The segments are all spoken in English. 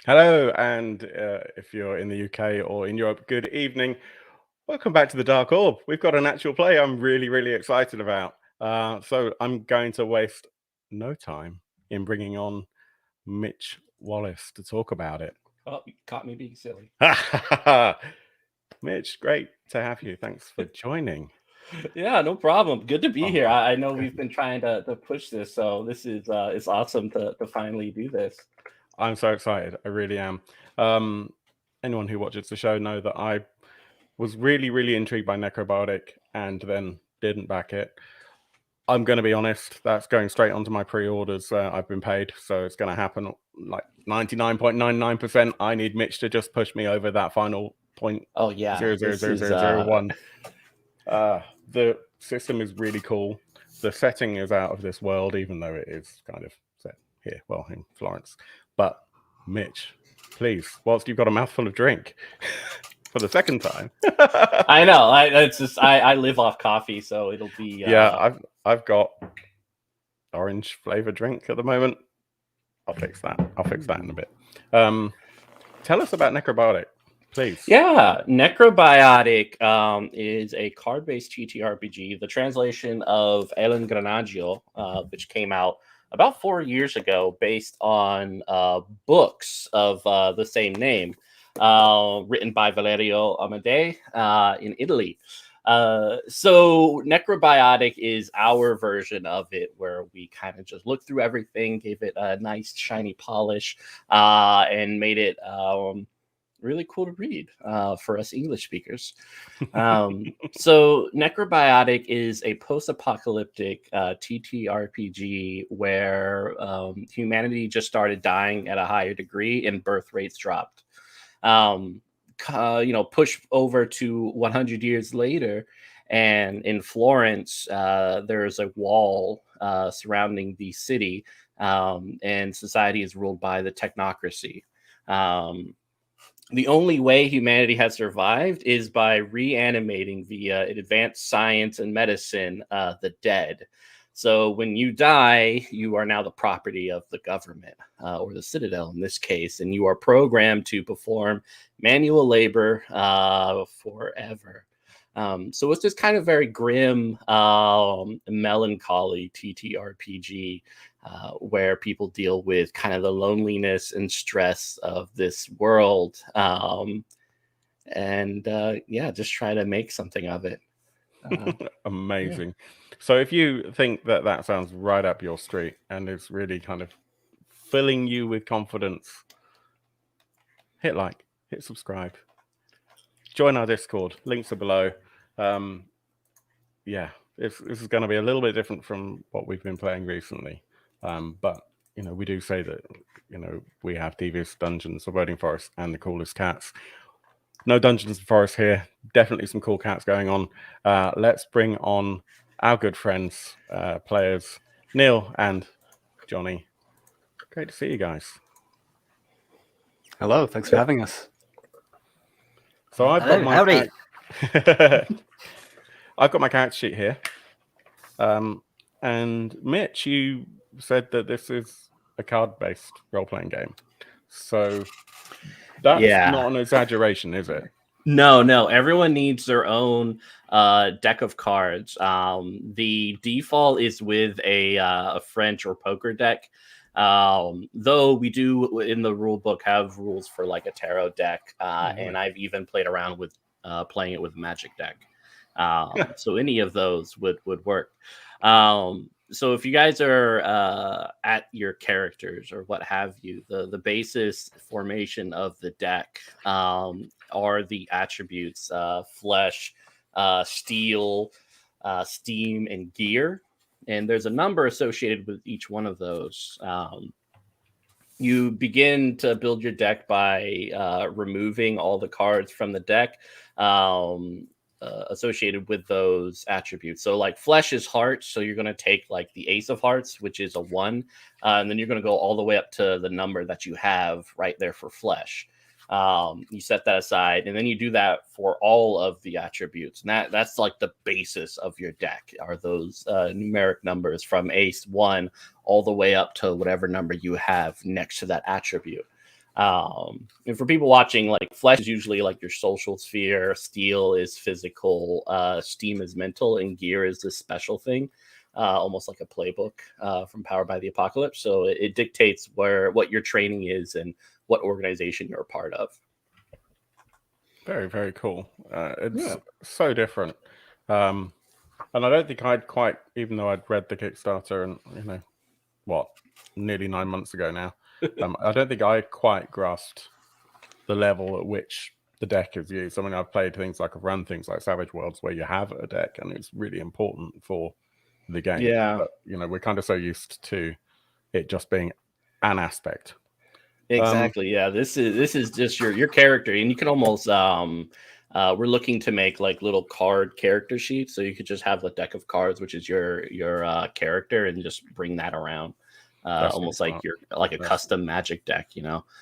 Hello, and if you're in the UK or in Europe, good evening. Welcome back to the Dark Orb. We've got an actual play I'm really excited about. So I'm going to waste no time in bringing on Mitch Wallace to talk about it. Oh, you caught me being silly. Mitch, great to have you. Thanks for joining. Yeah, no problem. Good to be Oh, here. I know we've been trying to push this, so this is it's awesome to finally do this. I'm so excited. I really am. Anyone who watches the show know that I was really intrigued by Necrobiotic and then didn't back it. I'm going to be honest, that's going straight onto my pre-orders. I've been paid, so it's going to happen like 99.99%. I need Mitch to just push me over that final point. Oh yeah, 0.00001. The system is really cool. The setting is out of this world, even though it is kind of set here, well, in Florence. But Mitch, please, whilst you've got a mouthful of drink for the second time. I know. I live off coffee, so it'll be. Yeah, I've got orange flavor drink at the moment. I'll fix that in a bit. Tell us about Necrobiotic, please. Yeah, Necrobiotic is a card-based TTRPG. The translation of El Engranaggio, which came out about 4 years ago, based on books of the same name, written by Valerio Amadei in Italy. So Necrobiotic is our version of it, where we kind of just looked through everything, gave it a nice shiny polish, and made it really cool to read for us English speakers. So Necrobiotic is a post-apocalyptic TTRPG where humanity just started dying at a higher degree and birth rates dropped. Push over to 100 years later, and in Florence, there's a wall surrounding the city, and society is ruled by the technocracy. The only way humanity has survived is by reanimating via advanced science and medicine the dead. So when you die, you are now the property of the government or the Citadel in this case, and you are programmed to perform manual labor forever. So it's just kind of very grim, melancholy TTRPG where people deal with kind of the loneliness and stress of this world. Just try to make something of it. Amazing. Yeah. So if you think that sounds right up your street and is really kind of filling you with confidence, hit like, hit subscribe, join our Discord. Links are below. This is going to be a little bit different from what we've been playing recently. But we do say that we have devious dungeons, the Wording Forest, and the coolest cats. No Dungeons and Forests here. Definitely some cool cats going on. Let's bring on our good friends, players, Neil and Johnny. Great to see you guys. Hello, thanks for having us. So I've got my I've got my character sheet here. And Mitch, you said that this is a card-based role-playing game. So that's not an exaggeration, is it? No. Everyone needs their own deck of cards. The default is with a French or poker deck. Though we do in the rule book have rules for like a tarot deck, and I've even played around with playing it with a magic deck. So any of those would work. So if you guys are at your characters or what have you, the basis formation of the deck are the attributes flesh, steel, steam, and gear. And there's a number associated with each one of those. You begin to build your deck by removing all the cards from the deck associated with those attributes. So like flesh is hearts, so you're going to take like the ace of hearts, which is a 1, and then you're going to go all the way up to the number that you have right there for flesh. You set that aside, and then you do that for all of the attributes, and that's like the basis of your deck are those numeric numbers from ace 1 all the way up to whatever number you have next to that attribute. And for people watching, like flesh is usually like your social sphere, steel is physical, steam is mental, and gear is this special thing, almost like a playbook from Powered by the Apocalypse. So it dictates what your training is and what organization you're a part of. Very, very cool. It's so different. And I don't think I'd quite, even though I'd read the Kickstarter and, nearly 9 months ago now, I don't think I quite grasped the level at which the deck is used. I mean, I've played things like, I've run things like Savage Worlds where you have a deck and it's really important for the game. Yeah. But, we're kind of so used to it just being an aspect. Exactly. Yeah. This is just your character, and you can almost we're looking to make like little card character sheets, so you could just have a deck of cards, which is your character, and just bring that around, almost like a custom Magic deck.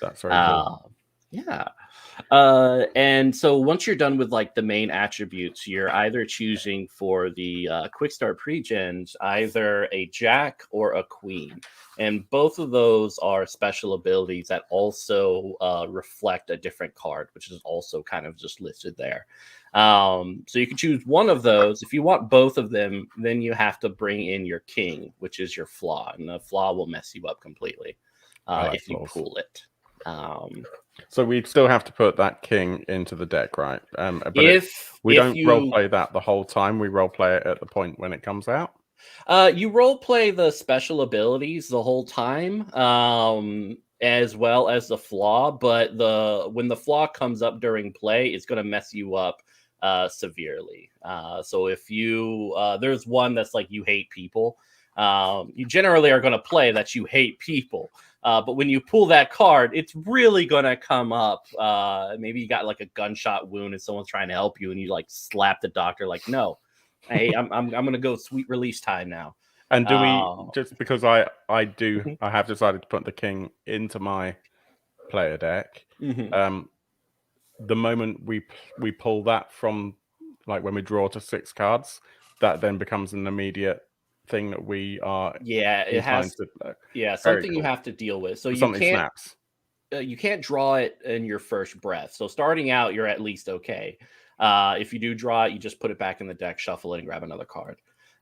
That's very cool. Yeah. And so once you're done with like the main attributes, you're either choosing for the quick start pre-gens either a jack or a queen, and both of those are special abilities that also reflect a different card, which is also kind of just listed there. So you can choose one of those. If you want both of them, then you have to bring in your king, which is your flaw, and the flaw will mess you up completely if you pull it. So we'd still have to put that king into the deck, right? But we don't roleplay that the whole time. We roleplay it at the point when it comes out. You roleplay the special abilities the whole time, as well as the flaw. But when the flaw comes up during play, it's going to mess you up severely. So if there's one that's like you hate people, you generally are going to play that you hate people. But when you pull that card, it's really going to come up. Maybe you got like a gunshot wound and someone's trying to help you and you like slap the doctor like, no, hey, I'm going to go sweet release time now. And do we, just because I have decided to put the king into my player deck, the moment we pull that from, like when we draw to 6 cards, that then becomes an immediate thing that we are it has to, something you have to deal with. So you can't snaps. You can't draw it in your first breath. So starting out, you're at least okay. If you do draw it, you just put it back in the deck, shuffle it, and grab another card.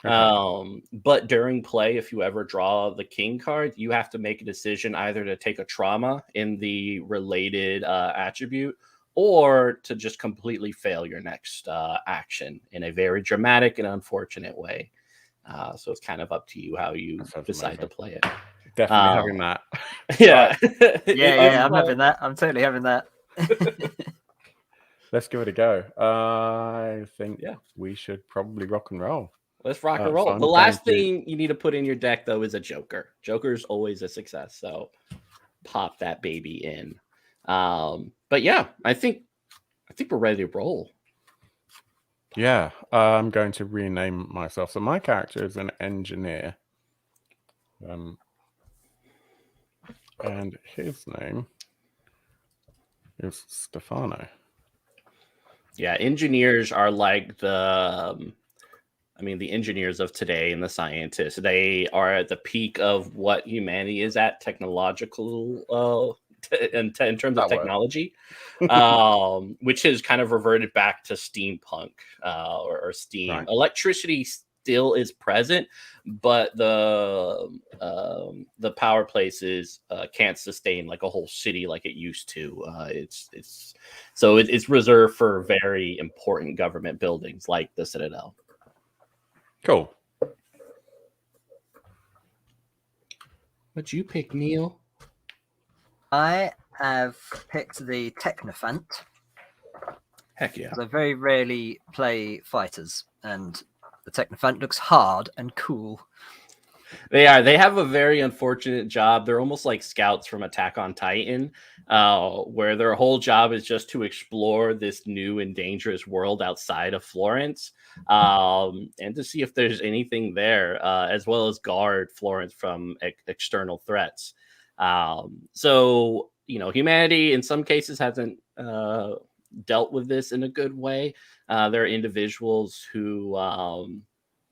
Okay. But during play, if you ever draw the king card, you have to make a decision either to take a trauma in the related attribute, or to just completely fail your next action in a very dramatic and unfortunate way. So it's kind of up to you how you decide to play it. Definitely having that. Yeah. I'm having that. I'm totally having that. Let's give it a go. I think we should probably rock and roll. Let's rock and roll. The last thing you need to put in your deck, though, is a Joker. Joker's always a success, so pop that baby in. But yeah, I think we're ready to roll. Yeah, I'm going to rename myself. So my character is an engineer. And his name is Stefano. Yeah, engineers are like the engineers of today and the scientists. They are at the peak of what humanity is at technological in terms of technology, which has kind of reverted back to steampunk or steam. Right. Electricity still is present, but the power places can't sustain like a whole city like it used to. It's reserved for very important government buildings like the Citadel. Cool. What'd you pick, Neil? I have picked the Technophant. Heck yeah. I very rarely play fighters, and the Technophant looks hard and cool. They are. They have a very unfortunate job. They're almost like scouts from Attack on Titan, where their whole job is just to explore this new and dangerous world outside of Florence, and to see if there's anything there, as well as guard Florence from external threats. So, humanity in some cases hasn't dealt with this in a good way. There are individuals who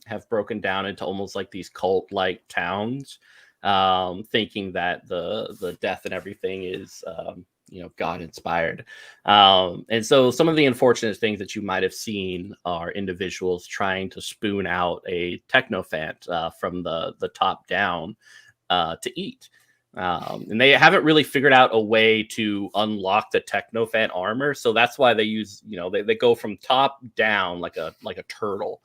have broken down into almost like these cult-like towns, thinking that the death and everything is God inspired. And so some of the unfortunate things that you might have seen are individuals trying to spoon out a technophant from the top down to eat. And they haven't really figured out a way to unlock the technophant armor. So that's why they use, they go from top down like a turtle.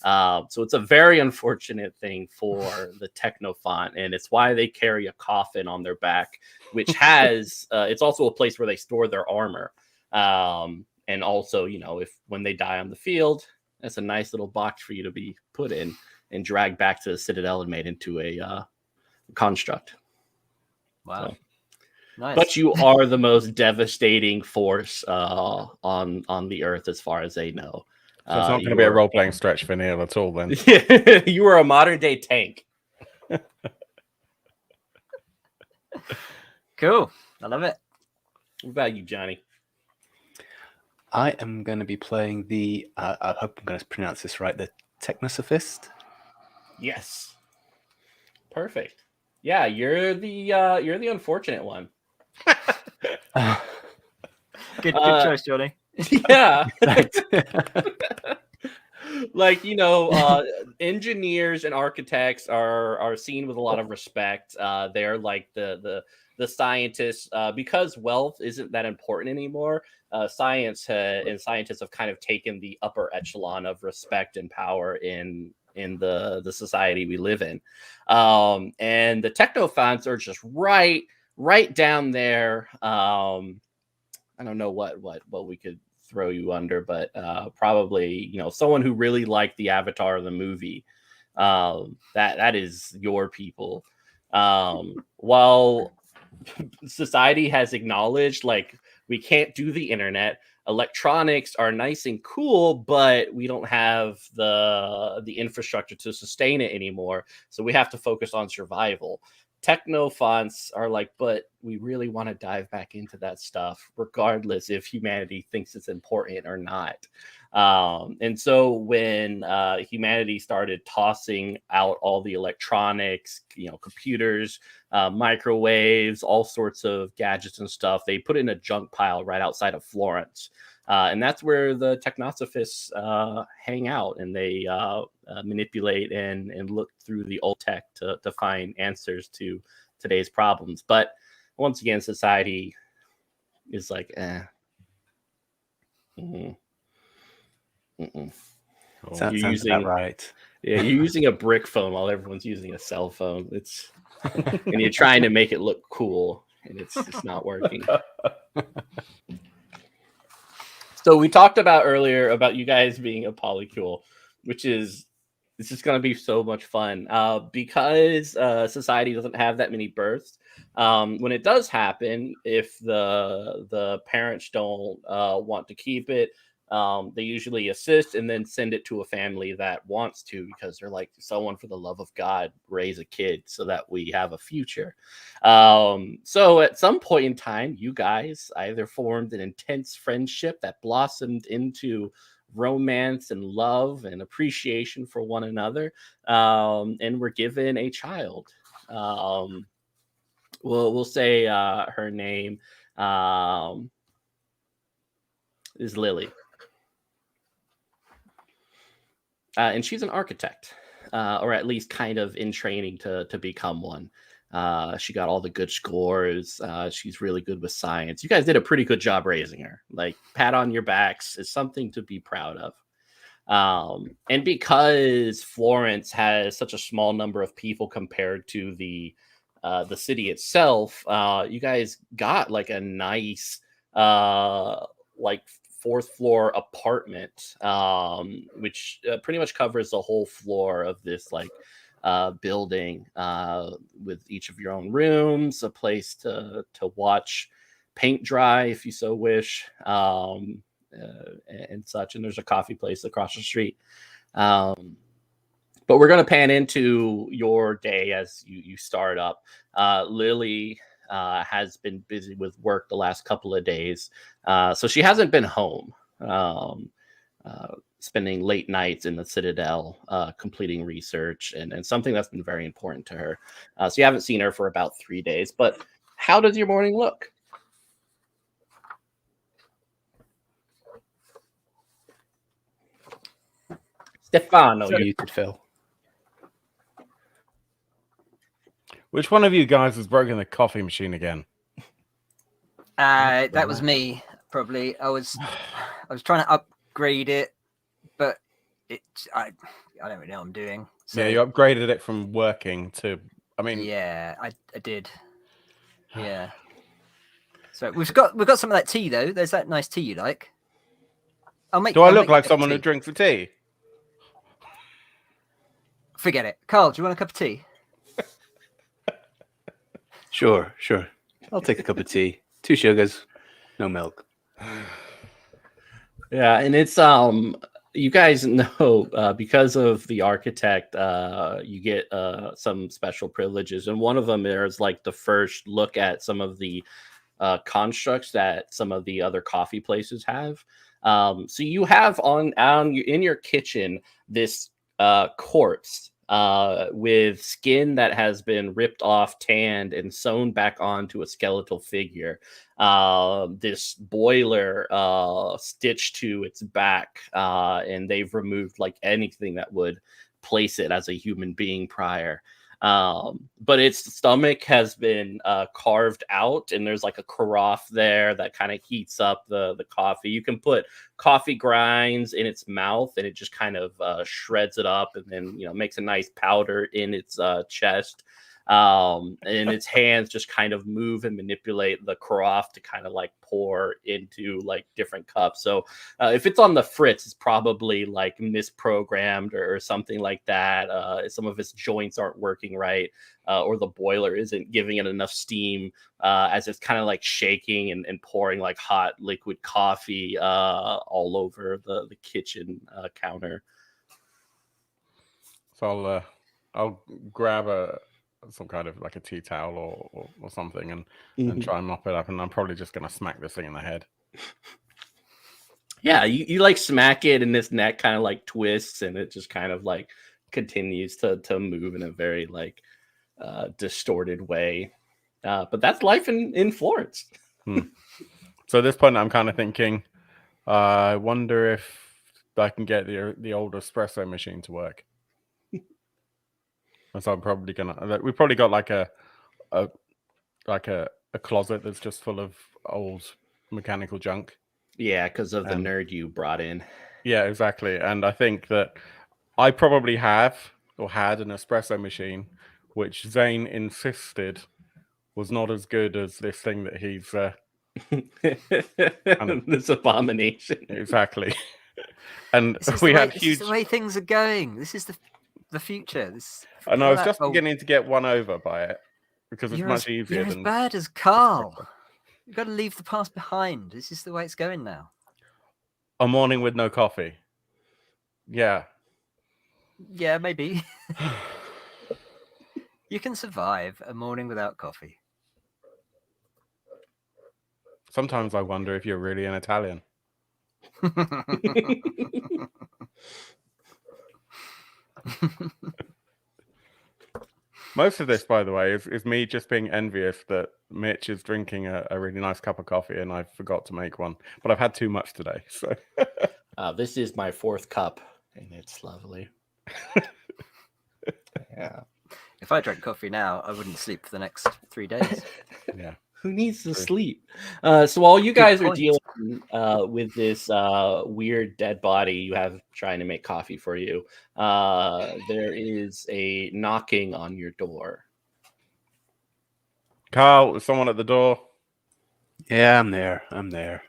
So it's a very unfortunate thing for the technophant, and it's why they carry a coffin on their back, which has it's also a place where they store their armor. And also, if when they die on the field, that's a nice little box for you to be put in and dragged back to the Citadel and made into a construct. Wow. So, nice. but you are the most devastating force on the earth as far as they know. So it's not going to be a role-playing stretch for Neil at all, then. You are a modern-day tank. Cool. I love it. What about you, Johnny? I am going to be playing the, I hope I'm going to pronounce this right, the Technosophist. Yes. Perfect. Yeah, you're the unfortunate one. Good choice, Johnny. Yeah. Like, engineers and architects are seen with a lot of respect. They're like the scientists, because wealth isn't that important anymore. Scientists have kind of taken the upper echelon of respect and power in the society we live in. And the technophants are just right down there. I don't know what we could throw you under, but probably someone who really liked the Avatar the movie. That is your people. While society has acknowledged, like, we can't do the internet, electronics are nice and cool, but we don't have the infrastructure to sustain it anymore, so we have to focus on survival. Technophants are like, but we really want to dive back into that stuff, regardless if humanity thinks it's important or not. And so when humanity started tossing out all the electronics, computers, microwaves, all sorts of gadgets and stuff, they put it in a junk pile right outside of Florence. And that's where the Technosophists hang out, and they manipulate and look through the old tech to find answers to today's problems. But once again, society is like, Sounds about right. Yeah, you're using a brick phone while everyone's using a cell phone. And you're trying to make it look cool, and it's not working. So we talked about earlier about you guys being a polycule, which is, it's just going to be so much fun because society doesn't have that many births. When it does happen, if the parents don't want to keep it, they usually assist and then send it to a family that wants to, because they're like, someone for the love of God, raise a kid so that we have a future. So at some point in time, you guys either formed an intense friendship that blossomed into romance and love and appreciation for one another, and were given a child. We'll say her name is Lily. And she's an architect, or at least kind of in training to become one. She got all the good scores. She's really good with science. You guys did a pretty good job raising her. Like, pat on your backs is something to be proud of. And because Florence has such a small number of people compared to the city itself, you guys got like a nice like fourth floor apartment, which pretty much covers the whole floor of this like building, with each of your own rooms, a place to watch paint dry if you so wish, and such. And there's a coffee place across the street. But we're going to pan into your day as you start up. Lily has been busy with work the last couple of days, so she hasn't been home, spending late nights in the Citadel, completing research and something that's been very important to her. So you haven't seen her for about 3 days. But how does your morning look? Stefano, You're you muted, Phil. Which one of you guys has broken the coffee machine again? That was me, probably. I was trying to upgrade it, but I don't really know what I'm doing. So Yeah, you upgraded it from working to. I mean, yeah, I did. Yeah. So we've got some of that tea though. There's that nice tea you like. do I I'll look make you a like cup of someone who tea. drinks the tea? Forget it. Carl, do you want a cup of tea? Sure. I'll take a cup of tea. 2 sugars, no milk. Yeah, and it's you guys know because of the architect, you get some special privileges, and one of them is like the first look at some of the constructs that some of the other coffee places have. So you have in your kitchen this corpse with skin that has been ripped off, tanned, and sewn back onto a skeletal figure. This boiler stitched to its back, and they've removed like anything that would place it as a human being prior. But its stomach has been carved out, and there's like a carafe there that kind of heats up the coffee. You can put coffee grinds in its mouth, and it just kind of shreds it up, and then makes a nice powder in its chest. And its hands just kind of move and manipulate the carafe to kind of like pour into like different cups. So if it's on the fritz, it's probably like misprogrammed or something like that. Some of its joints aren't working right, or the boiler isn't giving it enough steam as it's kind of like shaking and pouring like hot liquid coffee all over the kitchen counter. So I'll grab some kind of like a tea towel or something and try and mop it up, and I'm probably just gonna smack this thing in the head. Yeah, you like smack it, and this neck kind of like twists, and it just kind of like continues to move in a very like distorted way. But that's life in Florence. So at this point, I'm kind of thinking, I wonder if I can get the old espresso machine to work. So I'm probably gonna. We probably got like a closet that's just full of old mechanical junk. Yeah, because of the nerd you brought in. Yeah, exactly. And I think that I probably have or had an espresso machine, which Zane insisted was not as good as this thing that he's. This abomination. Exactly. And This is the way things are going. This is the future. And I was just beginning to get won over by it because it's much easier you're than. As bad as Carl. You've got to leave the past behind. This is the way it's going now. A morning with no coffee. Yeah. Yeah, maybe. You can survive a morning without coffee. Sometimes I wonder if you're really an Italian. Most of this, by the way, is me just being envious that Mitch is drinking a really nice cup of coffee and I forgot to make one. But I've had too much today, so. This is my 4th cup, and it's lovely. Yeah. If I drank coffee now, I wouldn't sleep for the next 3 days. Yeah. Who needs to sleep? So while you guys are point. dealing with this weird dead body you have trying to make coffee for you, there is a knocking on your door. Carl, is someone at the door? Yeah, I'm there.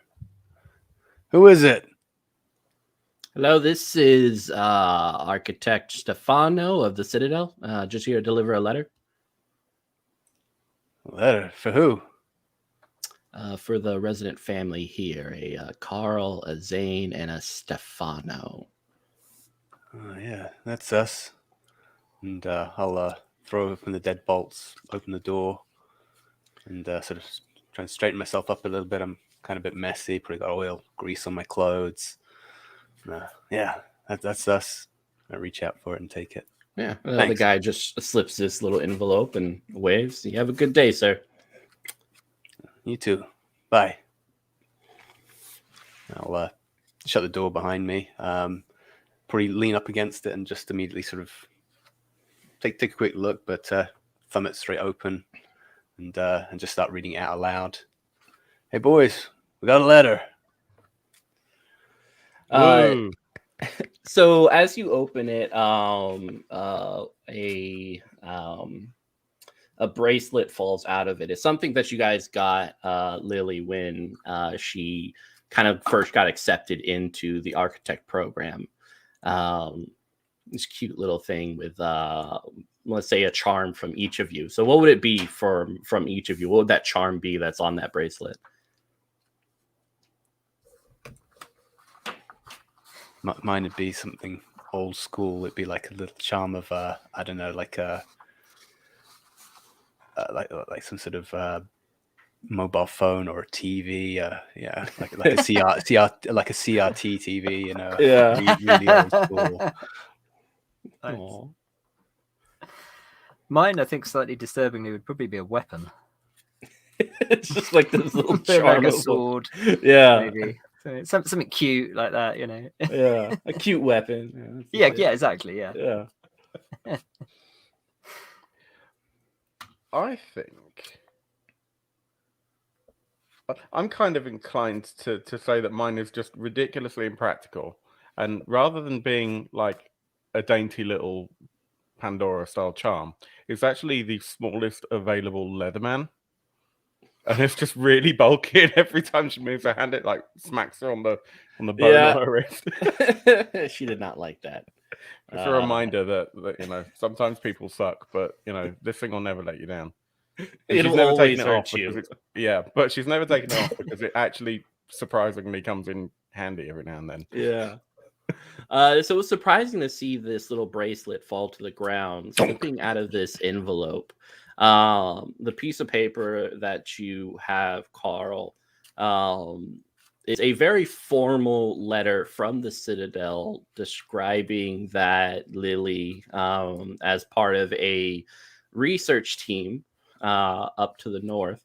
Who is it? Hello, this is architect Stefano of the Citadel. Just here to deliver a letter. A letter for who? For the resident family here, a Carl, a Zane, and a Stefano. Oh, yeah, that's us. And I'll throw open the deadbolts, open the door, and sort of try and straighten myself up a little bit. I'm kind of a bit messy, probably got oil, grease on my clothes. Yeah, that's us. I reach out for it and take it. Yeah, the guy just slips this little envelope and waves. You have a good day, sir. You too. Bye. I'll shut the door behind me. Probably probably lean up against it and just immediately sort of take a quick look, but thumb it straight open and just start reading it out aloud. Hey boys, we got a letter. Woo. So as you open it, a bracelet falls out of it. It's something that you guys got Lily when she kind of first got accepted into the architect program. This cute little thing with let's say a charm from each of you. So what would it be from each of you? What would that charm be that's on that bracelet? Mine would be something old school. It'd be like a little charm of I don't know, like a like some sort of mobile phone or a TV. Yeah, like a like a CRT TV. You know, Yeah. really old school. Nice. Mine, I think, slightly disturbingly, would probably be a weapon. It's just like this little Bit charm like a of sword, Yeah. maybe. Something cute like that, you know. Yeah. A cute weapon. Yeah, exactly. Yeah. Yeah. I think I'm kind of inclined to say that mine is just ridiculously impractical, and rather than being like a dainty little Pandora style charm, it's actually the smallest available Leatherman, and it's just really bulky. And every time she moves her hand, it like smacks her on the bone Yeah. on her wrist. She did not like that. It's a reminder that you know sometimes people suck, but you know this thing will never let you down. And It'll she's never always taken it off hurt you. because yeah, but she's never taken it off because it actually surprisingly comes in handy every now and then. Yeah. So it was surprising to see this little bracelet fall to the ground, slipping out of this envelope. The piece of paper that you have, Carl, is a very formal letter from the Citadel describing that Lily, as part of a research team up to the north,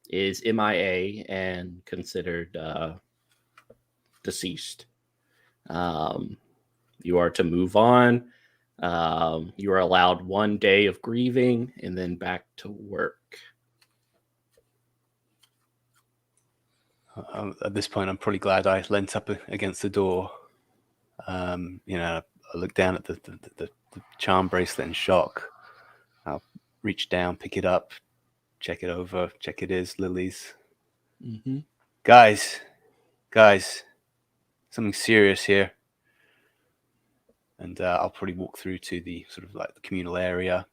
is MIA and considered deceased. You are to move on. You are allowed 1 day of grieving and then back to work. At this point, I'm pretty glad I leant up against the door. You know, I look down at the charm bracelet in shock. I'll reach down, pick it up, check it over, check it is Lily's. Mm-hmm. Guys, something serious here. And I'll probably walk through to the sort of like the communal area.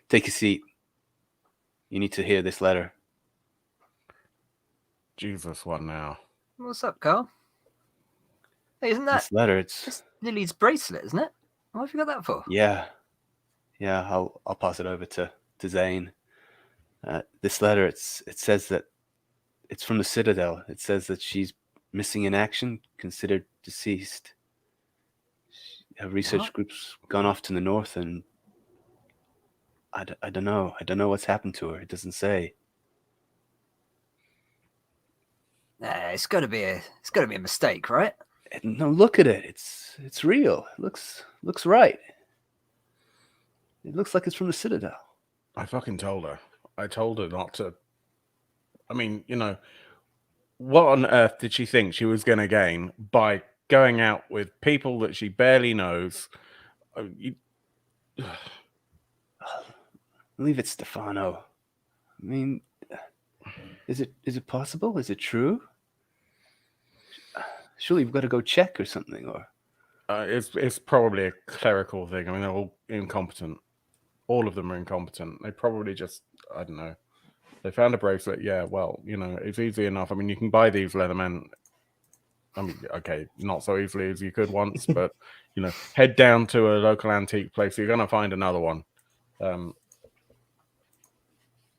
Take a seat. You need to hear this letter. Jesus, what now? What's up, Carl? Hey, isn't that This letter, it's just Lily's bracelet, isn't it? What have you got that for? yeah. I'll pass it over to Zane. This letter, it says that it's from the Citadel. It says that she's missing in action, considered deceased. Her research group's gone off to the north, and I don't know. I don't know what's happened to her. It doesn't say. It's got to be a mistake, right? No, look at it. It's real. It looks right. It looks like it's from the Citadel. I fucking told her. I told her not to. I mean, you know, what on earth did she think she was going to gain by going out with people that she barely knows? Leave it, Stefano. I mean, is it possible? Is it true? Surely you've got to go check or something, or it's probably a clerical thing. I mean, they're all incompetent. All of them are incompetent. They probably just, I don't know. They found a bracelet. Yeah, well, you know, it's easy enough. I mean, you can buy these Leathermen. I mean, okay, not so easily as you could once, but you know, head down to a local antique place. You're gonna find another one.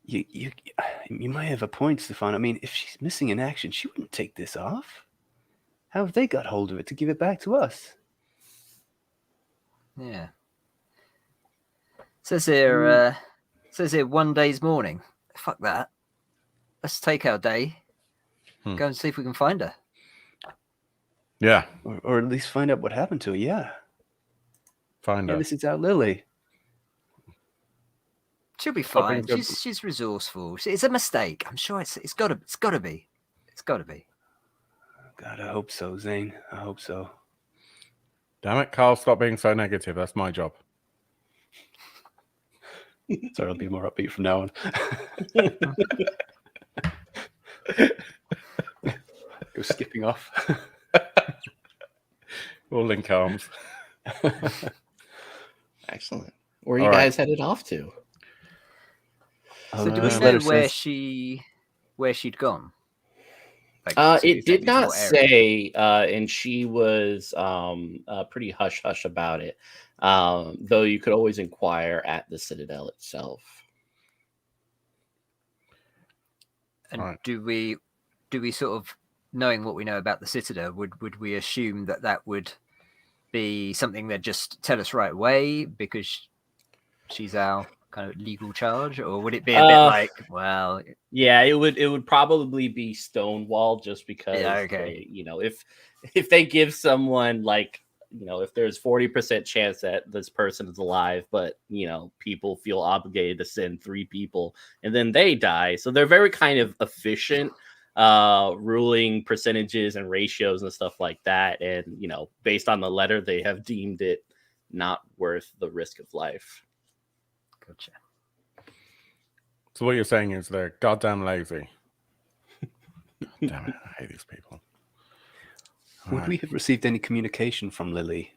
You might have a point, Stefano. I mean, if she's missing in action, she wouldn't take this off. How have they got hold of it to give it back to us? Yeah. Says here 1 day's morning. Fuck that. Let's take our day. Go and see if we can find her. Yeah, or at least find out what happened to her. Yeah. find Yeah, her. this is our Lily. She'll be Stop being fine. so- She's resourceful. It's a mistake. I'm sure it's got to be. It's got to be. God, I hope so, Zane. I hope so. Damn it, Carl, stop being so negative. That's my job. Sorry, I'll be more upbeat from now on. Go skipping off. We'll link arms. Excellent. Where are you All right. guys headed off to? So do we This know letter where says- she'd gone? Like, It did specifically not what area? say, and she was pretty hush hush about it. Though you could always inquire at the Citadel itself. And Right. do we sort of, knowing what we know about the Citadel, would we assume that would be something they'd just tell us right away because she's our kind of legal charge, or would it be a bit like, well, Yeah, it would probably be Stonewall, just because okay. they, if they give someone, like, if there's 40% chance that this person is alive, but people feel obligated to send 3 people and then they die, so they're very kind of efficient ruling percentages and ratios and stuff like that, and based on the letter, they have deemed it not worth the risk of life. Gotcha. So what you're saying is they're goddamn lazy. God damn it, I hate these people. All Would right. we have received any communication from Lily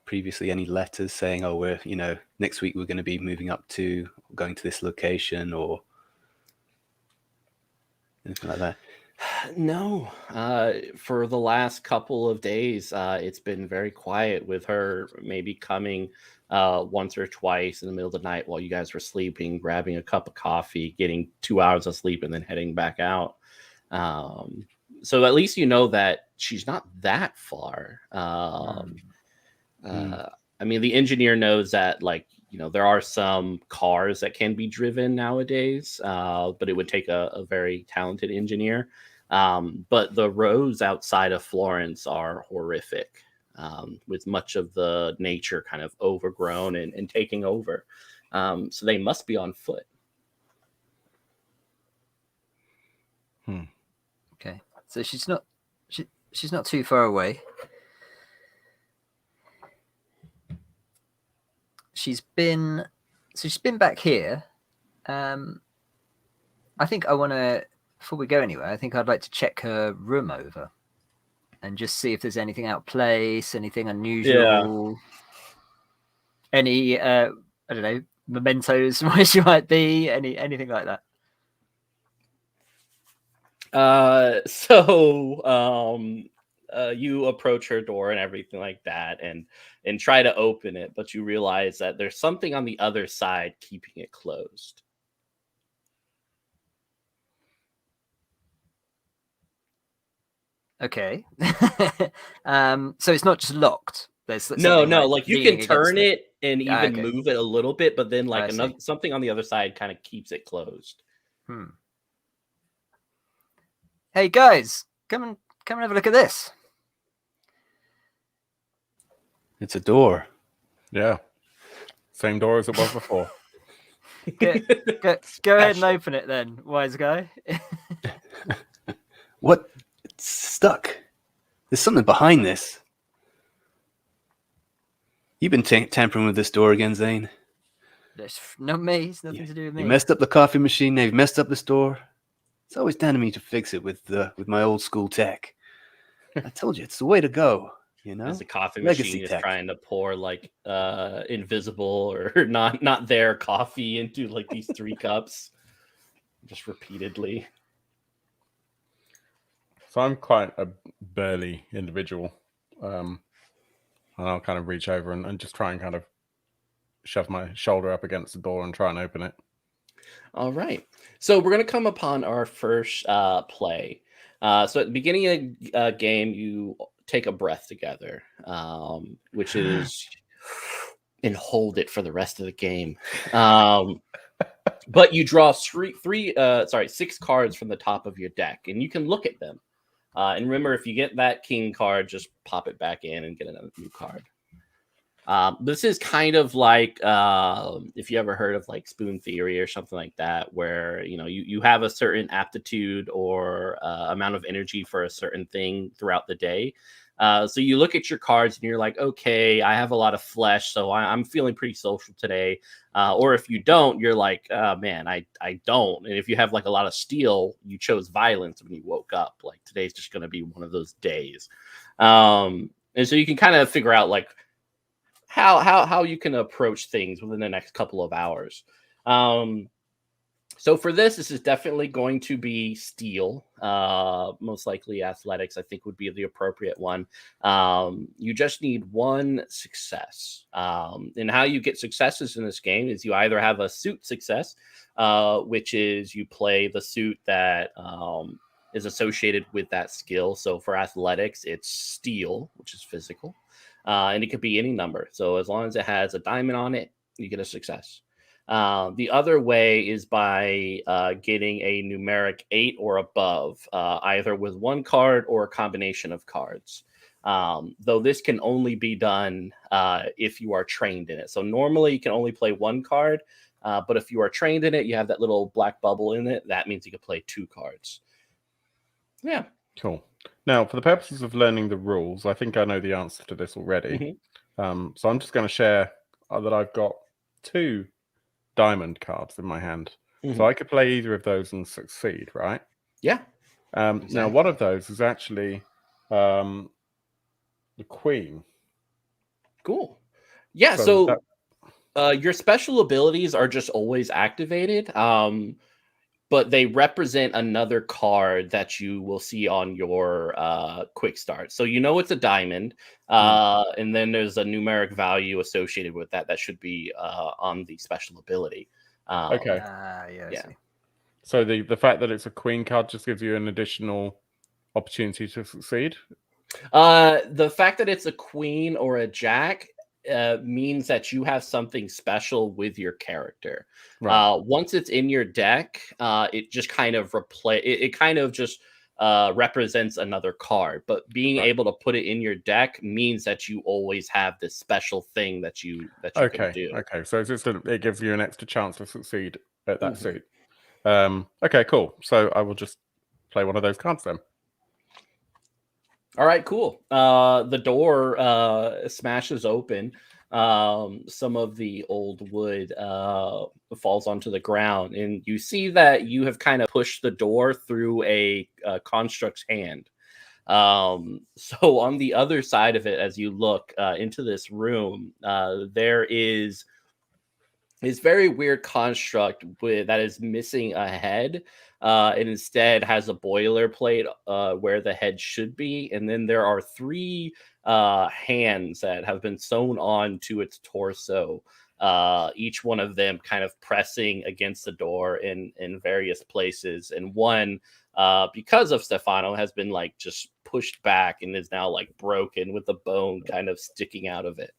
previously? Any letters saying, "Oh, we're next week we're going to be moving up to going to this location," or anything like that? No, for the last couple of days, it's been very quiet, with her maybe coming once or twice in the middle of the night while you guys were sleeping, grabbing a cup of coffee, getting 2 hours of sleep, and then heading back out. So at least that she's not that far. I mean, the engineer knows that, like, there are some cars that can be driven nowadays, but it would take a very talented engineer. But the roads outside of Florence are horrific, with much of the nature kind of overgrown and taking over. So they must be on foot. Okay, so she's not too far away. She's been back here. I think I want to, before we go anywhere, I think I'd like to check her room over and just see if there's anything out of place, anything unusual, any I don't know, mementos where she might be, anything like that. You approach her door and everything like that, and try to open it, but you realize that there's something on the other side keeping it closed. Okay. So it's not just locked. There's No, something like you leaning can turn against it and even okay. move it a little bit, but then like I see. something on the other side kind of keeps it closed. Hey guys, come and have a look at this. It's a door. Yeah. Same door as it was before. Go ahead and open it then, wise guy. What? It's stuck. There's something behind this. You've been tampering with this door again, Zane. That's not me. It's nothing to do with me. You messed up the coffee machine. Now you've messed up this door. It's always down to me to fix it with my old school tech. I told you, it's the way to go. As the coffee Legacy machine is tech. trying to pour like invisible or not their coffee into like these 3 cups, just repeatedly. So I'm quite a burly individual. And I'll kind of reach over and just try and kind of shove my shoulder up against the door and try and open it. All right. So we're going to come upon our first play. So at the beginning of game, you take a breath together, which is, and hold it for the rest of the game. But you draw 6 cards from the top of your deck, and you can look at them. And remember, if you get that king card, just pop it back in and get another new card. This is kind of like if you ever heard of like spoon theory or something like that, where you have a certain aptitude or amount of energy for a certain thing throughout the day. So you look at your cards and you're like, okay, I have a lot of flesh, so I'm feeling pretty social today. Or if you don't, you're like, man, I don't. And if you have like a lot of steel, you chose violence when you woke up. Like today's just going to be one of those days. And so you can kind of figure out like how you can approach things within the next couple of hours. So for this is definitely going to be steel. Most likely athletics, I think, would be the appropriate one. You just need one success. And how you get successes in this game is you either have a suit success, which is you play the suit that is associated with that skill. So for athletics, it's steel, which is physical. And it could be any number. So as long as it has a diamond on it, you get a success. The other way is by getting a numeric 8 or above, either with one card or a combination of cards. Though this can only be done if you are trained in it. So normally you can only play one card, but if you are trained in it, you have that little black bubble in it. That means you can play 2 cards. Yeah. Cool. Now, for the purposes of learning the rules, I think I know the answer to this already. Mm-hmm. So I'm just going to share that I've got 2 diamond cards in my hand. Mm-hmm. So I could play either of those and succeed, right? Yeah. Exactly. Now, one of those is actually the queen. Cool. Yeah, so your special abilities are just always activated. But they represent another card that you will see on your quick start. So it's a diamond, and then there's a numeric value associated with that should be on the special ability. Okay. Yeah. So the fact that it's a queen card just gives you an additional opportunity to succeed? The fact that it's a queen or a jack means that you have something special with your character. Right. Once it's in your deck, it just kind of represents another card. But being able to put it in your deck means that you always have this special thing that you can do. Okay, so it gives you an extra chance to succeed at that suit. Okay, cool. So I will just play one of those cards then. All right, cool. The door smashes open. Some of the old wood falls onto the ground, and you see that you have kind of pushed the door through a construct's hand. So on the other side of it, as you look into this room, there is this very weird construct that is missing a head. It instead has a boilerplate where the head should be. And then there are 3 hands that have been sewn on to its torso, each one of them kind of pressing against the door in various places. And one, because of Stefano, has been like just pushed back and is now like broken with the bone kind of sticking out of it.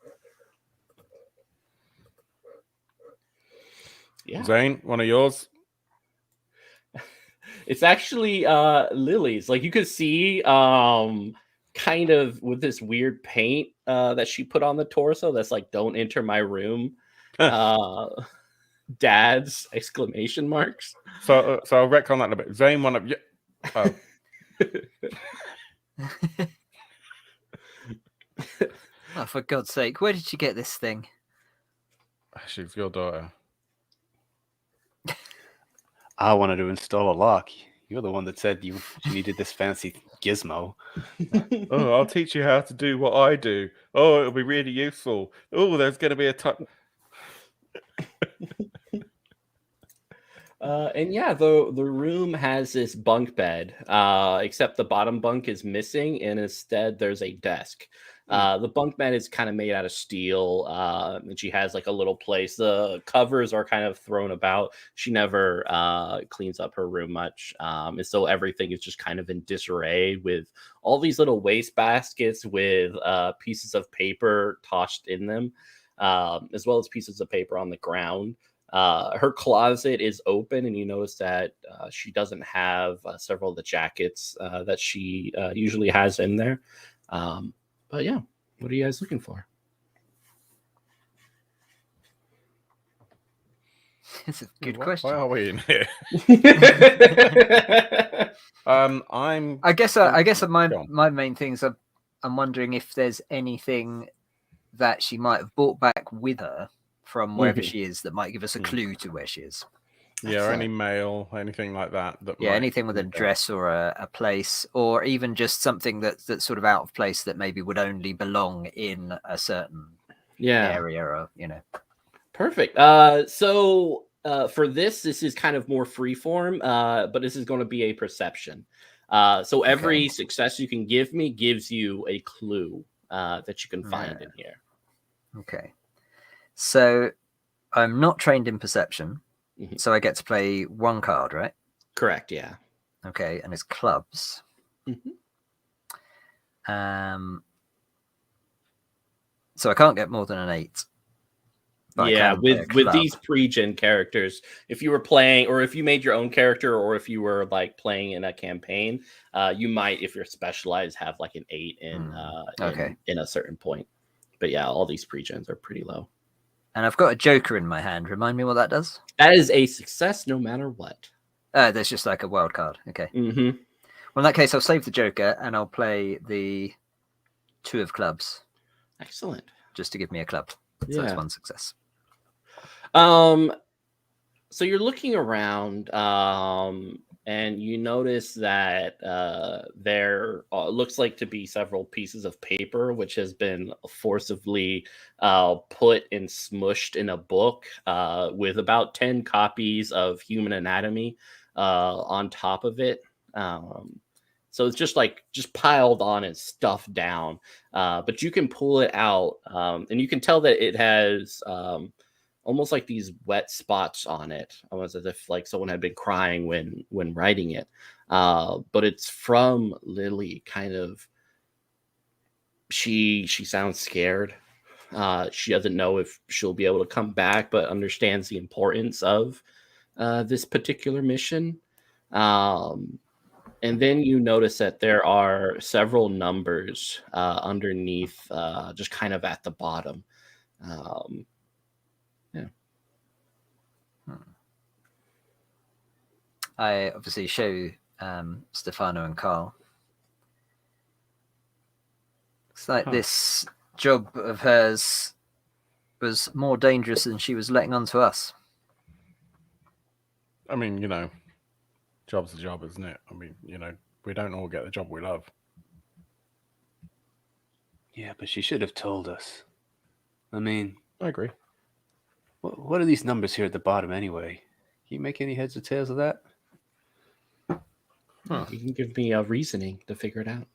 Yeah. Zane, one of yours? It's actually Lily's. Like you could see kind of with this weird paint that she put on the torso that's like, "Don't enter my room." Dad's exclamation marks. So I'll retcon that a bit. Zane, one of you. Oh. Oh, for God's sake, where did you get this thing? She's your daughter. I wanted to install a lock. You're the one that said you needed this fancy gizmo. Oh, I'll teach you how to do what I do. Oh, it'll be really useful. Oh, there's going to be a ton. And yeah, the room has this bunk bed, except the bottom bunk is missing, and instead there's a desk. The bunk bed is kind of made out of steel, and she has like a little place. The covers are kind of thrown about. She never cleans up her room much, and so everything is just kind of in disarray with all these little waste baskets with pieces of paper tossed in them, as well as pieces of paper on the ground. Her closet is open, and you notice that she doesn't have several of the jackets that she usually has in there. But yeah, what are you guys looking for? It's a good Why question. are we in here? I'm. I guess Go my on. main things are, I'm wondering if there's anything that she might have brought back with her from wherever Mhm. she is that might give us a clue to where she is. Yeah, or any Excellent. mail, anything like that. Yeah, might anything with a be there. dress or a place, or even just something that's sort of out of place that maybe would only belong in a certain area, or Perfect. So for this is kind of more freeform, but this is going to be a perception. So every success you can give me gives you a clue that you can find in here. Okay. So I'm not trained in perception, so I get to play one card, right? Correct. Yeah. Okay, and it's clubs. So I can't get more than an 8. Yeah, with these pre-gen characters, if you were playing, or if you made your own character, or if you were like playing in a campaign, you might, if you're specialized, have like an 8 in a certain point. But yeah, all these pre-gens are pretty low. And I've got a joker in my hand. Remind me what that does? That is a success no matter what. There's just like a wild card. Okay. Mm-hmm. Well, in that case, I'll save the joker and I'll play the 2 of clubs. Excellent. Just to give me a club. So that's one success. So you're looking around, and you notice that there looks like to be several pieces of paper which has been forcibly put and smushed in a book with about 10 copies of Human Anatomy on top of it. So it's just piled on and stuffed down, but you can pull it out, and you can tell that it has almost like these wet spots on it, almost as if like someone had been crying when writing it. But it's from Lily. Kind of, she sounds scared. She doesn't know if she'll be able to come back, but understands the importance of this particular mission. And then you notice that there are several numbers underneath, just kind of at the bottom. I obviously show Stefano and Carl. It's like this job of hers was more dangerous than she was letting on to us. I mean, job's a job, isn't it? I mean, we don't all get the job we love. Yeah, but she should have told us. I mean, I agree. What are these numbers here at the bottom anyway? Can you make any heads or tails of that? You can give me a reasoning to figure it out.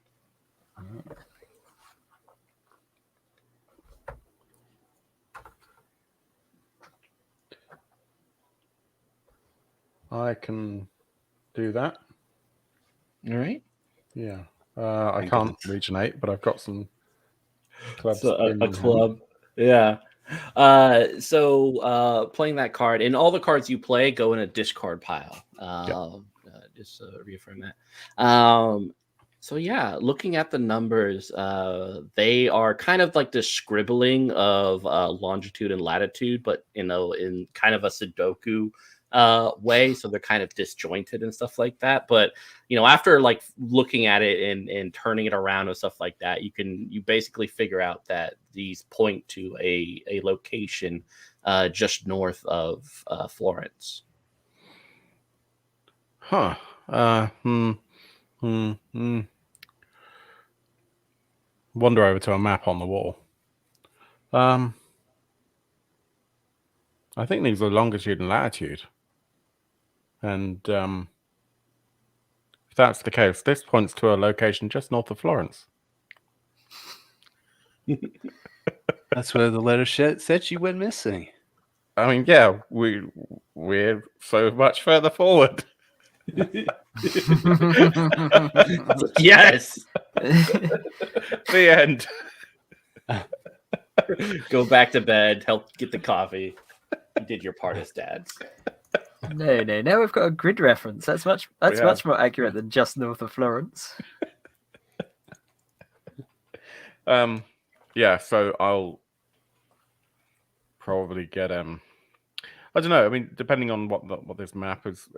I can do that. All right. Yeah. I can't regionate, but I've got some clubs. So a club. Yeah. So playing that card, and all the cards you play go in a discard pile. Just reaffirm that. So yeah, looking at the numbers, they are kind of like the scribbling of longitude and latitude, but in kind of a Sudoku way. So they're kind of disjointed and stuff like that. But after like looking at it and turning it around and stuff like that, you basically figure out that these point to a location just north of Florence. Huh. Wander over to a map on the wall. I think these are longitude and latitude. And if that's the case, this points to a location just north of Florence. That's where the letter said she went missing. I mean, yeah, we're so much further forward. Yes. The end. Go back to bed. Help get the coffee. You did your part as dads. No. Now we've got a grid reference. That's much more accurate than just north of Florence. Yeah, so I'll probably get I don't know. I mean, depending on what this map is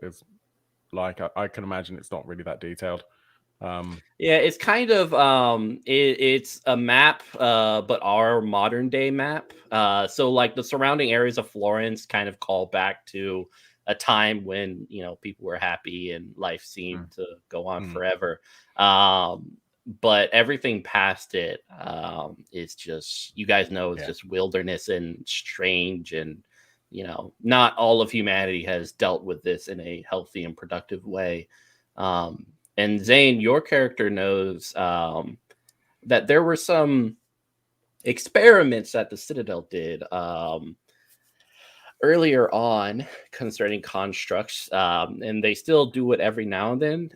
like, I can imagine it's not really that detailed. Yeah, it's kind of it's a map, but our modern day map. So like the surrounding areas of Florence kind of call back to a time when people were happy and life seemed to go on forever. But everything past it is just, you guys know, it's just wilderness and strange, and not all of humanity has dealt with this in a healthy and productive way. And Zane, your character knows that there were some experiments that the Citadel did earlier on concerning constructs, and they still do it every now and then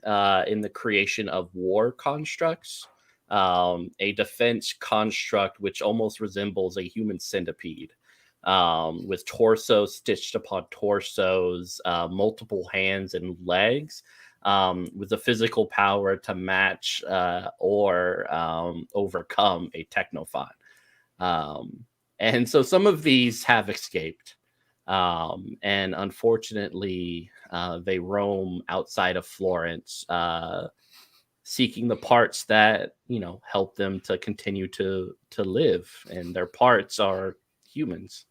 in the creation of war constructs. A defense construct which almost resembles a human centipede, with torsos stitched upon torsos, multiple hands and legs, with the physical power to match or overcome a technophon. And so some of these have escaped. And unfortunately, they roam outside of Florence, seeking the parts that help them to continue to live, and their parts are humans.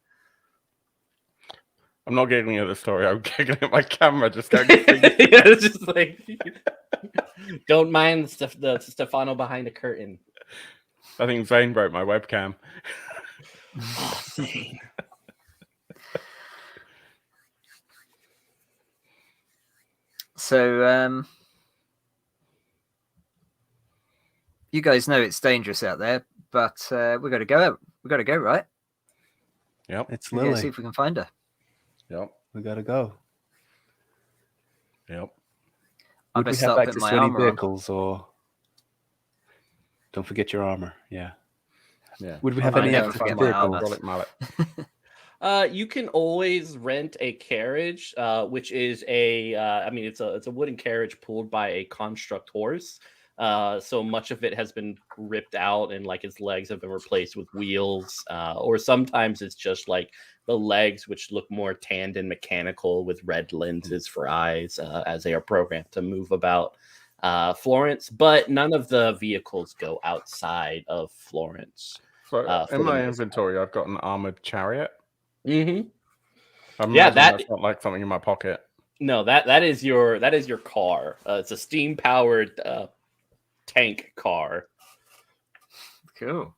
I'm not giggling at the story. I'm giggling at my camera. Just going. It's just like, don't mind the Stefano behind the curtain. I think Zane broke my webcam. Oh, Zane. So, you guys know it's dangerous out there, but we got to go. We got to go, right? Yep. It's We gotta Lily. see if we can find her. Yep. We gotta go. Yep. I Would we best have start access putting to my any armor on. vehicles, or don't forget your armor? Yeah. Yeah. Would we have I any never access forget to my vehicles? armor. Hydraulic mallet. You can always rent a carriage, which is it's a wooden carriage pulled by a construct horse. So much of it has been ripped out, and like its legs have been replaced with wheels, or sometimes it's just like the legs, which look more tanned and mechanical with red lenses for eyes, as they are programmed to move about Florence. But none of the vehicles go outside of Florence. So For in the my most inventory, I've got an armored chariot. Mm-hmm. Yeah, that- that's not like something in my pocket. No, that is your car. It's a steam powered tank car. Cool.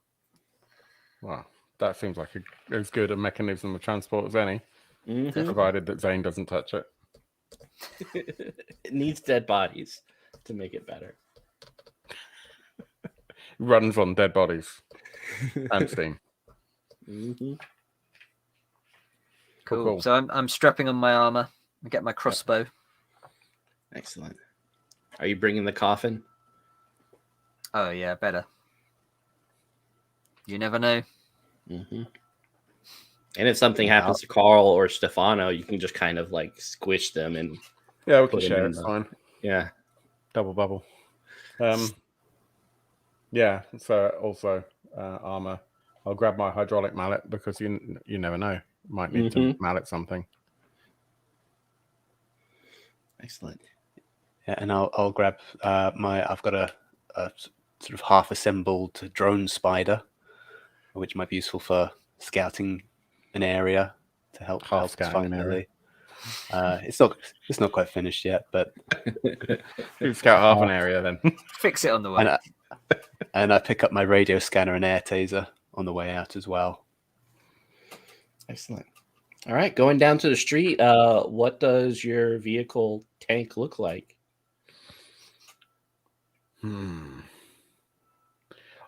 Well, that seems like as good a mechanism of transport as any, Mhm. provided that Zane doesn't touch it. It needs dead bodies to make it better. Runs on dead bodies and steam. Mm-hmm. Cool. So I'm strapping on my armor. I get my crossbow. Excellent. Are you bringing the coffin? Oh yeah, better. You never know. Mm-hmm. And if something happens to Carl or Stefano, you can just kind of like squish them and Yeah, we can put them share. in It's the- fine. Yeah. Double bubble. Yeah. So also armor. I'll grab my hydraulic mallet because you never know. Might need to mallet something. Excellent. Yeah, and I'll grab I've got a sort of half assembled drone spider, which might be useful for scouting an area to help us find Lily. It's not quite finished yet, but you scout half an area then. Fix it on the way. And I pick up my radio scanner and air taser on the way out as well. Excellent. All right, going down to the street. What does your vehicle tank look like?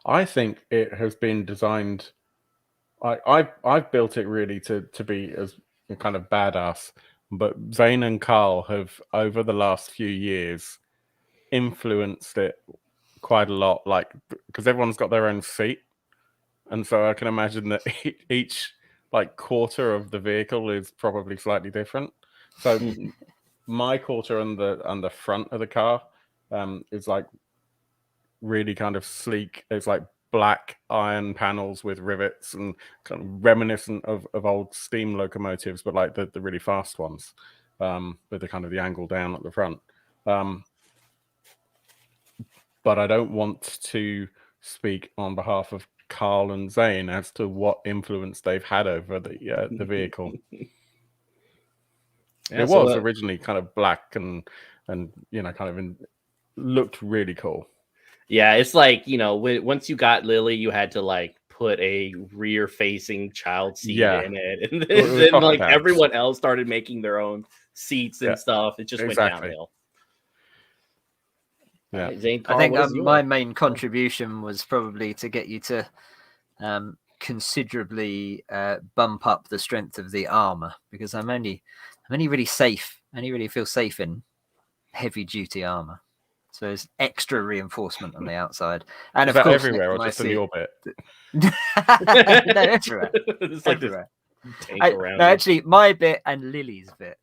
I think it has been designed. I've built it really to be as kind of badass, but Zane and Carl have over the last few years influenced it quite a lot. Like because everyone's got their own seat, and so I can imagine that each like quarter of the vehicle is probably slightly different. So my quarter on the front of the car is like really kind of sleek. It's like black iron panels with rivets and kind of reminiscent of old steam locomotives, but like the really fast ones, with the kind of the angle down at the front. But I don't want to speak on behalf of Carl and Zane as to what influence they've had over the vehicle. Yeah, it was originally kind of black and you know, kind of looked really cool. Yeah, it's like, you know, once you got Lily, you had to like put a rear-facing child seat in it, and then like everyone else started making their own seats and stuff. It just went downhill. Yeah, right, Zane, Carl, I think my main contribution was probably to get you to considerably bump up the strength of the armor, because I'm only really safe. I only really feel safe in heavy duty armor. So there's extra reinforcement on the outside, and is of course everywhere or just in your bit. No, everywhere. It's like everywhere. No, actually, my bit and Lily's bit.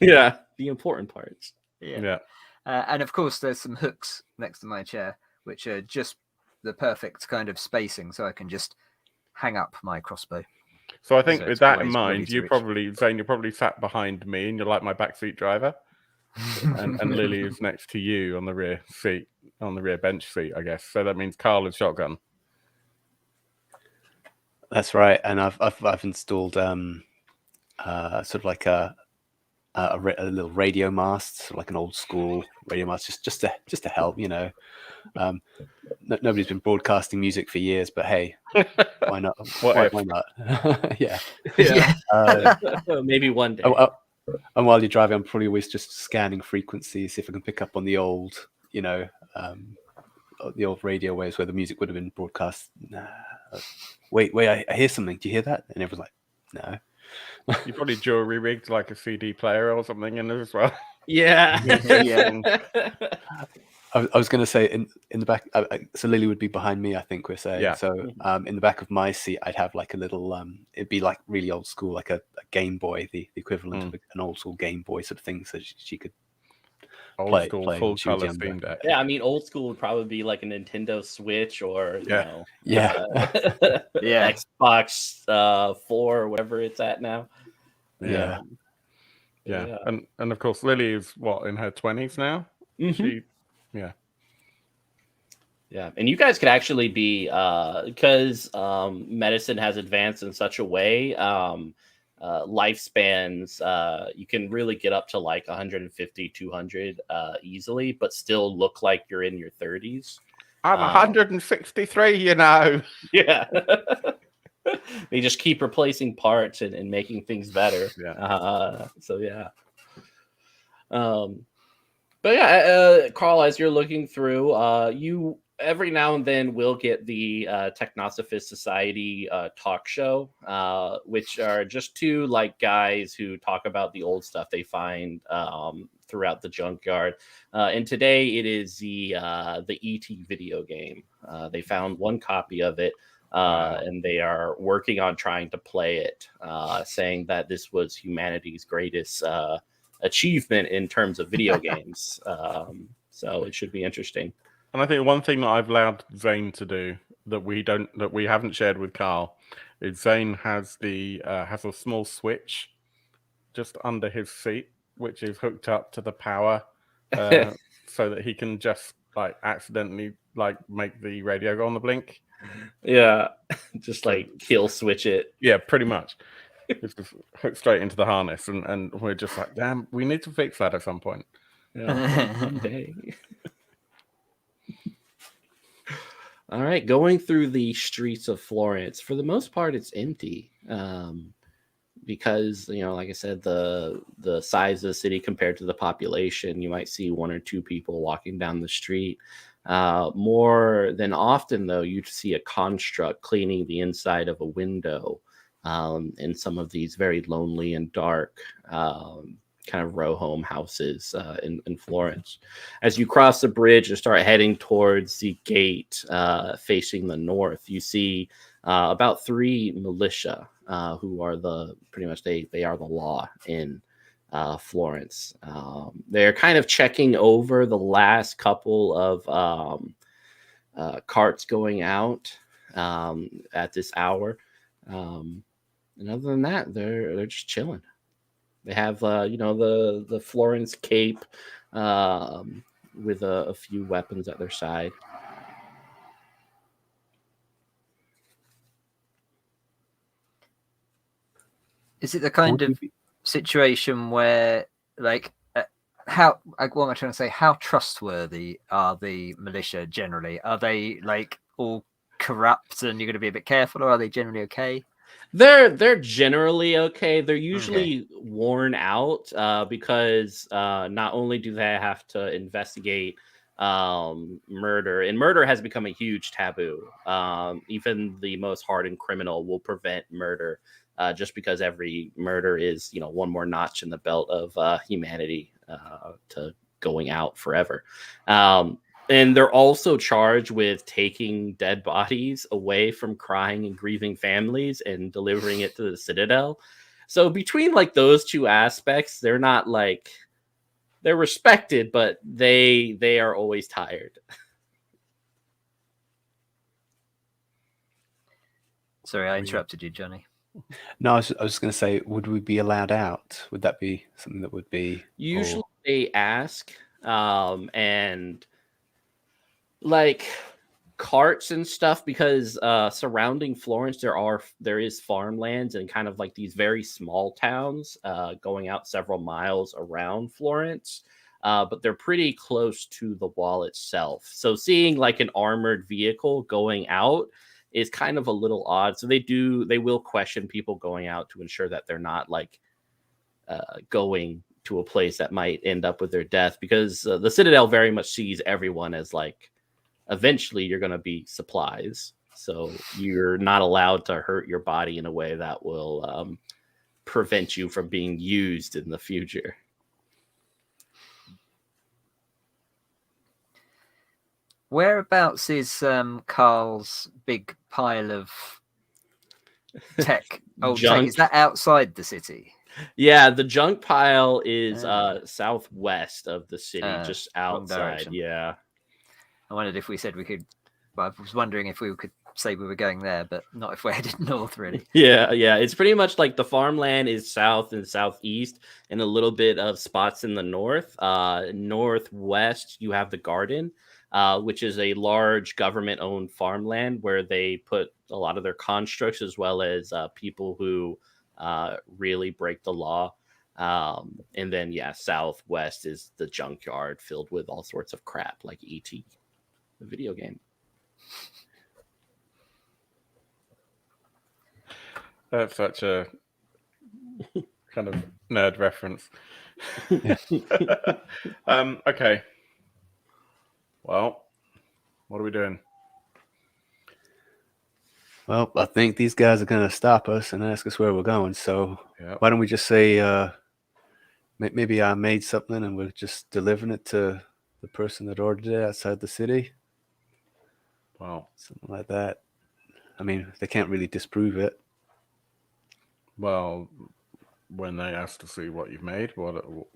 Yeah, the important parts. Yeah. And of course, there's some hooks next to my chair, which are just the perfect kind of spacing, so I can just hang up my crossbow. So I think with that in mind, you're probably sat behind me, and you're like my backseat driver, and Lily is next to you on the rear seat, on the rear bench seat, I guess. So that means Carl is shotgun. That's right, and I've installed sort of like a little radio mast, sort of like an old school radio mast, just to help, you know. Nobody's been broadcasting music for years, but hey, why not? Why not? Yeah. Maybe one day. And while you're driving, I'm probably always just scanning frequencies, see if I can pick up on the old, you know, the old radio waves where the music would have been broadcast. Wait, I hear something. Do you hear that? And everyone's like, no. You probably jury rigged like a CD player or something in there as well. Yeah. I was going to say in the back, so Lily would be behind me, I think we're saying. Yeah. So in the back of my seat, I'd have like a little, it'd be like really old school, like a Game Boy, the equivalent of an old school Game Boy sort of thing, so she could play full color Steam Deck. Yeah, I mean, old school would probably be like a Nintendo Switch or you know, Xbox 4 or whatever it's at now. Yeah. And of course, Lily is what, in her 20s now. Yeah, and you guys could actually be because medicine has advanced in such a way. Lifespans, you can really get up to like 150, 200 easily, but still look like you're in your 30s. I'm 163, you know. Yeah. They just keep replacing parts and making things better. But yeah, Carl, as you're looking through, you every now and then will get the Technosophist Society talk show, which are just two like guys who talk about the old stuff they find throughout the junkyard. And today it is the E.T. video game. They found one copy of it, and they are working on trying to play it, saying that this was humanity's greatest achievement in terms of video games. So it should be interesting. And I think one thing that I've allowed Zane to do that we haven't shared with Carl is Zane has has a small switch just under his seat, which is hooked up to the power, so that he can just like accidentally like make the radio go on the blink. Yeah, just like kill switch it. Yeah, pretty much. It's just hooked straight into the harness, and we're just like, damn, we need to fix that at some point. Yeah, one day. All right, going through the streets of Florence. For the most part, it's empty, because, you know, like I said, the size of the city compared to the population, you might see one or two people walking down the street. More than often, though, you'd see a construct cleaning the inside of a window in some of these very lonely and dark kind of row home houses in Florence. As you cross the bridge and start heading towards the gate facing the north, you see about 3 militia who are pretty much they are the law in Florence. They're kind of checking over the last couple of carts going out at this hour. And other than that, they're just chilling. They have the Florence cape with a few weapons at their side. Is it the kind of situation where, like, what am I trying to say? How trustworthy are the militia generally? Are they like all corrupt and you're going to be a bit careful, or are they generally okay? They're generally okay. They're usually worn out because not only do they have to investigate murder, and murder has become a huge taboo. Even the most hardened criminal will prevent murder just because every murder is, one more notch in the belt of humanity to going out forever. And they're also charged with taking dead bodies away from crying and grieving families and delivering it to the Citadel. So between like those two aspects, they're not like, they're respected, but they are always tired. Sorry, I interrupted you, Johnny. No, I was going to say, would we be allowed out? Would that be something that would be usually they ask, and like carts and stuff, because surrounding Florence there is farmlands and kind of like these very small towns going out several miles around Florence, but they're pretty close to the wall itself. So seeing like an armored vehicle going out is kind of a little odd. So they will question people going out to ensure that they're not like going to a place that might end up with their death, because the Citadel very much sees everyone as like, eventually you're going to be supplies. So you're not allowed to hurt your body in a way that will prevent you from being used in the future. Whereabouts is Carl's big pile of tech? Junk. Tech. Is that outside the city? Yeah, the junk pile is southwest of the city, just outside. Yeah. I wondered if we said we could. Well, I was wondering if we could say we were going there, but not if we're headed north, really. Yeah. It's pretty much like the farmland is south and southeast, and a little bit of spots in the north. Northwest, you have the garden, which is a large government-owned farmland where they put a lot of their constructs, as well as people who really break the law. And then, southwest is the junkyard filled with all sorts of crap, like E.T., the video game. That's such a kind of nerd reference. Okay. Well, what are we doing? Well, I think these guys are going to stop us and ask us where we're going. So why don't we just say maybe I made something and we're just delivering it to the person that ordered it outside the city? Well, something like that. I mean, they can't really disprove it. Well, when they ask to see what you've made, well,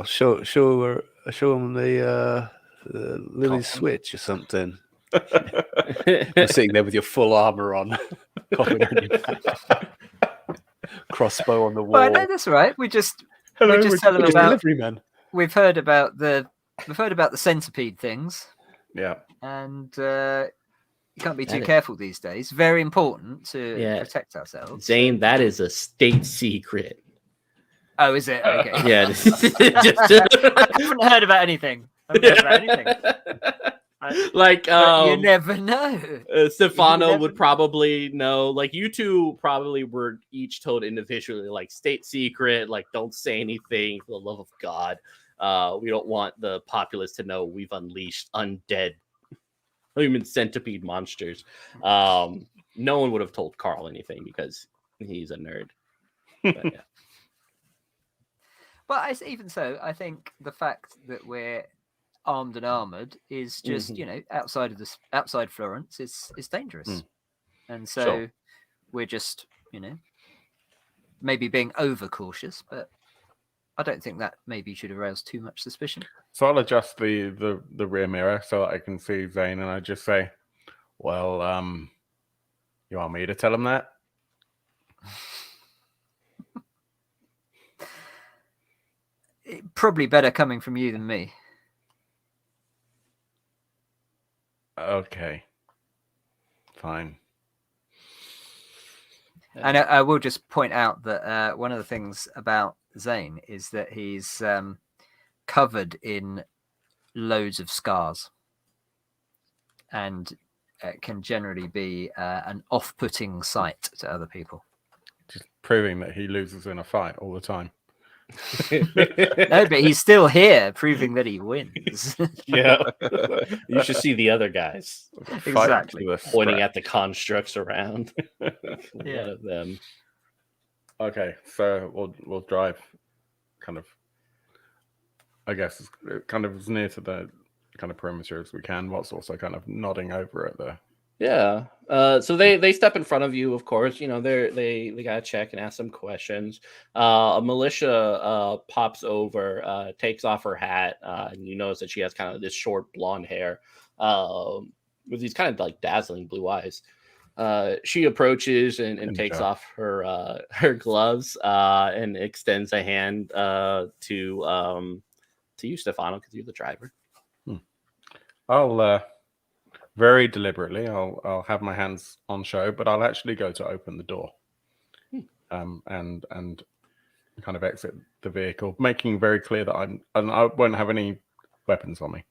show them the Lily's switch or something. You're sitting there with your full armor on, covered on your back. Crossbow on the wall. Well, no, that's all right. We just tell them about delivery men. We've heard about the centipede things. Yeah, and you can't be too careful these days. Very important to protect ourselves. Zane, that is a state secret. Oh, is it? Okay. Yeah. I haven't heard about anything. Like you never know. Stefano would probably know. Like, you two probably were each told individually, like, state secret, like, don't say anything for the love of God. We don't want the populace to know we've unleashed undead human centipede monsters. No one would have told Carl anything because he's a nerd. But, But even so, I think the fact that we're armed and armored is just outside Florence is dangerous, and so Sure. we're just maybe being overcautious, but I don't think that maybe should arouse too much suspicion. So I'll adjust the rear mirror so I can see Zane, and I just say, "Well, you want me to tell him that?" Probably better coming from you than me. Okay, fine. And I will just point out that one of the things about Zane is that he's covered in loads of scars, and can generally be an off-putting sight to other people. Just proving that he loses in a fight all the time. No, but he's still here, proving that he wins. Yeah. You should see the other guys Exactly. pointing at the constructs around. Yeah. One of them. Okay, so we'll drive kind of, I guess, kind of as near to the kind of perimeter as we can, whilst also kind of nodding over at the. Yeah. So they step in front of you, of course. They gotta check and ask some questions. A militia pops over, takes off her hat, and you notice that she has kind of this short blonde hair, with these kind of like dazzling blue eyes. She approaches and takes off her gloves, and extends a hand to you, Stefano, because you're the driver. I'll very deliberately, I'll have my hands on show, but I'll actually go to open the door, and kind of exit the vehicle, making very clear that I won't have any weapons on me.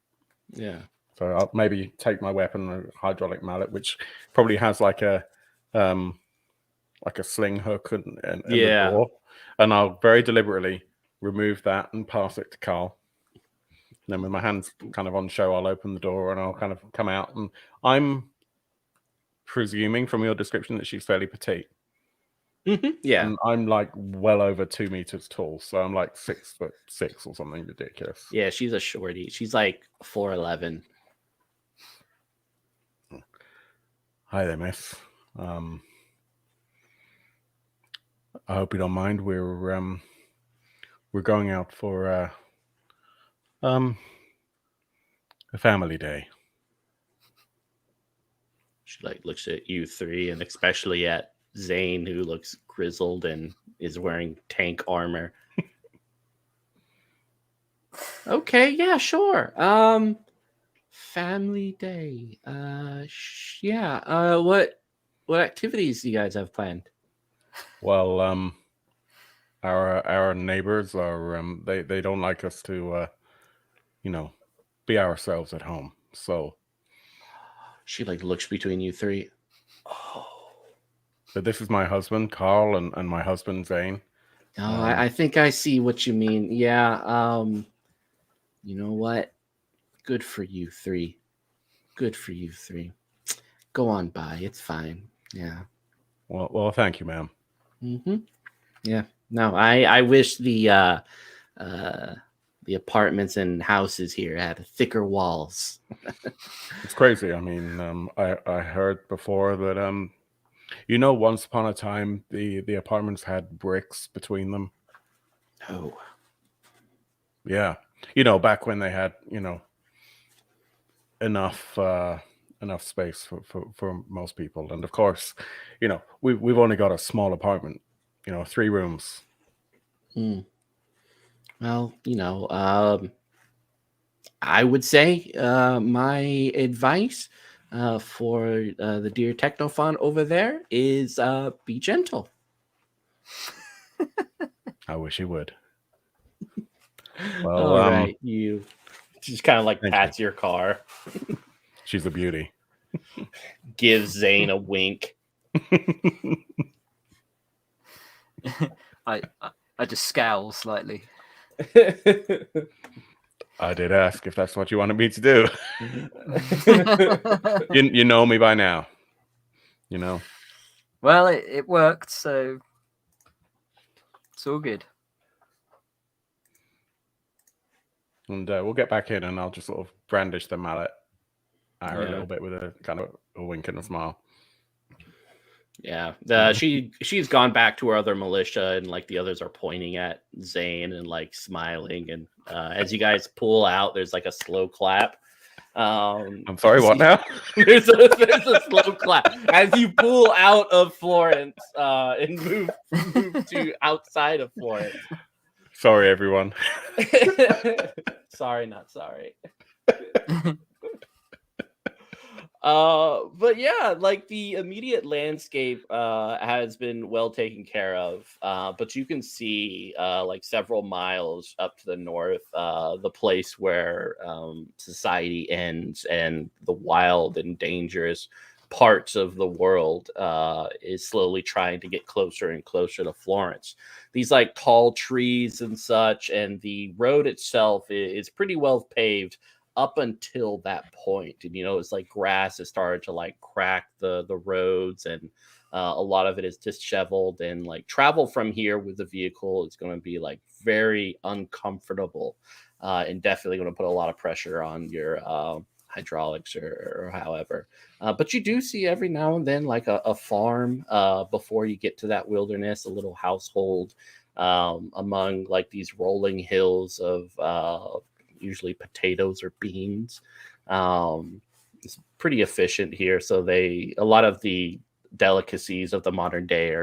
Yeah. So I'll maybe take my weapon, a hydraulic mallet, which probably has like a sling hook in the door, and I'll very deliberately remove that and pass it to Carl. And then with my hands kind of on show, I'll open the door and I'll kind of come out. And I'm presuming from your description that she's fairly petite. Yeah. And I'm like well over 2 meters tall. So I'm like 6'6" or something ridiculous. Yeah, she's a shorty. She's like 4'11". Hi there, miss. I hope you don't mind. We're going out for a family day. She like looks at you three, and especially at Zane, who looks grizzled and is wearing tank armor. Okay, yeah, sure. Family day. What activities do you guys have planned? Well, our neighbors are they don't like us to be ourselves at home. So she like looks between you three. But this is my husband, Carl, and my husband Zane. Oh, I think I see what you mean. Yeah. You know what? Good for you three. Good for you three. Go on by. It's fine. Yeah. Well, thank you, ma'am. Mm-hmm. Yeah. No, I wish the apartments and houses here had thicker walls. It's crazy. I mean, I heard before that once upon a time the apartments had bricks between them. Oh. Yeah. Back when they had, enough space for most people. And of course, we've only got a small apartment, 3 rooms. Well, I would say my advice for the dear Technophon over there is be gentle. I wish he would. Well, all right, you just kind of like pats your car. She's a beauty. Gives Zane a wink. I just scowl slightly. I did ask if that's what you wanted me to do. You know me by now. Well, it worked, so it's all good. And we'll get back in, and I'll just sort of brandish the mallet at her a Yeah. little bit with a kind of a wink and a smile. Yeah, she's gone back to her other militia, and like the others are pointing at Zane and like smiling. And as you guys pull out, there's like a slow clap. I'm sorry, what now? there's a slow clap as you pull out of Florence and move to outside of Florence. Sorry, everyone. Sorry, not sorry. But yeah, like the immediate landscape has been well taken care of. But you can see like several miles up to the north, the place where society ends and the wild and dangerous parts of the world is slowly trying to get closer and closer to Florence. These like tall trees and such, and the road itself is pretty well paved up until that point. And it's like grass has started to like crack the roads, and a lot of it is disheveled, and like travel from here with the vehicle is going to be like very uncomfortable, and definitely going to put a lot of pressure on your hydraulics or however. But you do see every now and then like a farm before you get to that wilderness, a little household among like these rolling hills of usually potatoes or beans. It's pretty efficient here. So a lot of the delicacies of the modern day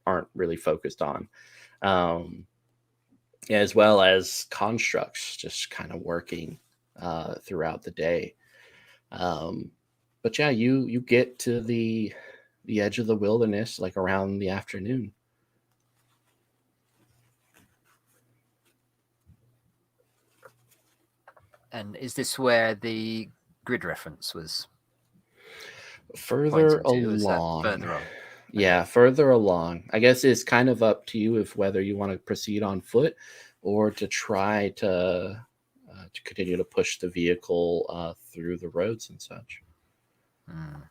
aren't really focused on, as well as constructs just kind of working throughout the day. But yeah, you get to the edge of the wilderness like around the afternoon. And is this where the grid reference was? Further pointing to? Is that along. further on? Yeah, further along. I guess it's kind of up to you if whether you want to proceed on foot or to try to continue to push the vehicle through the roads and such. What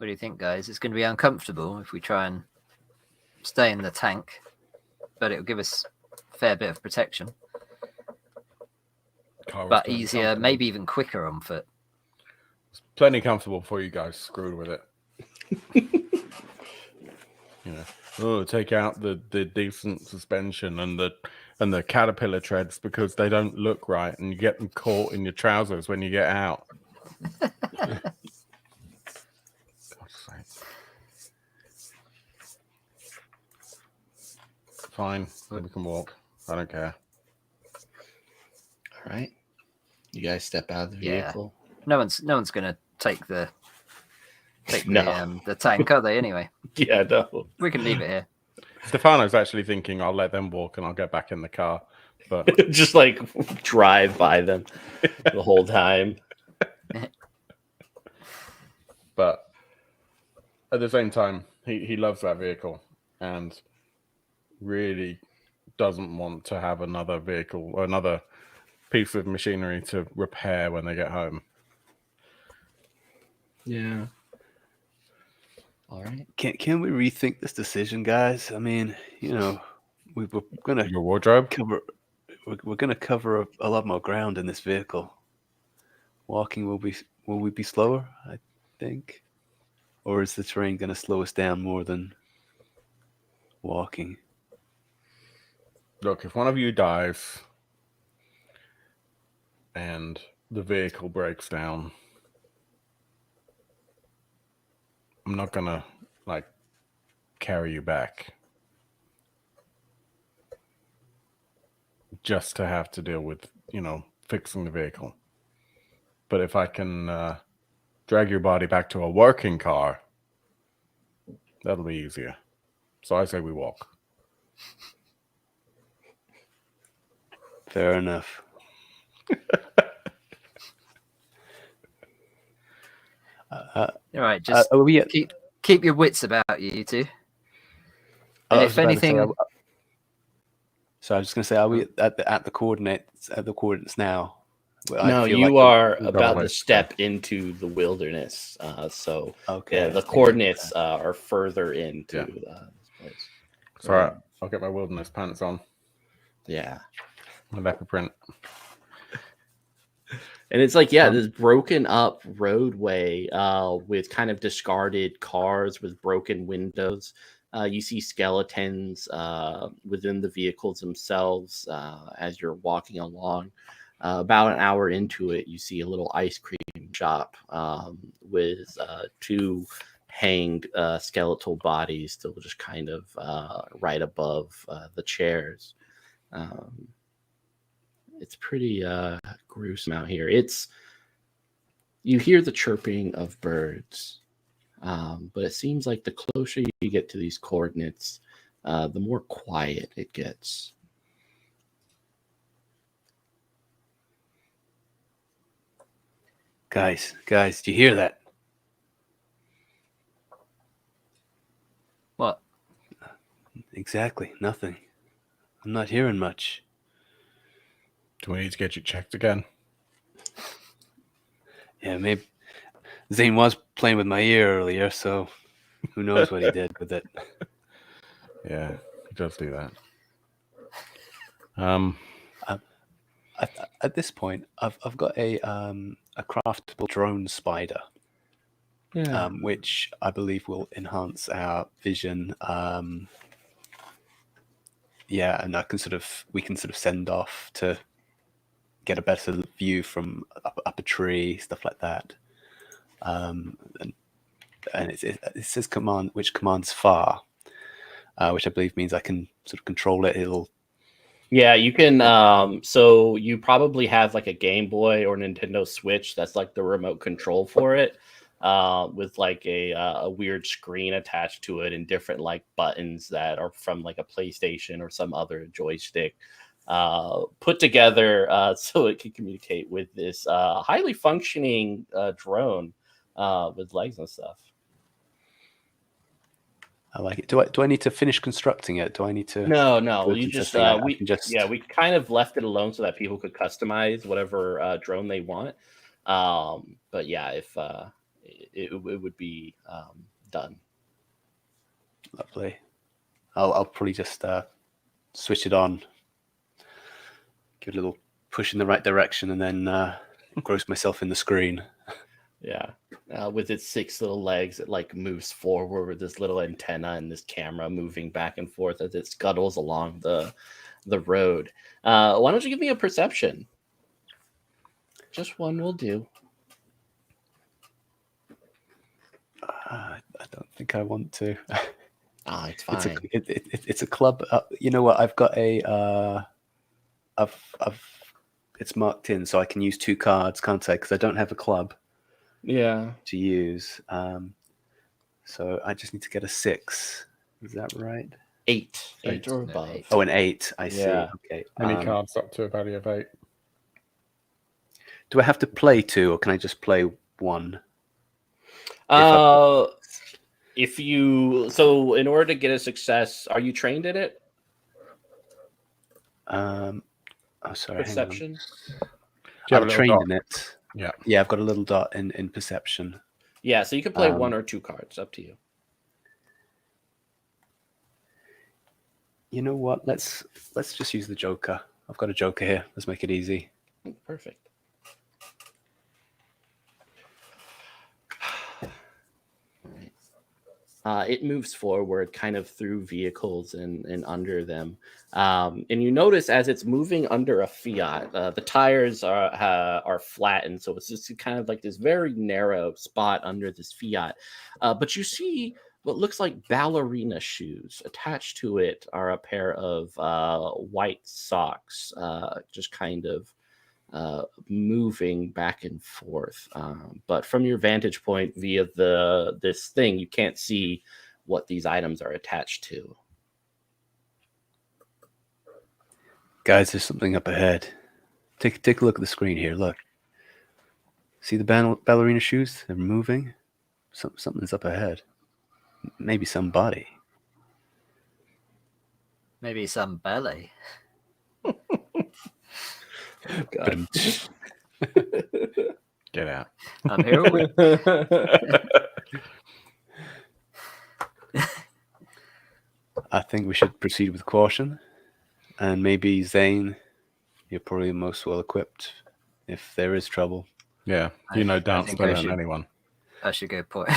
do you think, guys? It's going to be uncomfortable if we try and stay in the tank, but it'll give us a fair bit of protection. But easier, maybe even quicker on foot. It's plenty comfortable before you guys screwed with it. Take out the decent suspension and the caterpillar treads because they don't look right, and you get them caught in your trousers when you get out. God's sake. Fine, we can walk. I don't care. All right, you guys step out of the vehicle. No one's gonna take the tank, are they? Anyway. Yeah, no. We can leave it here. Stefano's actually thinking I'll let them walk and I'll get back in the car, but just like drive by them the whole time. But at the same time, he loves that vehicle and really doesn't want to have another vehicle or another piece of machinery to repair when they get home. Yeah. All right. Can we rethink this decision, guys? I mean, we're gonna Your wardrobe? we're gonna cover a lot more ground in this vehicle. Walking will we be slower, I think, or is the terrain gonna slow us down more than walking? Look, if one of you dies and the vehicle breaks down, I'm not gonna carry you back just to have to deal with fixing the vehicle. But if I can drag your body back to a working car, that'll be easier. So I say we walk. Fair enough. All right, just keep your wits about you two. And if anything, so I was just going to say, are we at the coordinates now? No, you are about to step into the wilderness. So the coordinates are further into this place. So I'll get my wilderness pants on. Yeah. A leopard print. And it's like, this broken up roadway with kind of discarded cars with broken windows. You see skeletons within the vehicles themselves as you're walking along. About an hour into it, you see a little ice cream shop with two hanged skeletal bodies still just kind of right above the chairs. It's pretty gruesome out here. You hear the chirping of birds, but it seems like the closer you get to these coordinates, the more quiet it gets. Guys, do you hear that? What? Exactly, nothing. I'm not hearing much. Do we need to get you checked again? Yeah, maybe. Zane was playing with my ear earlier, so who knows what he did with it. Yeah, he does do that. At this point, I've got a craftable drone spider, which I believe will enhance our vision. And we can sort of send off to get a better view from up a tree, stuff like that. And it says command, which commands far, which I believe means I can sort of control it. Yeah, you can. So you probably have like a Game Boy or Nintendo Switch that's like the remote control for it, with like a weird screen attached to it and different like buttons that are from like a PlayStation or some other joystick, put together so it can communicate with this highly functioning drone with legs and stuff. I like it. Do I need to finish constructing it? Do I need to? No. do You it just just we kind of left it alone so that people could customize whatever drone they want. But yeah, if it would be done. Lovely. I'll probably just switch it on, give it a little push in the right direction, and then engross myself in the screen. Yeah. With its 6 little legs, it like moves forward with this little antenna and this camera moving back and forth as it scuttles along the road. Why don't you give me a perception? Just one will do. I don't think I want to. It's fine. It's a club. You know what? I've got a. It's marked in, so I can use 2 cards, can't I? Because I don't have a club. Yeah. To use. So I just need to get a 6. Is that right? 8 or above. 8. Oh, an 8. I see. Yeah. Okay. Any cards up to a value of 8? Do I have to play 2, or can I just play 1? If you in order to get a success, are you trained in it? Oh, sorry. Perception. I'm trained in it. Yeah, I've got a little dot in perception. Yeah, so you can play 1 or 2 cards. Up to you. You know what? Let's just use the Joker. I've got a Joker here. Let's make it easy. Perfect. It moves forward kind of through vehicles and under them. And you notice as it's moving under a Fiat, the tires are flattened. So it's just kind of like this very narrow spot under this Fiat. But you see what looks like ballerina shoes. Attached to it are a pair of white socks, just kind of moving back and forth, but from your vantage point via this thing, you can't see what these items are attached to. Guys, there's something up ahead. Take a look at the screen here. Look, see the ballerina shoes? They're moving. Something's up ahead. Maybe somebody. Maybe some ballet. God. Get out. I'm here. I think we should proceed with caution, and maybe Zane, you're probably most well equipped if there is trouble. Yeah, I dance think better I than should- anyone. I should go point.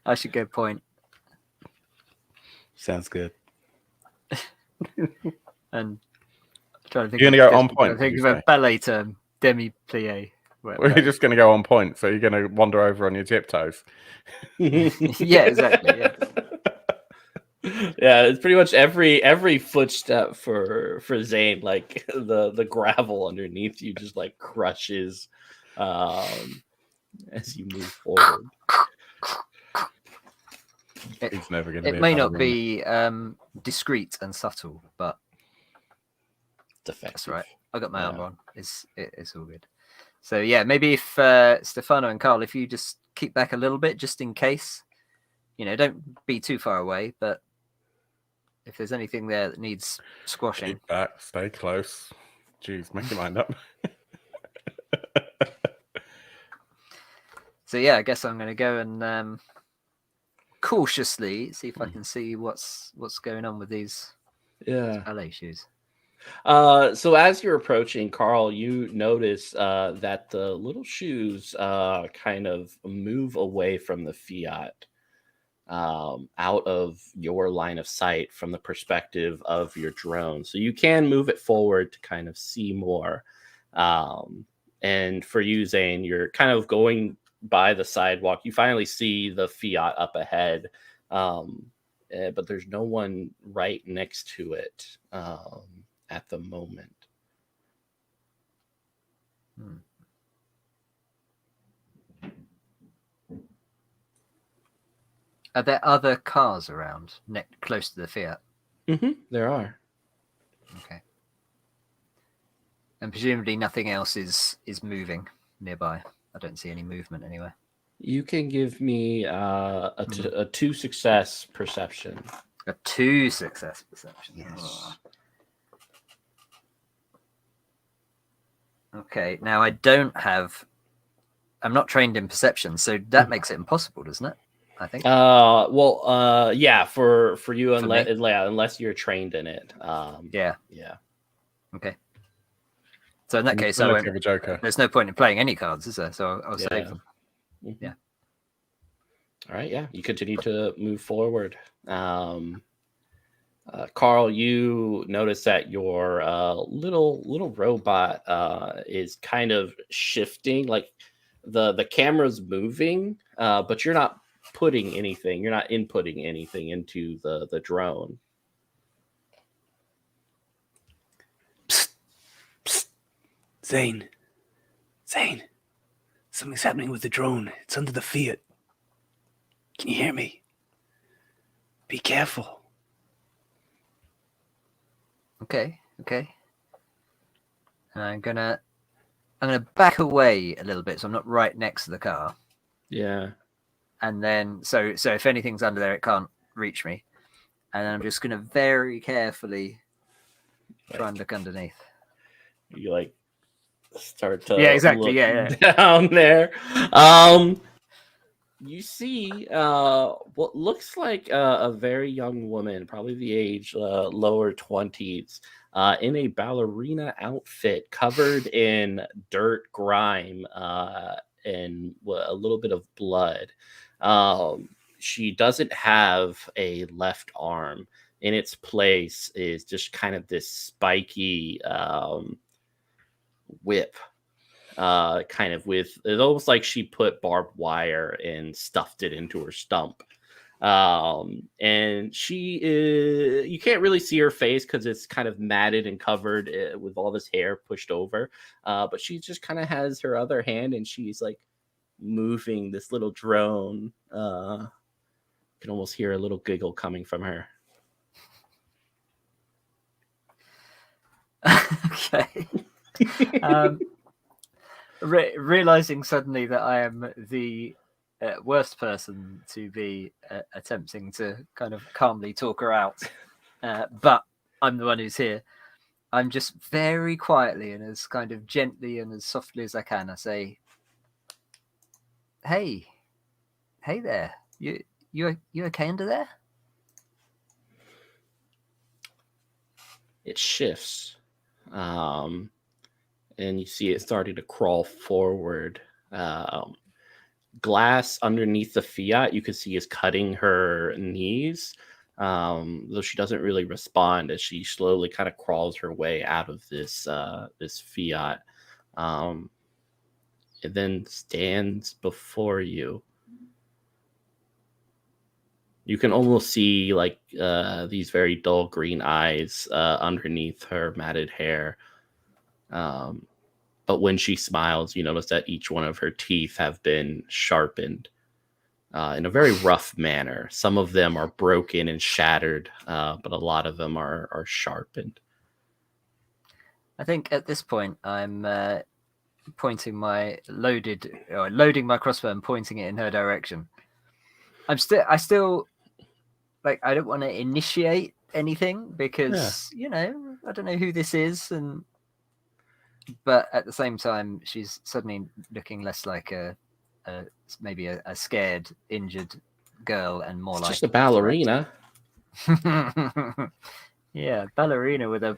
I should go point Sounds good. and try to think. You're gonna go on point, I think did of you a say? ballet term, demi plie. We're just going to go on point, so you're going to wander over on your tiptoes. Yeah, exactly. Yeah. Yeah, it's pretty much every footstep for Zane, like the gravel underneath you just like crushes as you move forward. He's never going to be. It may not be discreet and subtle, but that's right. I got my armor on. It's all good. So yeah, maybe if Stefano and Carl, if you just keep back a little bit, just in case, don't be too far away, but if there's anything there that needs squashing, Keep back, stay close. Jeez, make your mind up. So yeah, I guess I'm going to go and cautiously see if I can see what's going on with these ballet shoes. So as you're approaching, Carl, you notice that the little shoes kind of move away from the Fiat, out of your line of sight from the perspective of your drone. So you can move it forward to kind of see more. And for you, Zane, you're kind of going by the sidewalk. You finally see the Fiat up ahead, but there's no one right next to it at the moment. Are there other cars around close to the Fiat? There are. Okay. And presumably nothing else is moving nearby. I don't see any movement anywhere. You can give me a 2 success perception. A 2 success perception. Yes. Okay. Now I'm not trained in perception, so that makes it impossible, doesn't it? I think. Yeah, for you, For me? unless you're trained in it. Yeah. Okay. So in that case, I Ability won't. of a Joker. There's no point in playing any cards, is there? So I'll save them. Yeah. All right. Yeah, you continue to move forward. Carl, you notice that your little robot is kind of shifting, like the camera's moving, but you're not putting anything. You're not inputting anything into the drone. Zane, something's happening with the drone. It's under the Fiat. Can you hear me? Be careful. Okay. And I'm gonna back away a little bit, so I'm not right next to the car. Yeah. And then, so if anything's under there, it can't reach me. And then I'm just gonna very carefully try and look underneath. You like start to exactly, look down there. You see what looks like a very young woman, probably the age lower 20s, in a ballerina outfit covered in dirt, grime, and a little bit of blood. She doesn't have a left arm. In its place is just kind of this spiky whip, kind of with, it's almost like she put barbed wire and stuffed it into her stump. And she is, you can't really see her face because it's kind of matted and covered with all this hair pushed over. But she just kind of has her other hand and she's like moving this little drone. You can almost hear a little giggle coming from her. Okay. Realizing suddenly that I am the worst person to be attempting to kind of calmly talk her out, but I'm the one who's here. I'm just very quietly and as kind of gently and as softly as I can, I say, hey there, you okay under there? It shifts. and you see it starting to crawl forward. Glass underneath the fiat, you can see is cutting her knees, though she doesn't really respond as she slowly kind of crawls her way out of this fiat, and then stands before you. You can almost see like these very dull green eyes underneath her matted hair. But when she smiles, you notice that each one of her teeth have been sharpened in a very rough manner. Some of them are broken and shattered, but a lot of them are sharpened. I think at this point, I'm pointing my loading my crossbow and pointing it in her direction. I still like, I don't want to initiate anything because I don't know who this is, but at the same time, she's suddenly looking less like maybe a scared, injured girl and more It's like just a ballerina. Yeah, ballerina with a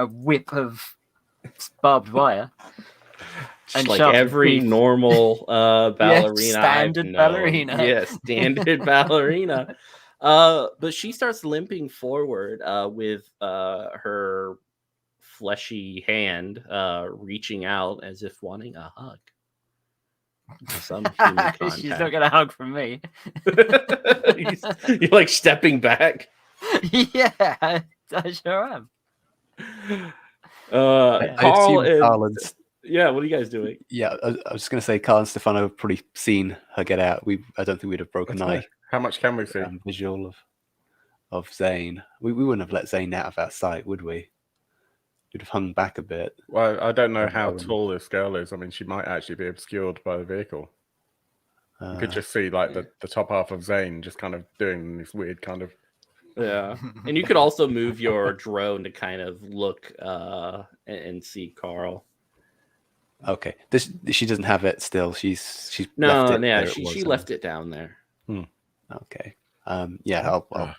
whip of barbed wire. And like every normal ballerina. Standard ballerina. Yeah, standard ballerina. But she starts limping forward with her fleshy hand reaching out as if wanting a hug. Some human contact. She's not gonna hug from me. You're like stepping back. Yeah, I sure am. Carl yeah, what are you guys doing? Yeah, I was going to say Carl and Stefano have probably seen her get out. I don't think we'd have broken eye. How much can we see? Visual of Zane. We wouldn't have let Zane out of our sight, would we? We'd have hung back a bit. Well, I don't know how tall this girl is. I mean, she might actually be obscured by the vehicle. You could just see like the top half of Zane just kind of doing this weird kind of. Yeah, and you could also move your drone to kind of look and see Carl. Okay, she doesn't have it still. She's no, left it yeah, she left it down there. Okay, I'll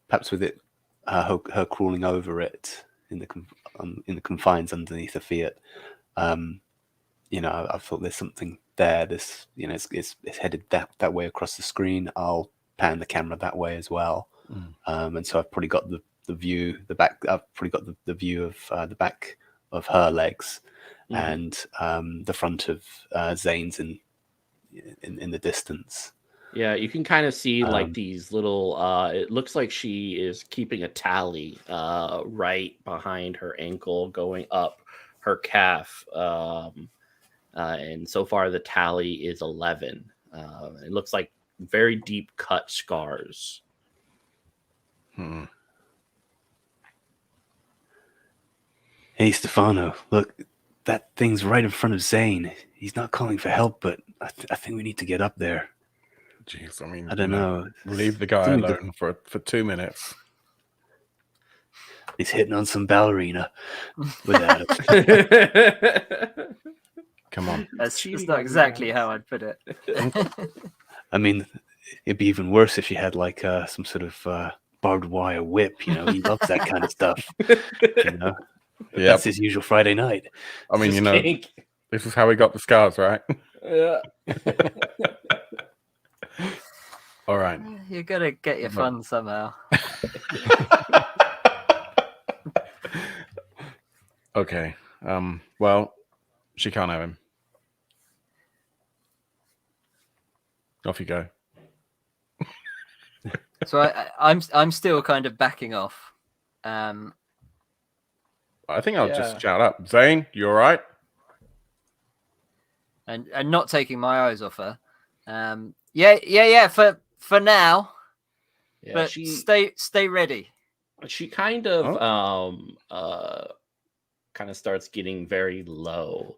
perhaps with it, her crawling over it in the confines underneath the Fiat. I thought there's something there. This, it's headed that way across the screen. I'll pan the camera that way as well, and so I've probably got the view, the back. I've probably got the view of the back of her legs. And the front of Zane's in the distance. Yeah, you can kind of see like these little. It looks like she is keeping a tally right behind her ankle, going up her calf, and so far the tally is 11. It looks like very deep cut scars. Hey, Stefano, look. That thing's right in front of Zane. He's not calling for help, but I think we need to get up there. Jeez, I mean, I don't know. Leave the guy alone for 2 minutes. He's hitting on some ballerina without it. Come on. That's not exactly how I'd put it. I mean, it'd be even worse if she had like some sort of barbed wire whip. He loves that kind of stuff. Yeah, that's his usual Friday night. I mean, this is how we got the scars, right? Yeah. All right. You gotta get your fun somehow. Okay. Well, she can't have him. Off you go. So I'm still kind of backing off. I think I'll just shout up, Zane, you all right? And not taking my eyes off her. Yeah. For now. Yeah, but stay ready. She kind of starts getting very low.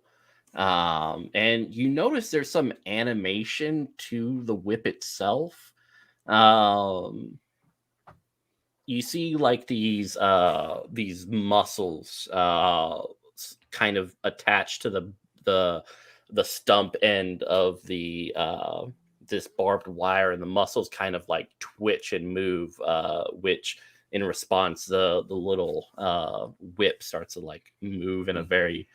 And you notice there's some animation to the whip itself. You see like these muscles kind of attached to the stump end of the this barbed wire, and the muscles kind of like twitch and move, which in response, the little whip starts to like move in a very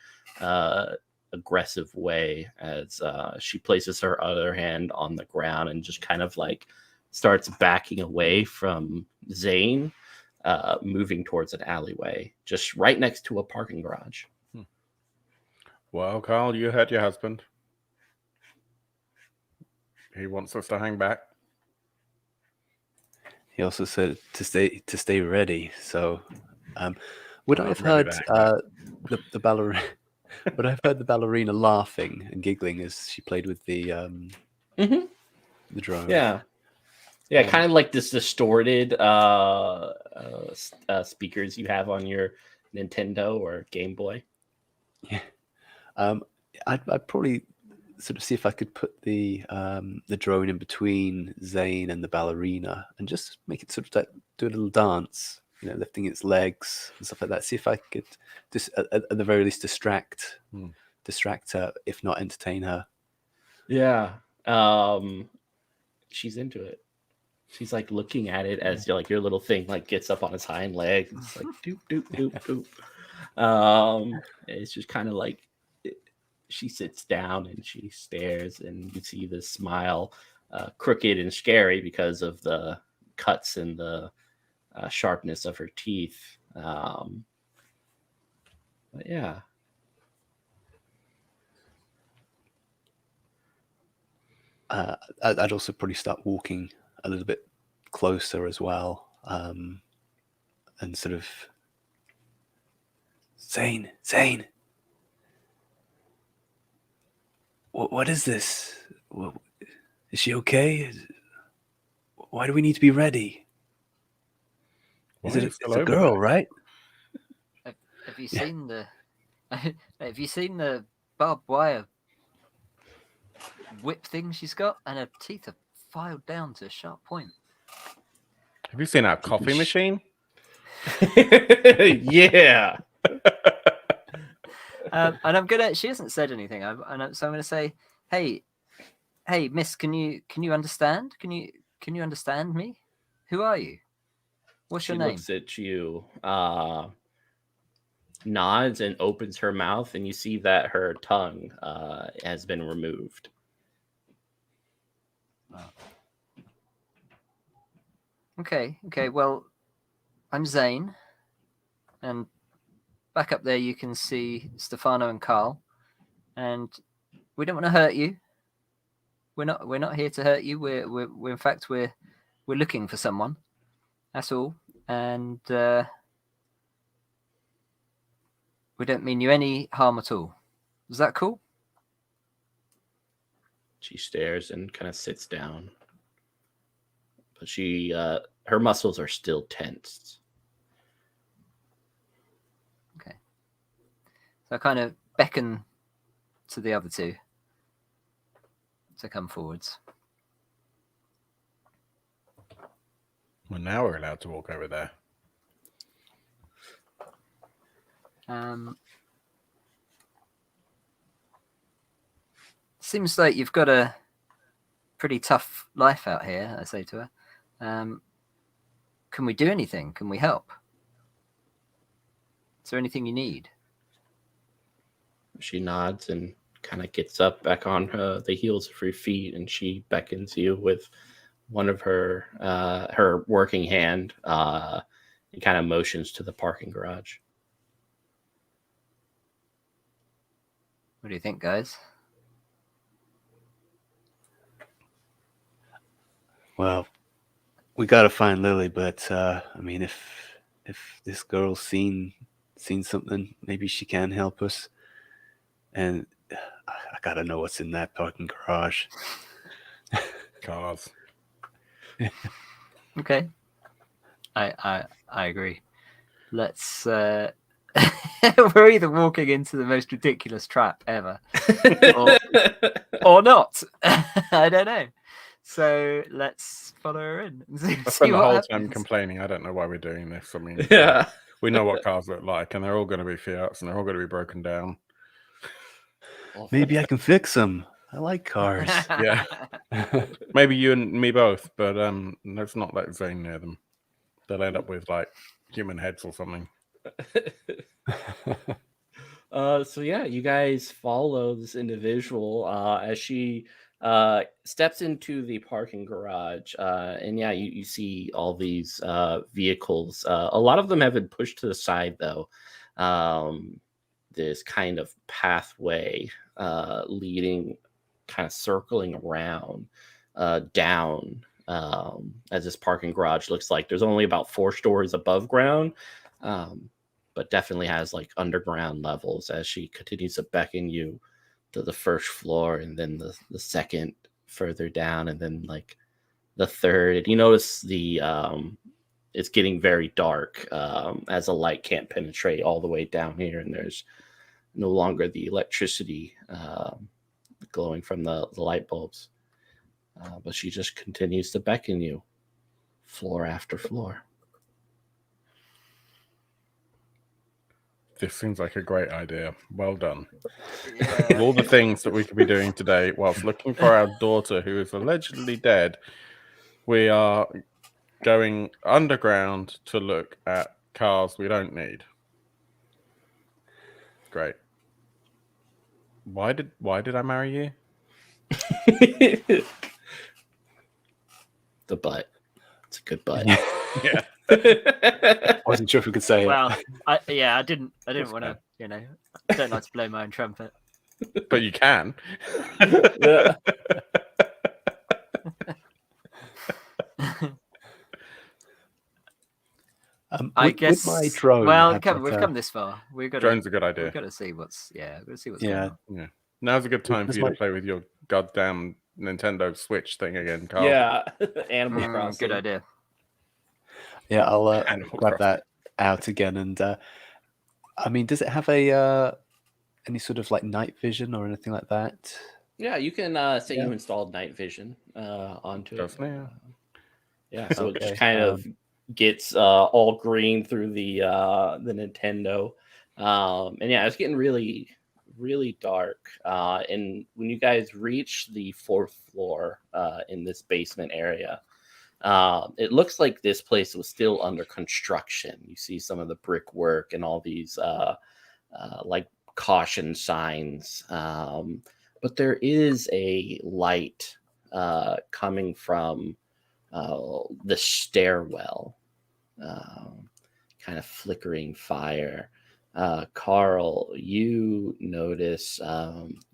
aggressive way as she places her other hand on the ground and just kind of like starts backing away from Zane, moving towards an alleyway just right next to a parking garage. Well, Carl, you heard your husband. He wants us to hang back. He also said to stay ready. So, would I I'm have ready heard to hang the ballerina? Would I have heard the ballerina laughing and giggling as she played with the drone? Yeah, kind of like this distorted speakers you have on your Nintendo or Game Boy. Yeah. I'd probably sort of see if I could put the drone in between Zane and the ballerina and just make it sort of like do a little dance, lifting its legs and stuff like that. See if I could just at the very least distract her, if not entertain her. Yeah. She's into it. She's like looking at it as like your little thing like gets up on its hind legs. It's like doop doop doop doop. It's just kind of like she sits down and she stares, and you see this smile, crooked and scary because of the cuts and the sharpness of her teeth. But yeah. I'd also probably start walking a little bit closer as well, and sort of Zane, what is this? Is she okay? Why do we need to be ready? It's a girl, right? Have you seen the have you seen the barbed wire whip thing she's got? And her teeth are filed down to a sharp point. Have you seen our coffee machine? Yeah. And she hasn't said anything. So I'm gonna say, hey, miss, can you understand? Can you understand me? Who are you? What's your name? She looks at you, nods and opens her mouth, and you see that her tongue has been removed. Okay. Well, I'm Zane, and back up there you can see Stefano and Carl, and we don't want to hurt you. We're not here to hurt you. We're in fact we're looking for someone. That's all, and we don't mean you any harm at all. Is that cool? She stares and kind of sits down, but she her muscles are still tensed. Okay. So I kind of beckon to the other two to come forwards. Well, now we're allowed to walk over there. Seems like you've got a pretty tough life out here, I say to her. Can we do anything? Can we help? Is there anything you need? She nods and kind of gets up back on the heels of her feet, and she beckons you with one of her her working hand and kind of motions to the parking garage. What do you think, guys? Well, we gotta find Lily, but I mean, if this girl's seen something, maybe she can help us. And I gotta know what's in that parking garage. Cars. Okay. I agree. Let's we're either walking into the most ridiculous trap ever or not. I don't know. So let's follow her in and I see spent the what whole happens. time complaining. I don't know why we're doing this. I mean, Yeah. we know what cars look like, and they're all going to be Fiats, and they're all going to be broken down. Maybe I can fix them. I like cars. Yeah. Maybe you and me both, but let's not let Zane near them. They'll end up with like human heads or something. So yeah, you guys follow this individual as she steps into the parking garage, and yeah, you see all these vehicles. A lot of them have been pushed to the side, though. This kind of pathway leading, kind of circling around down, as this parking garage looks like. There's only about 4 stories above ground. But definitely has like underground levels as she continues to beckon you to the first floor, and then the second further down, and then like the third. And you notice the it's getting very dark as the light can't penetrate all the way down here, and there's no longer the electricity glowing from the light bulbs. But she just continues to beckon you, floor after floor. This seems like a great idea. Well done. Yeah. Of all the things that we could be doing today whilst looking for our daughter who is allegedly dead, we are going underground to look at cars we don't need. Great. Why did I marry you? The butt. It's a good butt. Yeah. I wasn't sure if we could say Well, it. I didn't want to, I don't like to blow my own trumpet. But you can. Yeah. I guess. Would my drone Well, have we've like come this far. We've got Drone's a good idea. We've got to see what's going Yeah. on. Yeah. Now's a good time for Does you to my- play with your goddamn Nintendo Switch thing again, Carl. Yeah. Animal Crossing. Good idea. Yeah, I'll Animal grab Crossing. that out again. And I mean, does it have a any sort of like night vision or anything like that? Yeah, you can say Yeah. you installed night vision onto it. Doesn't it? Yeah, so it Okay, just kind of gets all green through the Nintendo, and yeah, it's getting really, really dark. And when you guys reach the 4th floor in this basement area, it looks like this place was still under construction. You see some of the brickwork and all these like caution signs, but there is a light coming from the stairwell, kind of flickering fire. Carl, you notice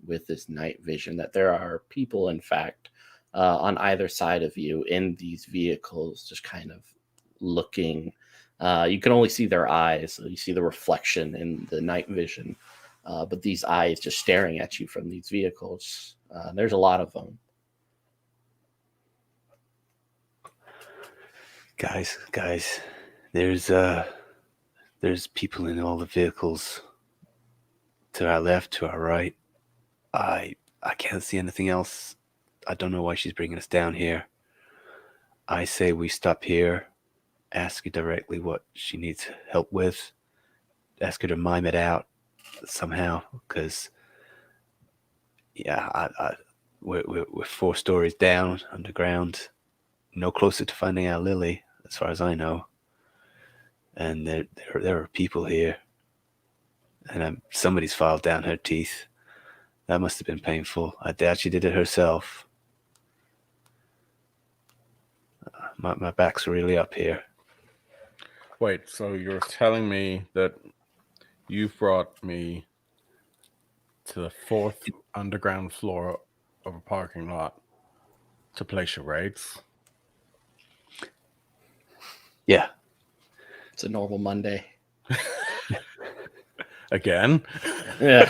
with this night vision that there are people, in fact, on either side of you in these vehicles, just kind of looking. You can only see their eyes, so you see the reflection in the night vision, but these eyes just staring at you from these vehicles. There's a lot of them. Guys, there's people in all the vehicles to our left, to our right. I can't see anything else. I don't know why she's bringing us down here. I say we stop here, ask her directly what she needs help with, ask her to mime it out somehow, because yeah, we're 4 stories down underground, no closer to finding our Lily, as far as I know. And there are people here, and somebody's filed down her teeth. That must have been painful. I doubt she did it herself. My back's really up here. Wait, so you're telling me that you brought me to the 4th underground floor of a parking lot to play charades? Yeah. It's a normal Monday. Again? Yeah.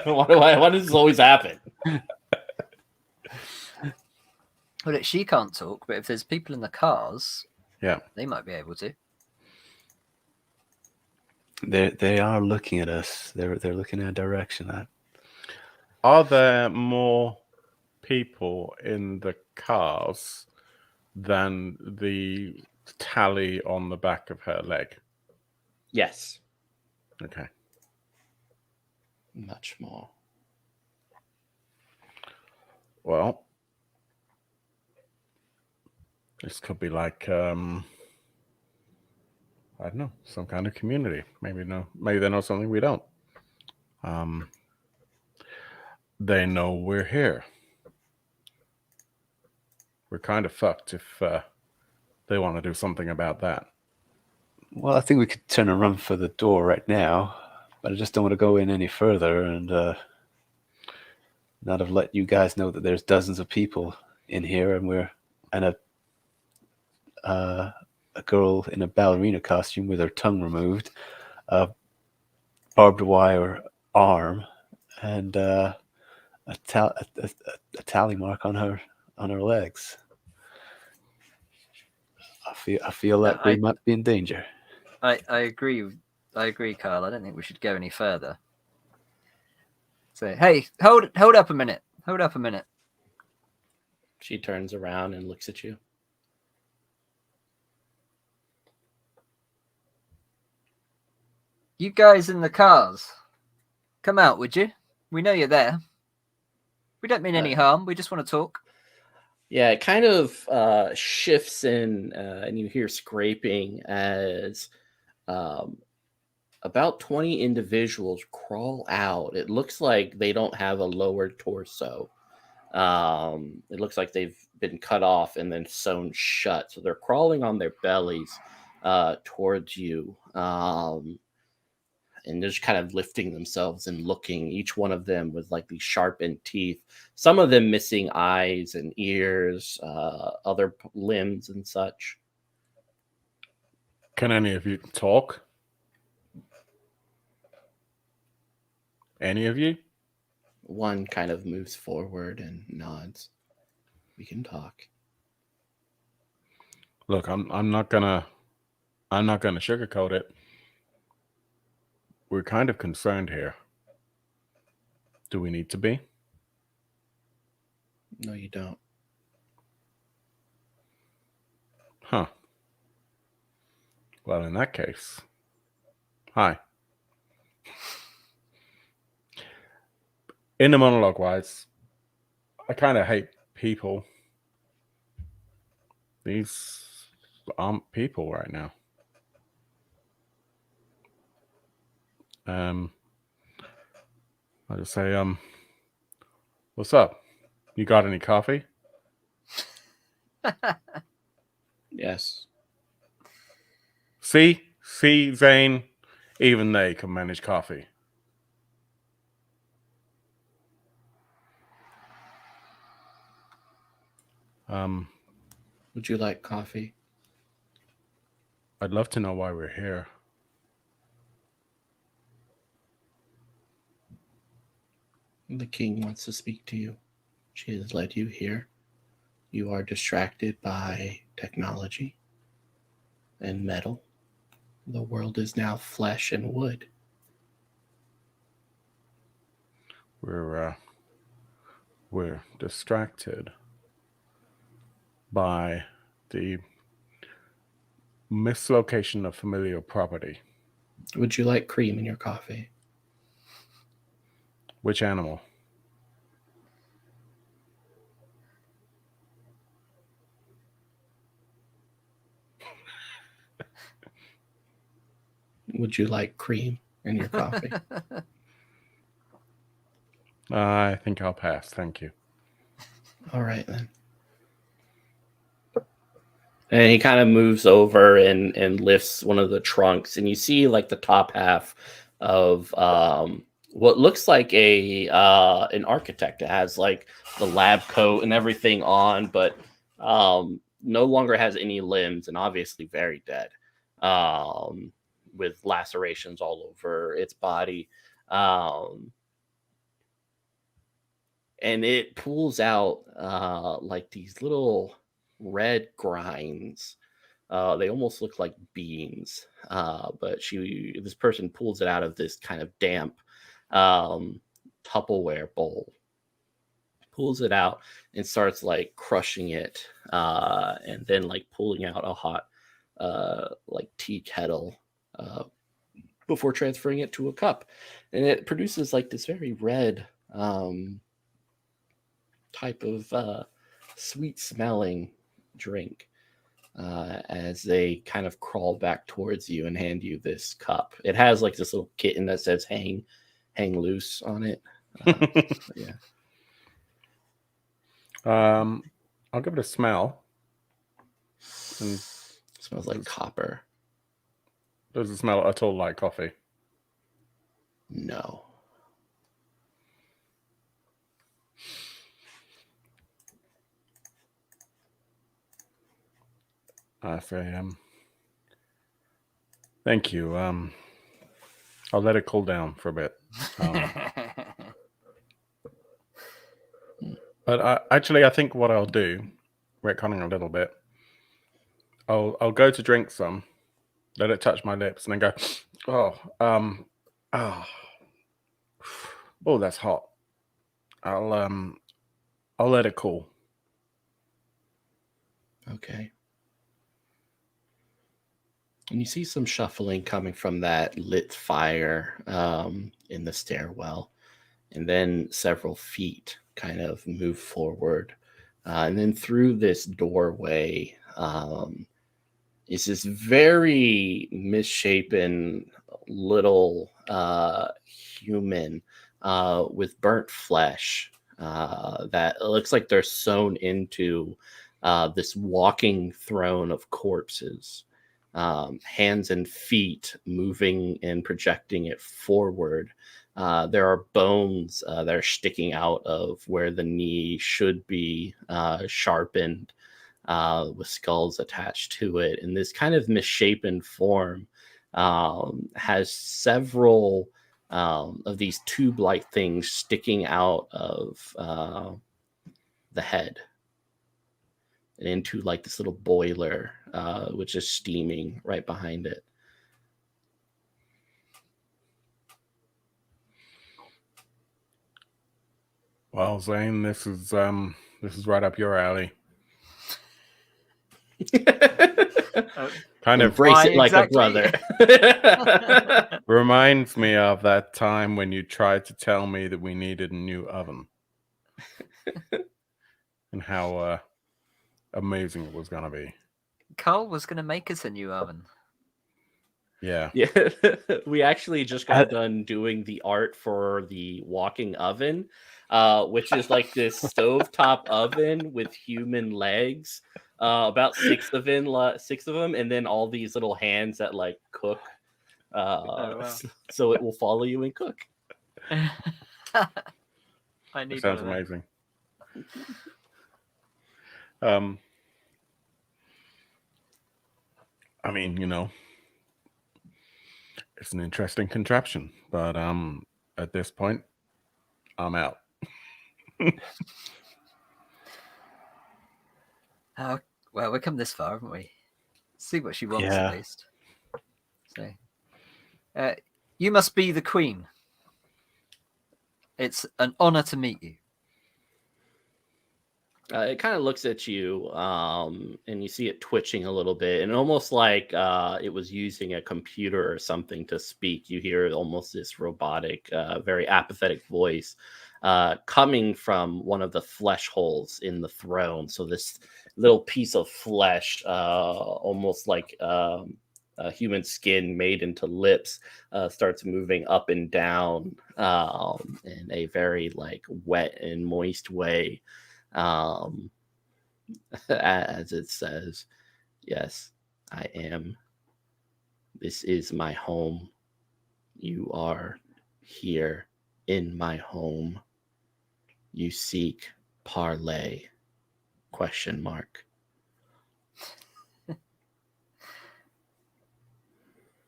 Why does this always happen? Well, she can't talk, but if there's people in the cars, Yeah. they might be able to. They are looking at us. They're looking in our direction. Are there more people in the cars than the tally on the back of her leg? Yes. Okay. Much more. Well, this could be like I don't know, some kind of community. Maybe they know something we don't. They know we're here. We're kind of fucked if they want to do something about that. Well, I think we could turn and run for the door right now, but I just don't want to go in any further and not have let you guys know that there's dozens of people in here, and a girl in a ballerina costume with her tongue removed, a barbed wire arm, and a tally mark on her legs. I feel like we might be in danger. I agree. I agree, Carl. I don't think we should go any further. So, hey, hold up a minute. Hold up a minute. She turns around and looks at you. You guys in the cars, come out, would you? We know you're there. We don't mean any harm. We just want to talk. Yeah, it kind of shifts in, and you hear scraping as about 20 individuals crawl out. It looks like they don't have a lower torso. It looks like they've been cut off and then sewn shut. So they're crawling on their bellies towards you. And just kind of lifting themselves and looking, each one of them with like these sharpened teeth, some of them missing eyes and ears, other limbs and such. Can any of you talk? Any of you? One kind of moves forward and nods. We can talk. Look, I'm not gonna sugarcoat it. We're kind of concerned here. Do we need to be? No, you don't. Huh. Well, in that case, hi. In the monologue wise, I kind of hate people. These aren't people right now. I'll just say, what's up? You got any coffee? Yes. See, Zane, even they can manage coffee. Would you like coffee? I'd love to know why we're here. The king wants to speak to you. She has led you here. You are distracted by technology and metal. The world is now flesh and wood. We're distracted by the mislocation of familiar property. Would you like cream in your coffee? Which animal? Would you like cream in your coffee? I think I'll pass. Thank you. All right, then. And he kind of moves over and lifts one of the trunks, and you see like the top half of what looks like an architect. It has like the lab coat and everything on, but no longer has any limbs and obviously very dead, with lacerations all over its body. And it pulls out like these little red grinds. They almost look like beans, but this person pulls it out of this kind of damp Tupperware bowl, pulls it out and starts like crushing it, and then like pulling out a hot like tea kettle before transferring it to a cup, and it produces like this very red type of sweet smelling drink. as they kind of crawl back towards you and hand you this cup. It has like this little kitten that says hang loose on it. Yeah. I'll give it a smell. And smells like copper. Does it smell at all like coffee? No. I say, thank you. I'll let it cool down for a bit. But actually, I think what I'll do, retconning a little bit, I'll go to drink some, let it touch my lips, and then go, oh, that's hot. I'll let it cool. Okay. And you see some shuffling coming from that lit fire in the stairwell. And then several feet kind of move forward. And then through this doorway is this very misshapen little human with burnt flesh that looks like they're sewn into this walking throne of corpses. Hands and feet moving and projecting it forward. There are bones that are sticking out of where the knee should be sharpened with skulls attached to it. And this kind of misshapen form has several of these tube-like things sticking out of the head and into like this little boiler, which is steaming right behind it. Well, Zane, this is right up your alley. Kind of embrace it like a brother. Reminds me of that time when you tried to tell me that we needed a new oven. And how amazing it was going to be. Carl was going to make us a new oven. Yeah. Yeah. We actually just got done doing the art for the walking oven, which is like this stovetop oven with human legs. About six of them, and then all these little hands that like cook. So it will follow you and cook. I need. That sounds amazing. I mean, it's an interesting contraption, but at this point, I'm out. Well, we've come this far, haven't we? See what she wants at least. So, you must be the queen. It's an honor to meet you. It kind of looks at you, and you see it twitching a little bit, and almost like it was using a computer or something to speak. You hear almost this robotic, very apathetic voice coming from one of the flesh holes in the throne. So this little piece of flesh, almost like a human skin made into lips, starts moving up and down in a very like wet and moist way. As it says, yes, I am. This is my home. You are here in my home. You seek parley? ?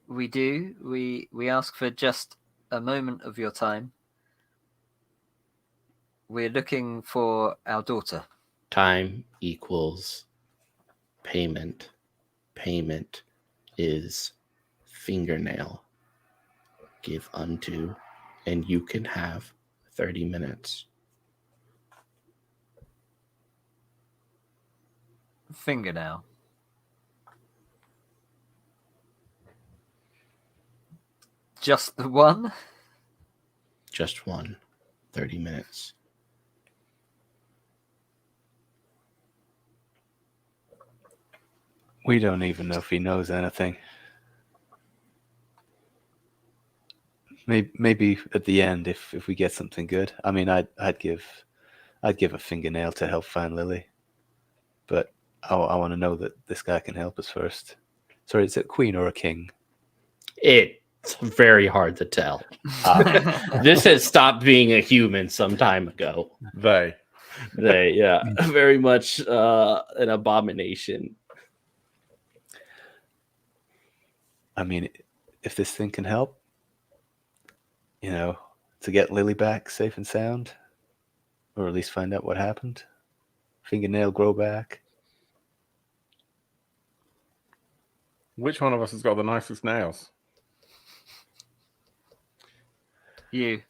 We do. We ask for just a moment of your time. We're looking for our daughter. Time equals payment. Payment is fingernail. Give unto, and you can have 30 minutes. Fingernail. Just the one? Just one. 30 minutes. We don't even know if he knows anything. Maybe at the end, if we get something good. I mean, I'd give a fingernail to help find Lily, but I want to know that this guy can help us first. Sorry, is it a queen or a king? It's very hard to tell. This has stopped being a human some time ago. They. Yeah, very much an abomination. I mean, if this thing can help, to get Lily back safe and sound, or at least find out what happened, fingernail grow back. Which one of us has got the nicest nails? You.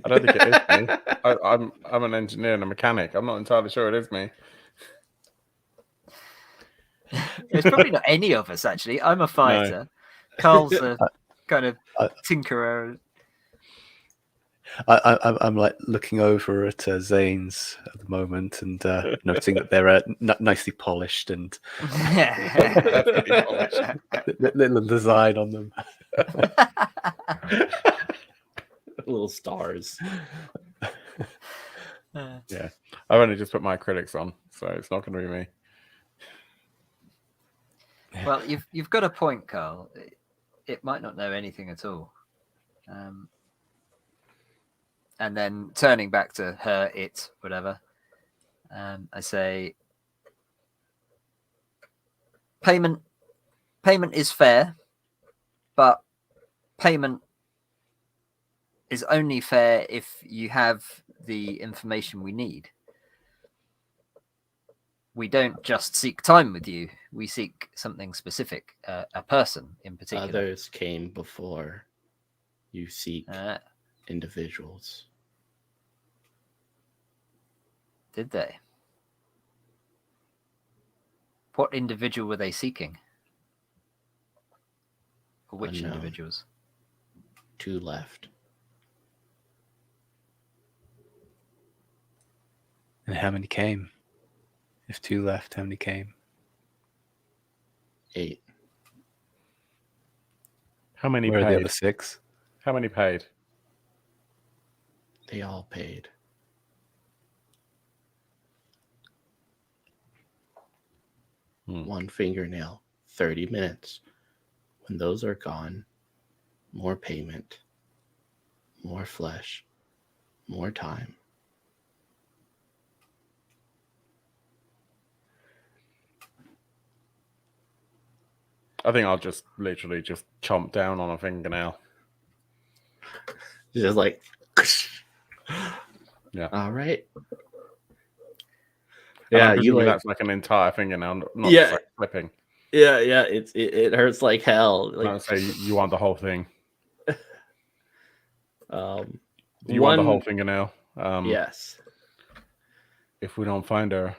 I don't think it is me. I'm an engineer and a mechanic. I'm not entirely sure it is me. It's probably not any of us, actually. I'm a fighter. No. Carl's a kind of tinkerer. I'm like looking over at Zane's at the moment and noticing that they're nicely polished and little design on them. Little stars. Yeah, I've only just put my acrylics on, so it's not going to be me. Well, you've got a point, Carl. It might not know anything at all. And then turning back to her, it, whatever, I say, payment is fair, but payment is only fair if you have the information we need. We don't just seek time with you. We seek something specific, a person in particular. Others came before. You seek individuals. Did they? What individual were they seeking? Or which Unknown. individuals? 2 left. And how many came? If 2 left, how many came? 8. How many Where are the paid? other 6? How many paid? They all paid. One fingernail, 30 minutes. When those are gone, more payment, more flesh, more time. I think I'll just literally just chomp down on a fingernail. Just like, Yeah. All right. And Yeah, I'm you presuming like. that's like an entire fingernail, not Yeah. just like clipping. Yeah. It hurts like hell. I would say you want the whole thing. You want the whole fingernail. Yes. If we don't find her,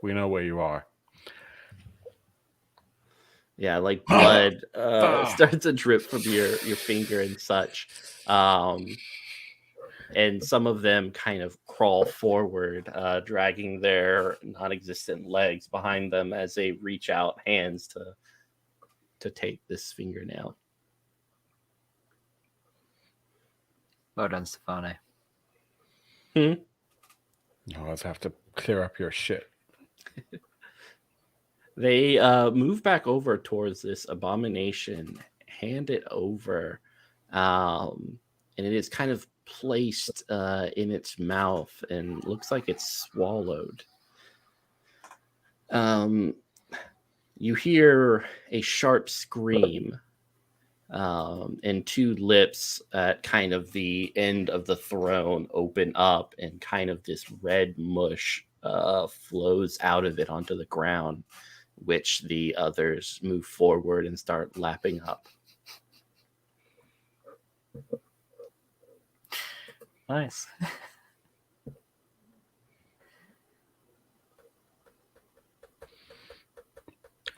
we know where you are. Yeah, like blood starts to drip from your finger and such. And some of them kind of crawl forward, dragging their non-existent legs behind them as they reach out hands to take this fingernail. Well done, Stefano. You always have to clear up your shit. They move back over towards this abomination, hand it over, and it is kind of placed in its mouth and looks like it's swallowed. You hear a sharp scream, and 2 lips at kind of the end of the throne open up, and kind of this red mush flows out of it onto the ground, which the others move forward and start lapping up. Nice.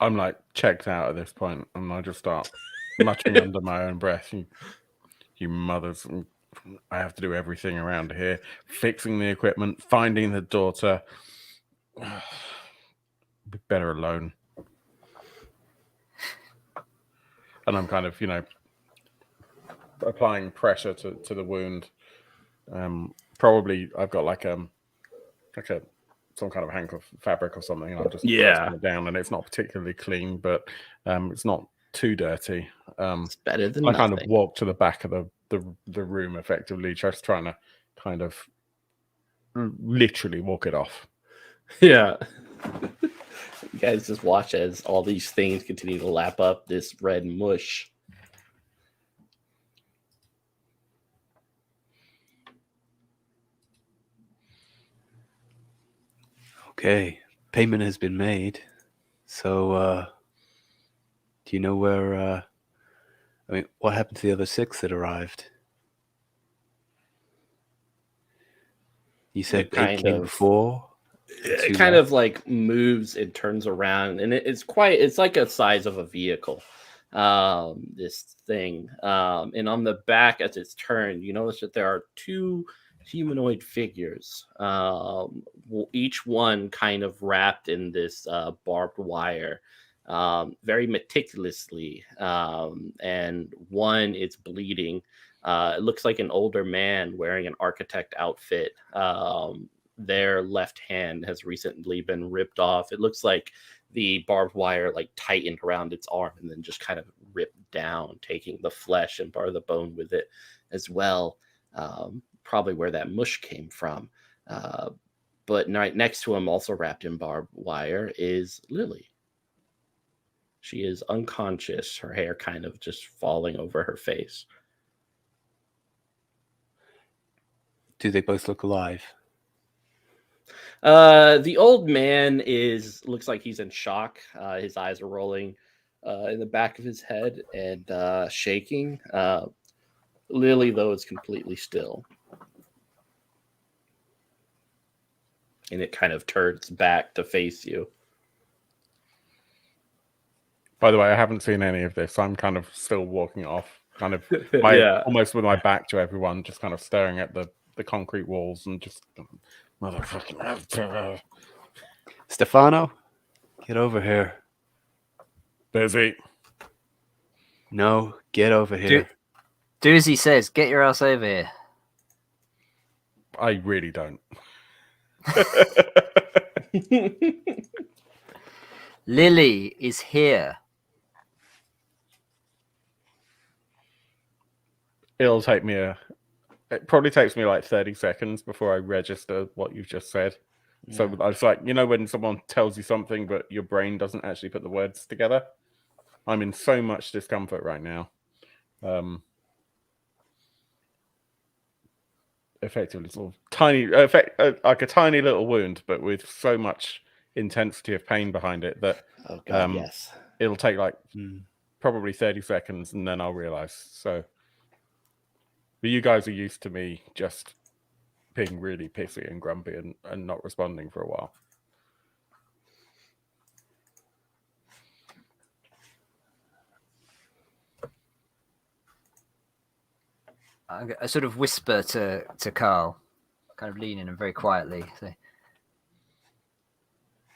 I'm like checked out at this point, and I just start muttering under my own breath. You mothers! I have to do everything around here: fixing the equipment, finding the daughter. Be better alone. and I'm kind of, applying pressure to the wound. Probably I've got like some kind of hank of fabric or something, and I'm just pressing it down, and it's not particularly clean, but it's not too dirty. It's better than I nothing. kind of walk to the back of the room, effectively, just trying to kind of literally walk it off. Yeah. You guys just watch as all these things continue to lap up this red mush. Okay, payment has been made. So, do you know where? What happened to the other 6 that arrived? You said 8 came before. It kind of like moves and turns around, and it's like a size of a vehicle. This thing, and on the back as it's turned, you notice that there are 2 humanoid figures, each one kind of wrapped in this barbed wire, very meticulously, and one is bleeding. It looks like an older man wearing an architect outfit. Their left hand has recently been ripped off. It looks like the barbed wire like tightened around its arm and then just kind of ripped down, taking the flesh and part of the bone with it as well. Probably where that mush came from. But right next to him, also wrapped in barbed wire, is Lily. She is unconscious, her hair kind of just falling over her face. Do they both look alive? The old man looks like he's in shock. His eyes are rolling in the back of his head and shaking. Lily, though, is completely still. And it kind of turns back to face you. By the way, I haven't seen any of this. I'm kind of still walking off, kind of almost with my back to everyone, just kind of staring at the concrete walls and just motherfucking. Stefano, get over here. Busy. No, get over here. Do as he says. Get your ass over here. I really don't. Lily is here. It probably takes me like 30 seconds before I register what you've just said. Yeah. So I was like, when someone tells you something, but your brain doesn't actually put the words together. I'm in so much discomfort right now. Effectively, sort of tiny, like a tiny little wound, but with so much intensity of pain behind it that yes, it'll take like probably 30 seconds, and then I'll realize. So, but you guys are used to me just being really pissy and grumpy and not responding for a while. I sort of whisper to Carl, kind of lean in and very quietly say,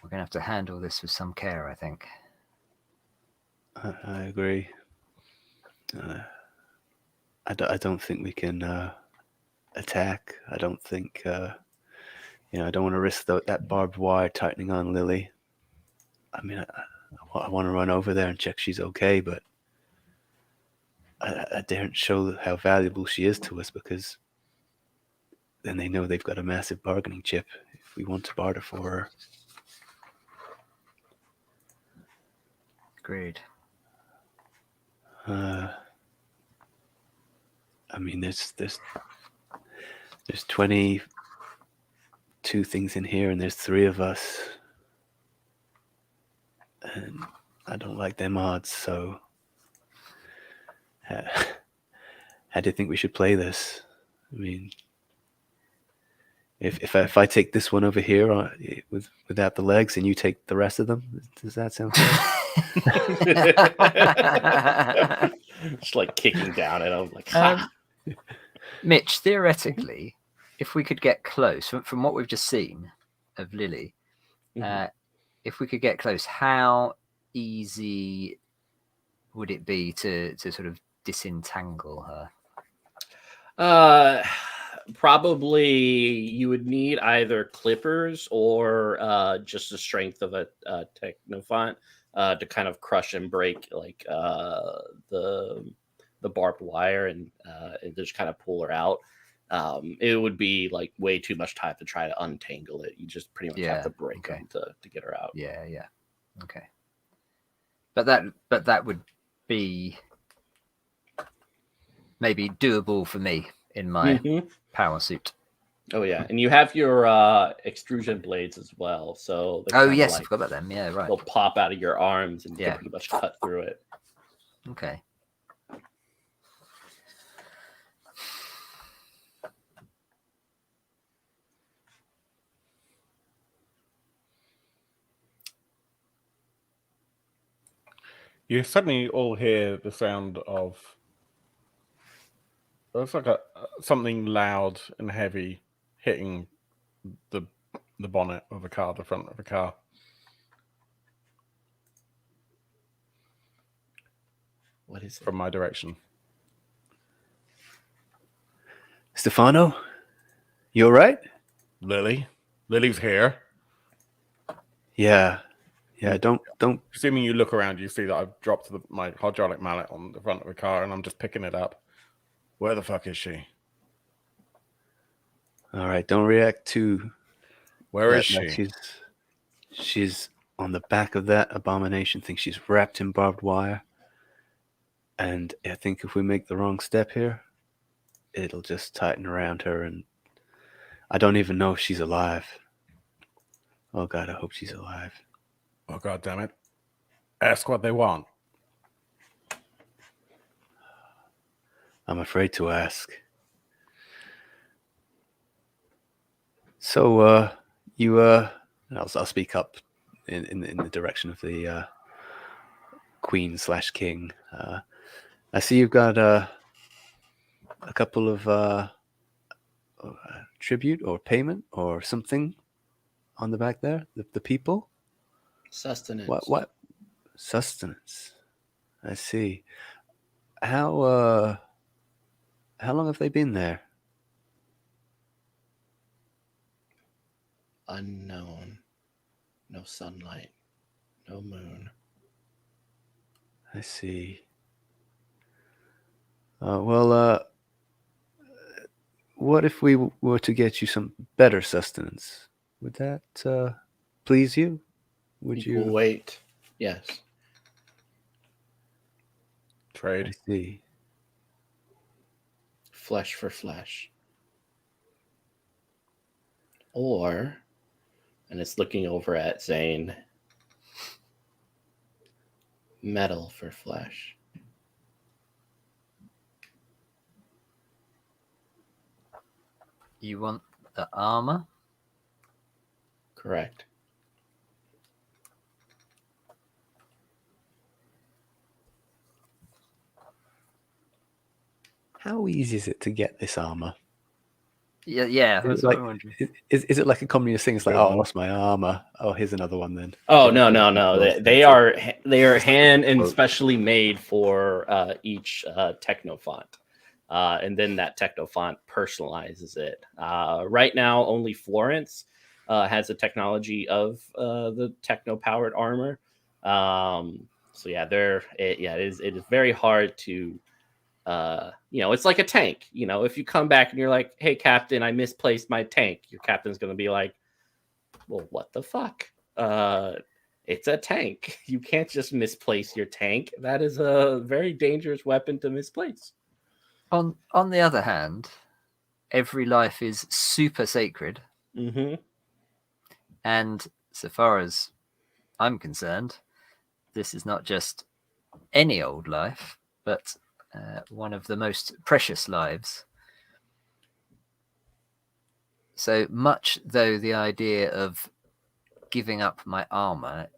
"We're going to have to handle this with some care, I think." I agree. I don't think we can attack. I don't think, I don't want to risk that barbed wire tightening on Lily. I mean, I want to run over there and check she's okay, but I daren't show how valuable she is to us, because then they know they've got a massive bargaining chip if we want to barter for her. Agreed. I mean, there's 22 things in here, and there's 3 of us, and I don't like them odds. So, how do you think we should play this? I mean, if I take this one over here without the legs, and you take the rest of them, does that sound good? Just like kicking down at him, like ha. Mitch, theoretically, if we could get close, from what we've just seen of Lily, if we could get close, how easy would it be to sort of disentangle her? Probably you would need either clippers or just the strength of a technophant to kind of crush and break like the barbed wire and just kind of pull her out. It would be like way too much time to try to untangle it. You just pretty much have to break them to get her out. Yeah. Okay. But that would be maybe doable for me in my power suit. Oh yeah, and you have your extrusion blades as well. So yes, I forgot about them. Yeah, right. They'll pop out of your arms and you can pretty much cut through it. Okay. You suddenly all hear the sound of it's like something loud and heavy hitting the bonnet of a car, the front of a car. What is it? From my direction. Stefano, you all right? Lily's here. Yeah. Don't. Assuming you look around, you see that I've dropped my hydraulic mallet on the front of the car, and I'm just picking it up. Where the fuck is she? All right, don't react too. Where is she? She's on the back of that abomination thing. She's wrapped in barbed wire. And I think if we make the wrong step here, it'll just tighten around her. And I don't even know if she's alive. Oh, God, I hope she's alive. Oh, God damn it. Ask what they want. I'm afraid to ask. So, I'll speak up in the direction of the Queen/King. I see you've got a couple of tribute or payment or something on the back there. The people. Sustenance. What? Sustenance. I see. How long have they been there? Unknown. No sunlight. No moon. I see. Well, what if we were to get you some better sustenance? Would that please you? Would you? Wait. Yes. Trade. I see. Flesh for flesh. Or, and it's looking over at Zane, metal for flesh. You want the armor? Correct. How easy is it to get this armor? Yeah. Is it like a communist thing? It's like, oh, I lost my armor. Oh, here's another one then. Oh, no. They are hand and specially made for each technophont. And then that technophont personalizes it. Right now, only Florence has the technology of the techno-powered armor. So yeah, it is very hard to, it's like a tank. If you come back and you're like, "Hey, Captain, I misplaced my tank," your captain's going to be like, "Well, what the fuck? It's a tank. You can't just misplace your tank. That is a very dangerous weapon to misplace." On the other hand, every life is super sacred. Mm-hmm. And so far as I'm concerned, this is not just any old life, but one of the most precious lives. So much though the idea of giving up my armor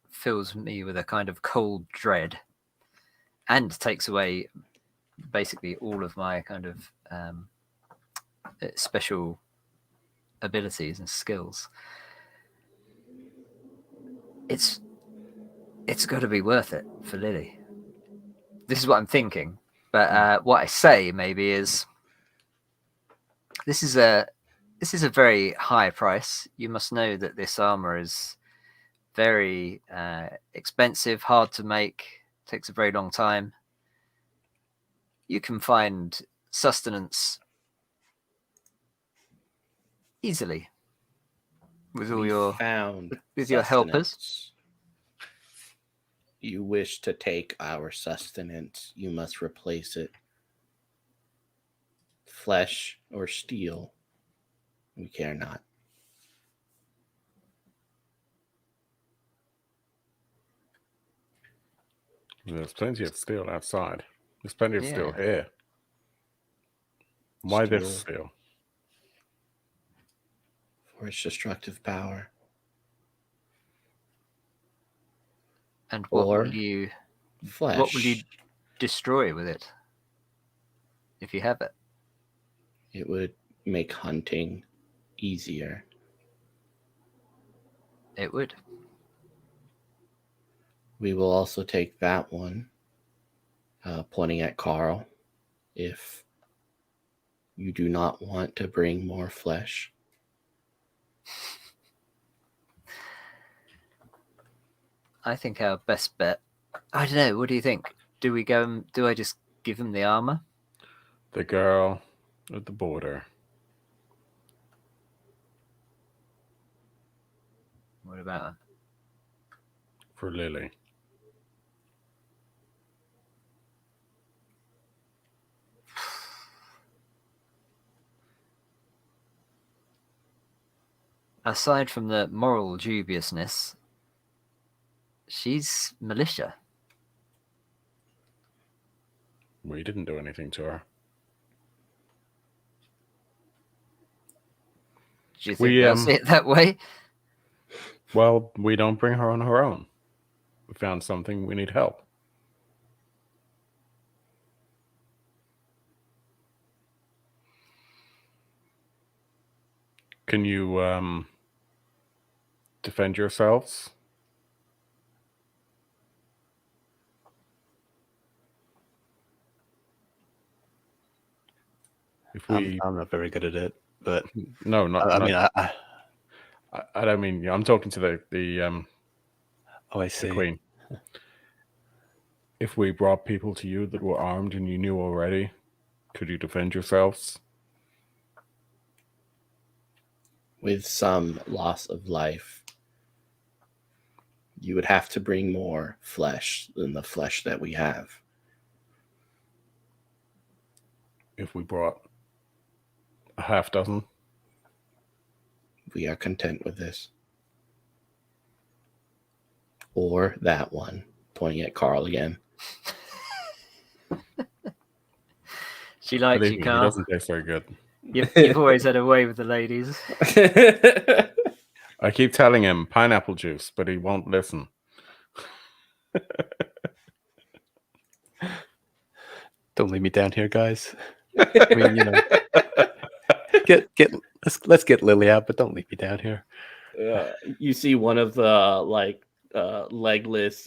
fills me with a kind of cold dread and takes away basically all of my kind of special abilities and skills. It's got to be worth it for Lily. this is what I'm thinking. But what I say maybe is, this is a very high price. You must know that this armor is very expensive, hard to make, takes a very long time. You can find sustenance easily with all your helpers. Sustenance. You wish to take our sustenance, you must replace it. Flesh or steel, we care not. There's plenty of steel outside. There's plenty of steel Yeah. here. Why this steel? For its destructive power. And what Or will you flesh. what will you destroy with it if you have it? It would make hunting easier. It would. We will also take that one, pointing at Carl, if you do not want to bring more flesh. I think our best bet. I don't know. What do you think? Do we go? Do I just give him the armor? The girl at the border. What about her? For Lily. Aside from the moral dubiousness, she's militia. We didn't do anything to her. Do you think they'll see it that way? Well, we don't bring her on her own. We found something, we need help. Can you defend yourselves? If we, I'm not very good at it, but no, not. I not mean, I don't mean. I'm talking to the oh, I see. the Queen. If we brought people to you that were armed and you knew already, could you defend yourselves? With some loss of life, you would have to bring more flesh than the flesh that we have. If we brought a half dozen, We are content with this. Or that one, pointing at Carl again. She likes believe you, me, he Carl. doesn't taste very good. You've always had a way with the ladies. I keep telling him pineapple juice, but he won't listen. Don't leave me down here, guys. I mean, you know, let's get Lily out, but don't leave me down here. You see one of the legless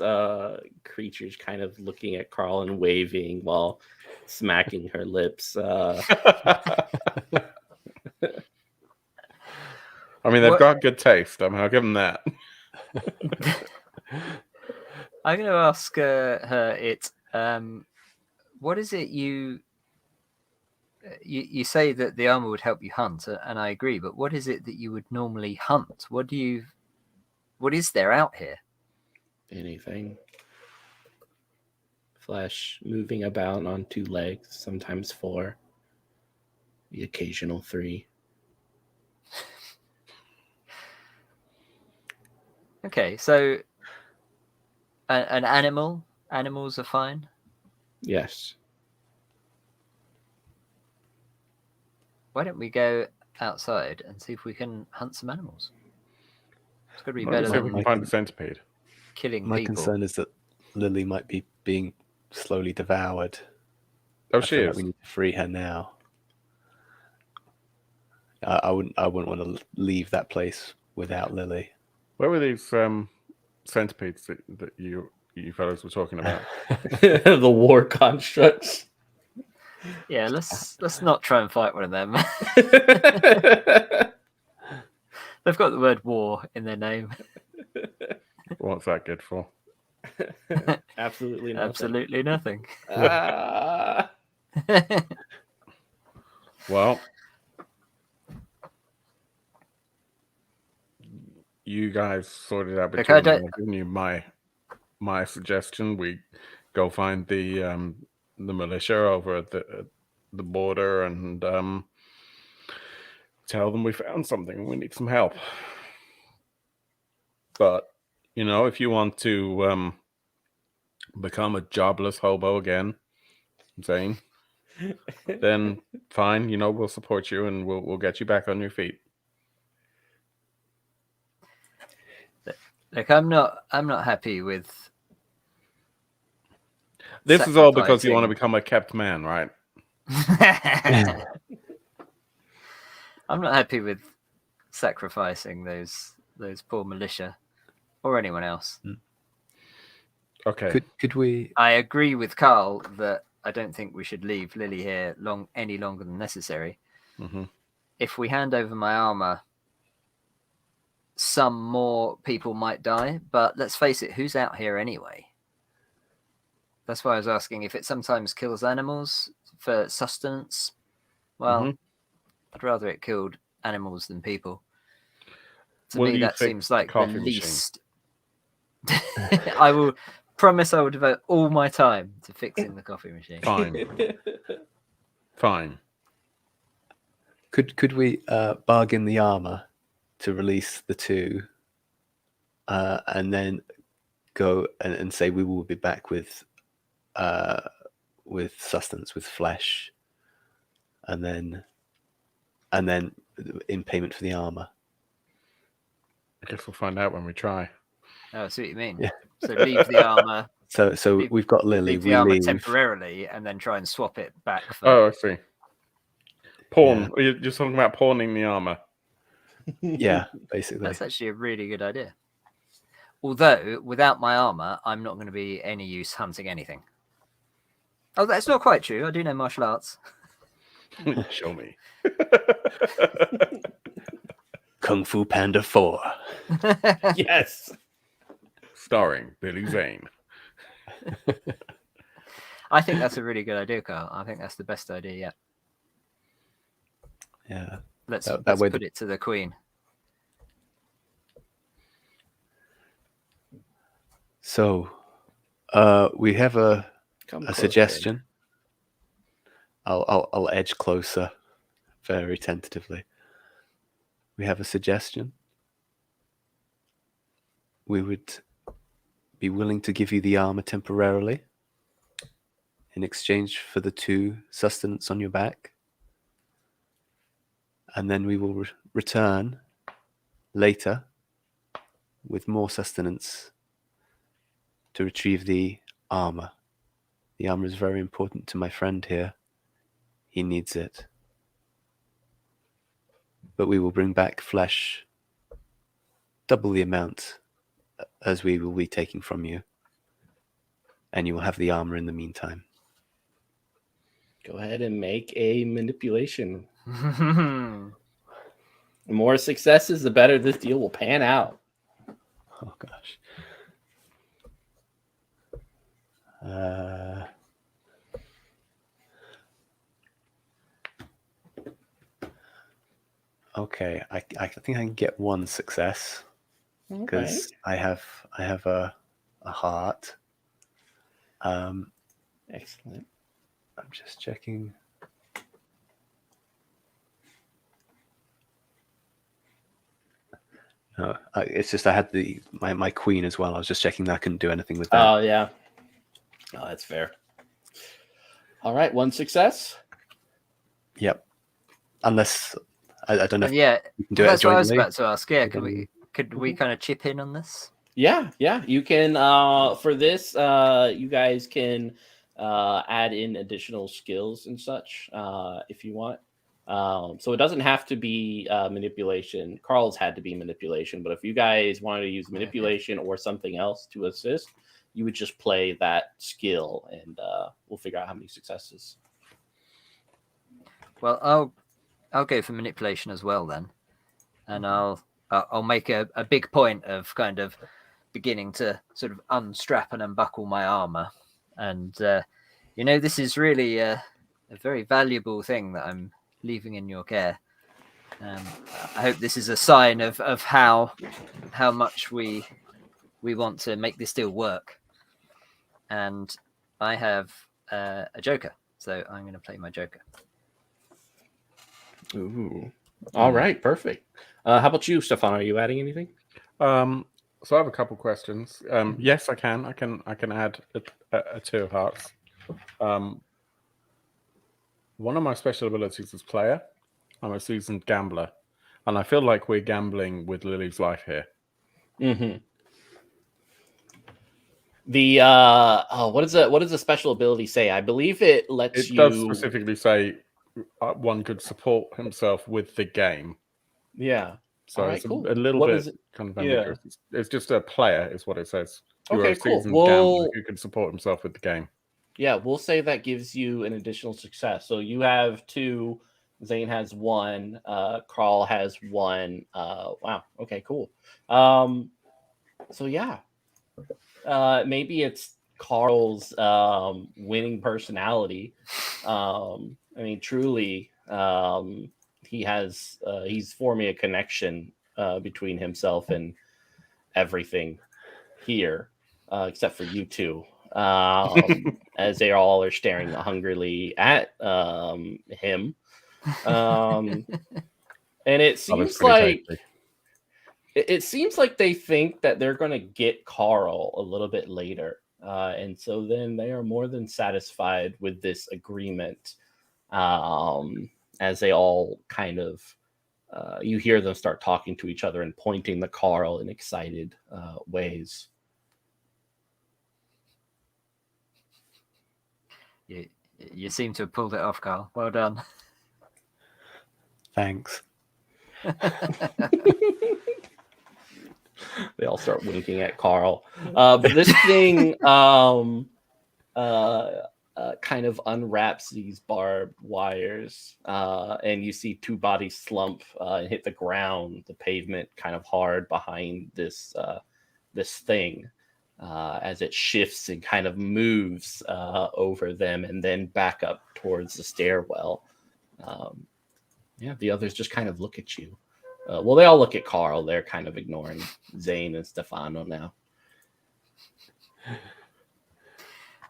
creatures kind of looking at Carl and waving while smacking her lips. I mean, they've got good taste. I mean, I'll give them that. I'm going to ask her it. What is it you say that the armor would help you hunt, and I agree. But what is it that you would normally hunt? What is there out here? Anything. Flesh moving about on 2 legs, sometimes 4. The occasional 3. Okay, so an animal. Animals are fine. Yes. Why don't we go outside and see if we can hunt some animals? It's got to be Well, let's better see if we than can find the centipede. killing My people. concern is that Lily might be being slowly devoured. Oh, I she feel like is. we need to free her now. I wouldn't want to leave that place without Lily. Where were these centipedes that you you fellows were talking about. The war constructs. Yeah, let's not try and fight one of them. They've got the word war in their name. What's that good for? Absolutely nothing. Absolutely nothing. Well, you guys sorted out between you. I've given you my suggestion. We go find the militia over at the border and tell them we found something and we need some help. But if you want to become a jobless hobo again, Zane, then fine. We'll support you and we'll get you back on your feet. Look, I'm not happy with. This is all because you want to become a kept man, right? I'm not happy with sacrificing those poor militia or anyone else. Okay. Could we? I agree with Carl that I don't think we should leave Lily here any longer than necessary. Mm-hmm. If we hand over my armor, some more people might die, but let's face it, who's out here anyway? That's why I was asking if it sometimes kills animals for sustenance. Well, I'd rather it killed animals than people. To me, that seems like the least. I will promise I will devote all my time to fixing the coffee machine. Fine. Could we bargain the armor to release the two, and then go and say we will be back with sustenance, with flesh, and then in payment for the armor? I guess we'll find out when we try. Oh, I see what you mean. Yeah. So leave the armor. So we've got Lily. Leave the armor temporarily, and then try and swap it back. I see. Pawn. Yeah. You're talking about pawning the armor. Yeah, basically. That's actually a really good idea. Although, without my armor, I'm not going to be any use hunting anything. Oh, that's not quite true. I do know martial arts. Show me. Kung Fu Panda 4. Yes. Starring Billy Zane. I think that's a really good idea, Carl. I think that's the best idea yet. Yeah. Let's that way put it to the Queen. So, we have a suggestion. I'll edge closer, very tentatively. We have a suggestion. We would be willing to give you the armor temporarily in exchange for the 2 sustenance on your back. And then we will return later with more sustenance to retrieve the armor. The armor is very important to my friend here. He needs it. But we will bring back flesh, double the amount as we will be taking from you. And you will have the armor in the meantime. Go ahead and make a manipulation. The more successes, the better this deal will pan out. Oh, gosh. Okay, I think I can get 1 success because I have a heart. Excellent. I'm just checking. No, it's just I had my queen as well. I was just checking that I couldn't do anything with that. Oh, yeah. Oh, that's fair. All right, 1 success. Yep. Unless I don't know. If yeah, you can do that's it what I was jointly. about to ask. Yeah, could we kind of chip in on this? Yeah. You can for this you guys can add in additional skills and such if you want. So it doesn't have to be manipulation. Carl's had to be manipulation, but if you guys wanted to use manipulation or something else to assist, you would just play that skill, and we'll figure out how many successes. Well, I'll go for manipulation as well then, and I'll make a big point of kind of beginning to sort of unstrap and unbuckle my armor, and this is really a very valuable thing that I'm leaving in your care. I hope this is a sign of how much we want to make this deal work. And I have a joker, so I'm going to play my joker. Ooh. All right, perfect. How about you, Stefan? Are you adding anything? So I have a couple questions. Yes, I can. I can add a 2 of hearts. One of my special abilities is player. I'm a seasoned gambler, and I feel like we're gambling with Lily's life here. Mm-hmm. The what does the special ability say? I believe it lets you. It does specifically say one could support himself with the game. Yeah. So All right, it's cool. a little What bit is it? kind of ambiguous. It's just a player, is what it says. You're Okay, a cool. seasoned Well, gambler who can support himself with the game. Yeah, we'll say that gives you an additional success. So you have 2. Zane has 1. Carl has 1. Wow. Okay, cool. So yeah. Maybe it's Carl's winning personality. I mean, truly, he's forming a connection between himself and everything here, except for you two, as they all are staring hungrily at him. And it seems like tasty. It seems like they think that they're going to get Carl a little bit later. And so then they are more than satisfied with this agreement, as they all kind of, you hear them start talking to each other and pointing to Carl in excited ways. You seem to have pulled it off, Carl. Well done. Thanks. They all start winking at Carl. But this thing kind of unwraps these barbed wires, and you see 2 bodies slump and hit the ground, the pavement kind of hard behind this thing, as it shifts and kind of moves over them and then back up towards the stairwell. The others just kind of look at you. Well, they all look at Carl. They're kind of ignoring Zane and Stefano now.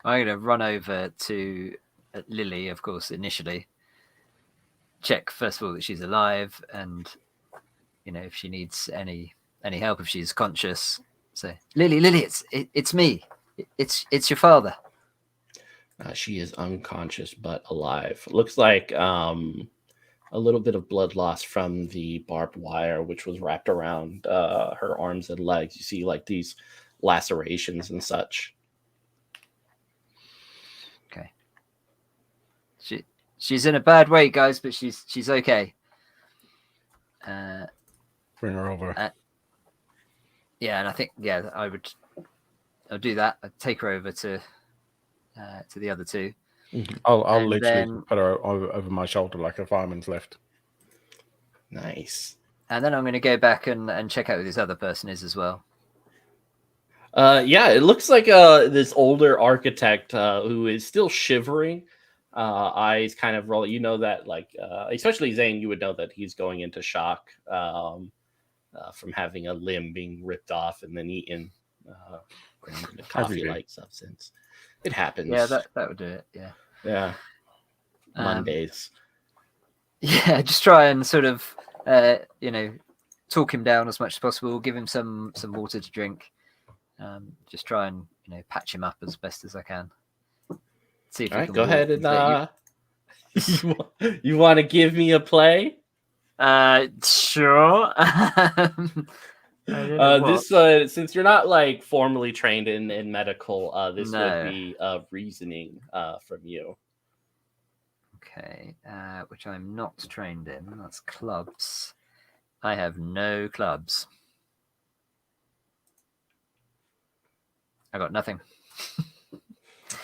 I'm going to run over to Lily, of course, initially. Check, first of all, that she's alive, and, if she needs any help, if she's conscious. So, Lily, it's me. It's your father. She is unconscious but alive. Looks like a little bit of blood loss from the barbed wire, which was wrapped around her arms and legs. You see like these lacerations and such. Okay. She's in a bad way, guys, but she's okay. Bring her over. Yeah, and I think I'll do that. I'd take her over to the other 2. I'll literally put her over my shoulder like a fireman's lift. Nice. And then I'm going to go back and check out who this other person is as well. It looks like this older architect who is still shivering. Eyes kind of roll. You know that, like, especially Zane, you would know that he's going into shock from having a limb being ripped off and then eaten, ground into coffee-like substance. It happens. Yeah, that would do it. Yeah. Yeah. Mondays. Yeah, just try and sort of, talk him down as much as possible. Give him some water to drink. Just try and patch him up as best as I can. See if all right, go ahead and you want to give me a play? Sure. This since you're not like formally trained in medical, this would be reasoning from you. Okay, which I'm not trained in. That's clubs. I have no clubs. I got nothing.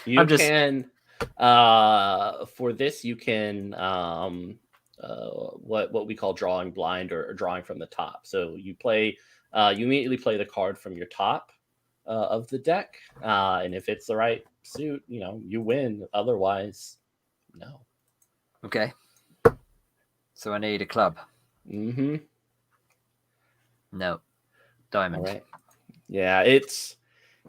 You can for this you can what we call drawing blind or drawing from the top. So you play you immediately play the card from your top of the deck, and if it's the right suit, you win. Otherwise, no. Okay. So I need a club. Mm-hmm. No. Diamond. All right. Yeah,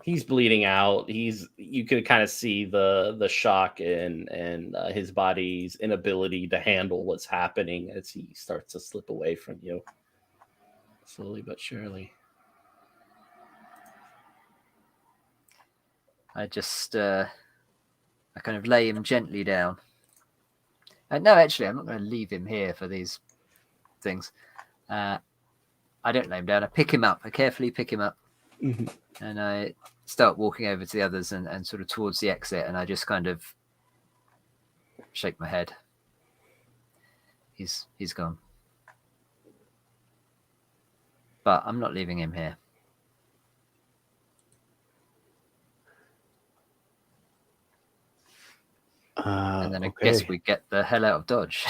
he's bleeding out. You can kind of see the shock and his body's inability to handle what's happening as he starts to slip away from you, slowly but surely. I just I kind of lay him gently down. No, actually, I'm not going to leave him here for these things. I don't lay him down. I pick him up. I carefully pick him up. Mm-hmm. And I start walking over to the others and sort of towards the exit. And I just kind of shake my head. He's gone. But I'm not leaving him here. And then I guess we get the hell out of Dodge.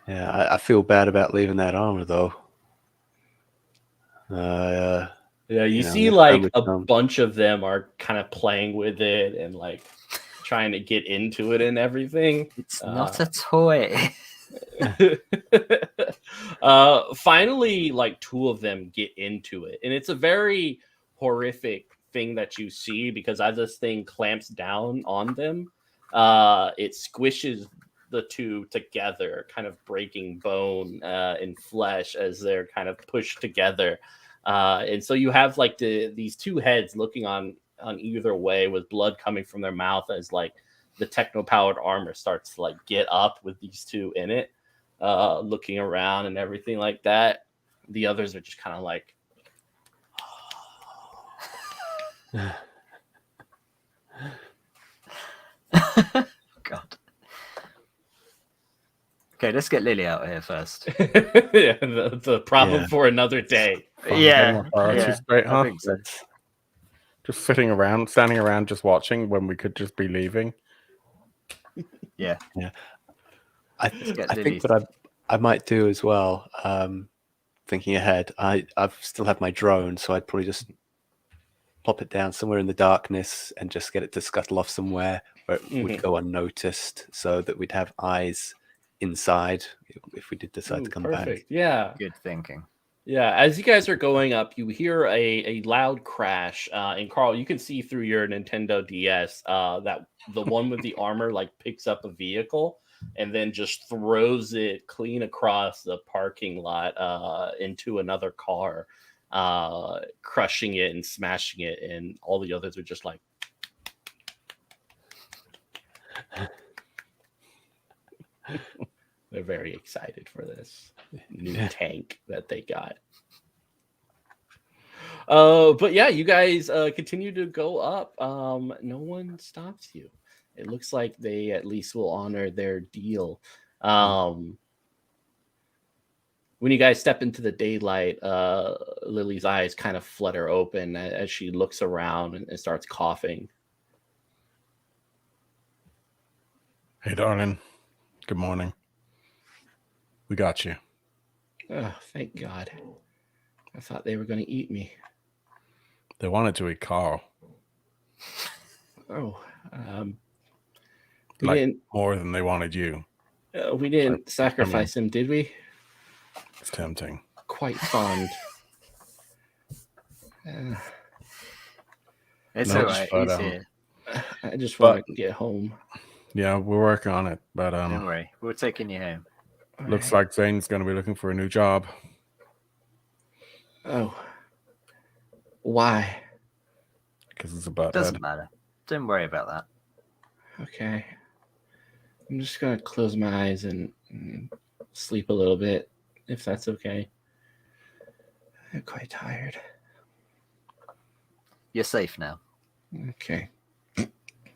Yeah, I feel bad about leaving that armor though. Yeah, you see like a bunch of them are kind of playing with it and like trying to get into it and everything. It's not a toy. Finally, like 2 of them get into it, and it's a very horrific thing that you see because as this thing clamps down on them, it squishes the 2 together, kind of breaking bone and flesh as they're kind of pushed together. And so you have like these 2 heads looking on either way with blood coming from their mouth as like the techno-powered armor starts to like get up with these 2 in it, looking around and everything like that. The others are just kind of like, God. Okay, let's get Lily out of here first. Yeah, the problem for another day. She's great, huh? I think so. Just sitting around, standing around, just watching when we could just be leaving. Yeah. I think what I might do as well, thinking ahead, I've still have my drone, so I'd probably just plop it down somewhere in the darkness and just get it to scuttle off somewhere where it would go unnoticed, so that we'd have eyes inside if we did decide to come back. Yeah. Good thinking. Yeah, as you guys are going up, you hear a loud crash. And Carl, you can see through your Nintendo DS that the one with the armor like picks up a vehicle and then just throws it clean across the parking lot into another car, crushing it and smashing it. And all the others are just like, they're very excited for this new tank that they got. But yeah, you guys continue to go up. No one stops you. It looks like they at least will honor their deal. When you guys step into the daylight, Lily's eyes kind of flutter open as she looks around and starts coughing. Hey, darling. Good morning. We got you. Oh, thank God. I thought they were going to eat me. They wanted to eat Carl. Oh, like more than they wanted you. We didn't sacrifice him, did we? It's tempting. Quite fond. It's all right. He's here. I just want to get home. Yeah, we're working on it, but don't worry, we're taking you home. Looks like Zane's going to be looking for a new job. Oh, why? Because it's about Doesn't matter. Don't worry about that. Okay, I'm just gonna close my eyes and sleep a little bit, if that's okay. I'm quite tired. You're safe now. Okay.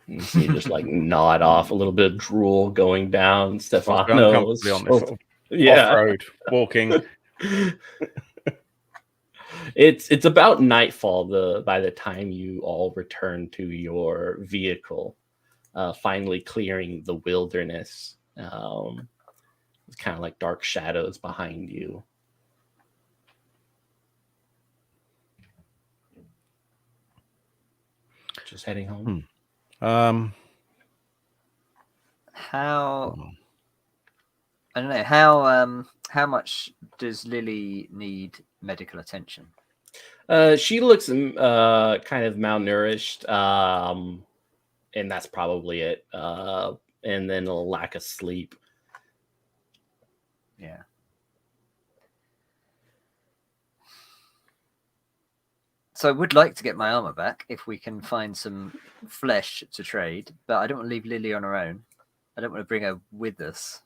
You see, just like nod off, a little bit of drool going down. Stefano's on this yeah, off-road walking. It's about nightfall by the time you all return to your vehicle, finally clearing the wilderness. It's kind of like dark shadows behind you. Just heading home. How Hmm. I don't know how much does Lily need medical attention? She looks kind of malnourished, and that's probably it. And then a lack of sleep. Yeah. So I would like to get my armor back if we can find some flesh to trade, but I don't want to leave Lily on her own. I don't want to bring her with us.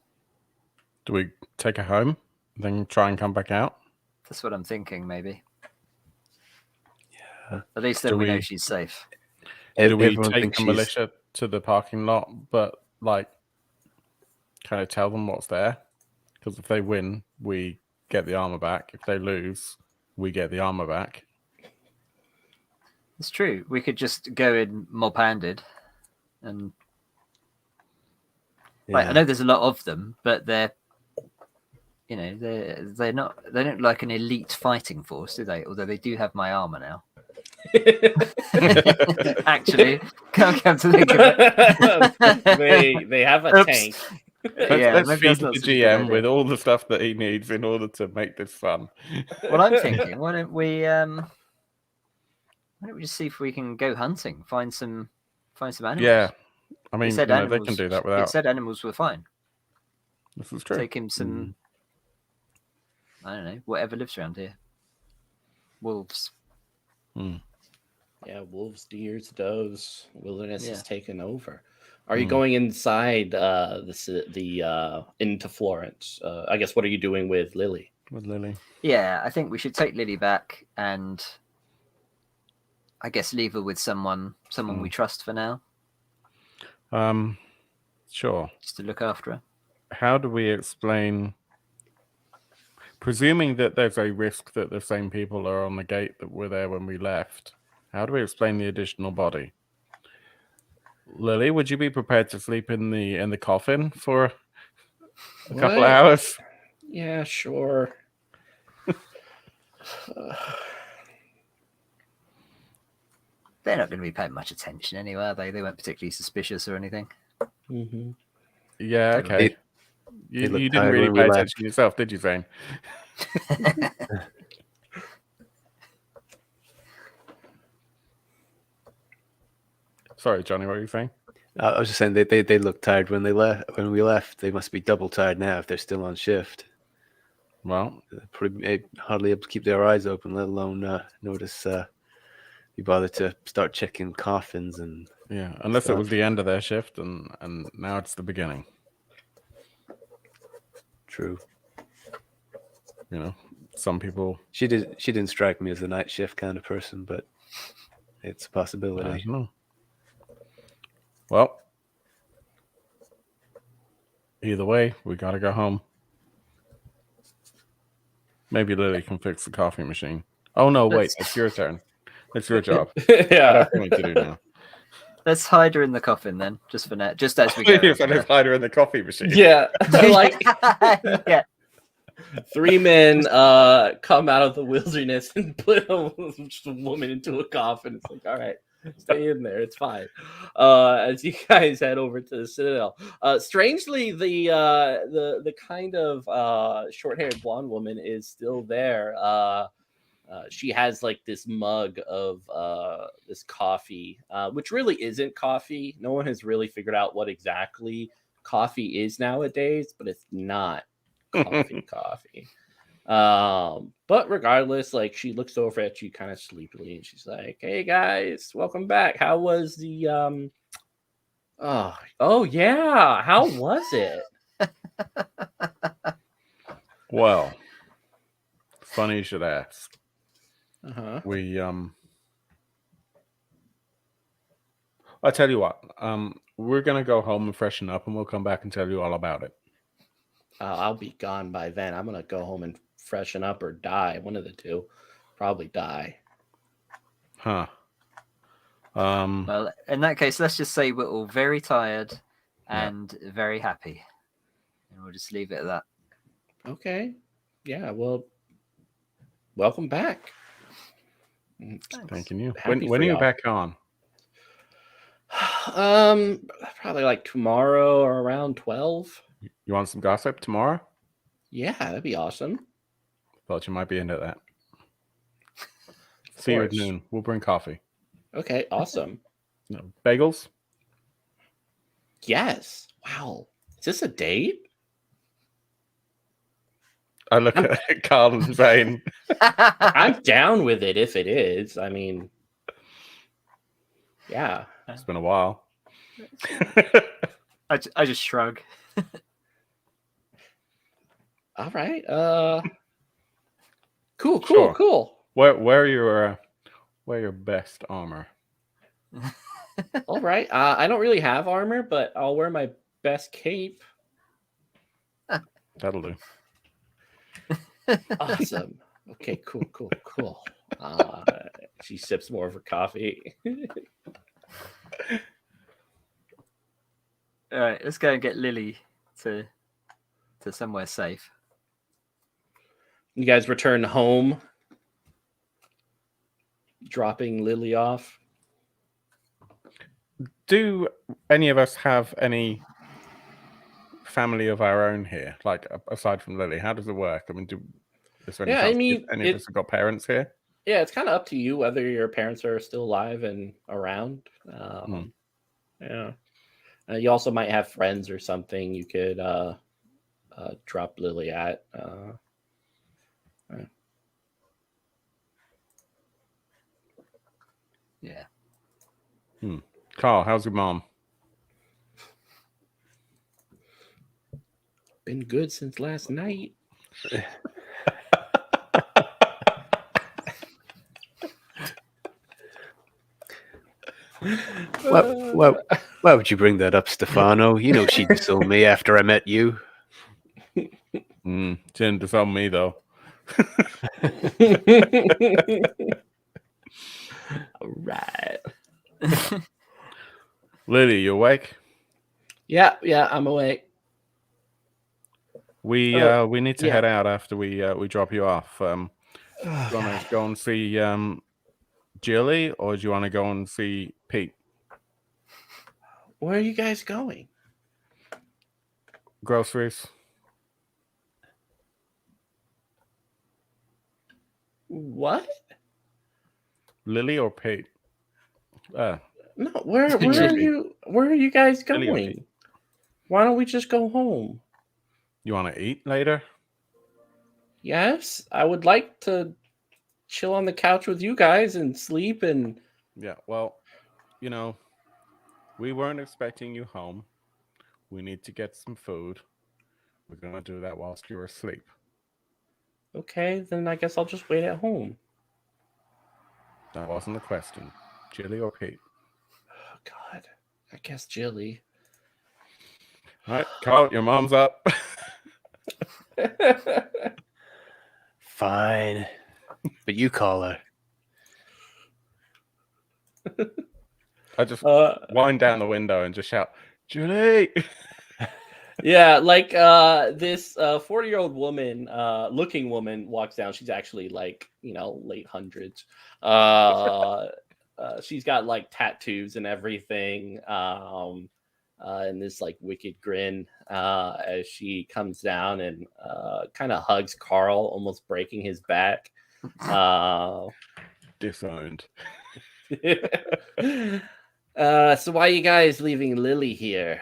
Do we take her home, then try and come back out? That's what I'm thinking, maybe. Yeah. At least Do then we know we- she's safe. Do we Everyone take thinks the she's- militia to the parking lot, but like kind of tell them what's there? Because if they win, we get the armor back. If they lose, we get the armor back. It's true. We could just go in mob-handed, and like, I Yeah. know there's a lot of them, but they're they don't like an elite fighting force, do they? Although they do have my armor now. Actually, come to think of it, they have a Oops. tank. Let's maybe feed that's the not such a good GM idea. with all the stuff that he needs in order to make this fun. What I'm thinking, why don't we just see if we can go hunting, find some animals? Yeah, I It mean, said they animals. can do that It without. said animals were fine. This is true. Take him some. I don't know, whatever lives around here. Wolves. Yeah, wolves, deers, does. Wilderness Yeah. has taken over. Are you going inside into Florence? I guess what are you doing with Lily? With Lily. Yeah, I think we should take Lily back and I guess leave her with someone we trust for now, Sure. just to look after her. How do we explain, presuming that there's a risk that the same people are on the gate that were there when we left, how do we explain the additional body? Lily, would you be prepared to sleep in the coffin for a couple of What? hours? Yeah, sure. They're not going to be paying much attention anyway, are they? They weren't particularly suspicious or anything. Mm-hmm. Yeah, okay. They You looked didn't tired really when we pay left. attention yourself, did you, Zane? Sorry, Johnny, what were you saying? I was just saying they looked tired when we left. They must be double tired now if they're still on shift. Well, They're probably hardly able to keep their eyes open, let alone notice. You bother to start checking coffins and yeah, unless it stuff. was the end of their shift and now it's the beginning. True. You know, some people. She didn't strike me as a night shift kind of person, but it's a I possibility. don't know. Well, either way, we gotta go home. Maybe Lily can fix the coffee machine. Oh no, wait, it's your turn. It's your job. Yeah. What do we need to do now? Let's hide her in the coffin then, just for now, just as we You're go. going to hide her in the coffee machine. Yeah. Like yeah. 3 men come out of the wilderness and put just a woman into a coffin. It's like, all right, stay in there. It's fine. As you guys head over to the Citadel. Strangely, the kind of short-haired blonde woman is still there. She has like this mug of this coffee, which really isn't coffee. No one has really figured out what exactly coffee is nowadays, but it's not coffee. But regardless, like she looks over at you kind of sleepily and she's like, "Hey guys, welcome back. How was the oh yeah, how was it?" Well, funny you should ask. Uh-huh. We I tell you what, we're gonna go home and freshen up, and we'll come back and tell you all about it. I'll be gone by then. I'm gonna go home and freshen up or die, one of the two. probably die. Huh. Well, in that case, let's just say we're all very tired and very happy, and we'll just leave it at that. Okay. Yeah. Well, welcome back. Thanking you. Happy When for are you y'all. back on? Probably like tomorrow or around 12. You want some gossip tomorrow? Yeah, that'd be awesome. Thought you might be into that. Of See you at course. noon. We'll bring coffee. Okay, awesome. No, bagels? Yes. Wow. Is this a date? I look at Carl and Zane. I'm down with it if it is. I mean, yeah. It's been a while. I just shrug. All right. Cool. Sure. Wear your best armor. All right. I don't really have armor, but I'll wear my best cape. That'll do. Awesome. Okay, cool. She sips more of her coffee. All right, let's go and get Lily to somewhere safe. You guys return home, dropping Lily off. Do any of us have any family of our own here? Like aside from Lily, how does it work? I mean, is there any Yeah, I chance mean, any of us have got parents here? Yeah, it's kind of up to you whether your parents are still alive and around. Yeah. You also might have friends or something you could drop Lily at. Yeah. Carl, how's your mom? Been good since last night. Why would you bring that up, Stefano? You know she disowned me after I met you. She didn't disown me though. All right. Lily, you awake? Yeah, I'm awake. We need to head out after we drop you off. Do you want to go and see Jilly, or do you want to go and see Pete? Where are you guys going? Groceries. What? Lily or Pete? No, where are you guys Lily or going? Pete? Why don't we just go home? You want to eat later? Yes, I would like to chill on the couch with you guys and sleep and Yeah, well, we weren't expecting you home. We need to get some food. We're going to do that whilst you're asleep. okay, then I guess I'll just wait at home. That wasn't the question. Jilly or Pete? Oh God, I guess Jilly. All right, Carl, your mom's up. Fine. But you call her. I just wind down the window and just shout, Julie! Yeah, like this 40-year-old woman, looking woman walks down. She's actually like, late hundreds. She's got like tattoos and everything. And this like wicked grin as she comes down and kind of hugs Carl, almost breaking his back. Disowned. So why are you guys leaving Lily here?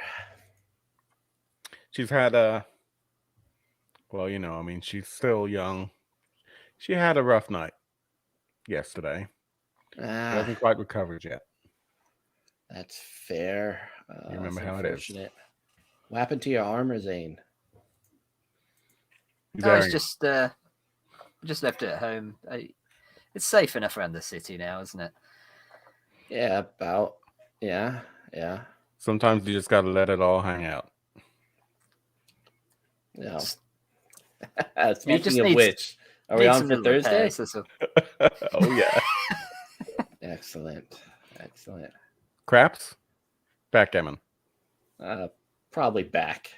She's had she's still young. She had a rough night yesterday. She hasn't quite recovered yet. That's fair. You remember how it is. What happened to your armor, Zane? No, it's just left it at home. It's safe enough around the city now, isn't it? Yeah, about. Yeah. Sometimes you just got to let it all hang out. Yeah. It just Speaking of needs- which, Are we Need on some for little Thursday? repairs, that's all. Oh yeah. Excellent. Craps? Backgammon. Probably back.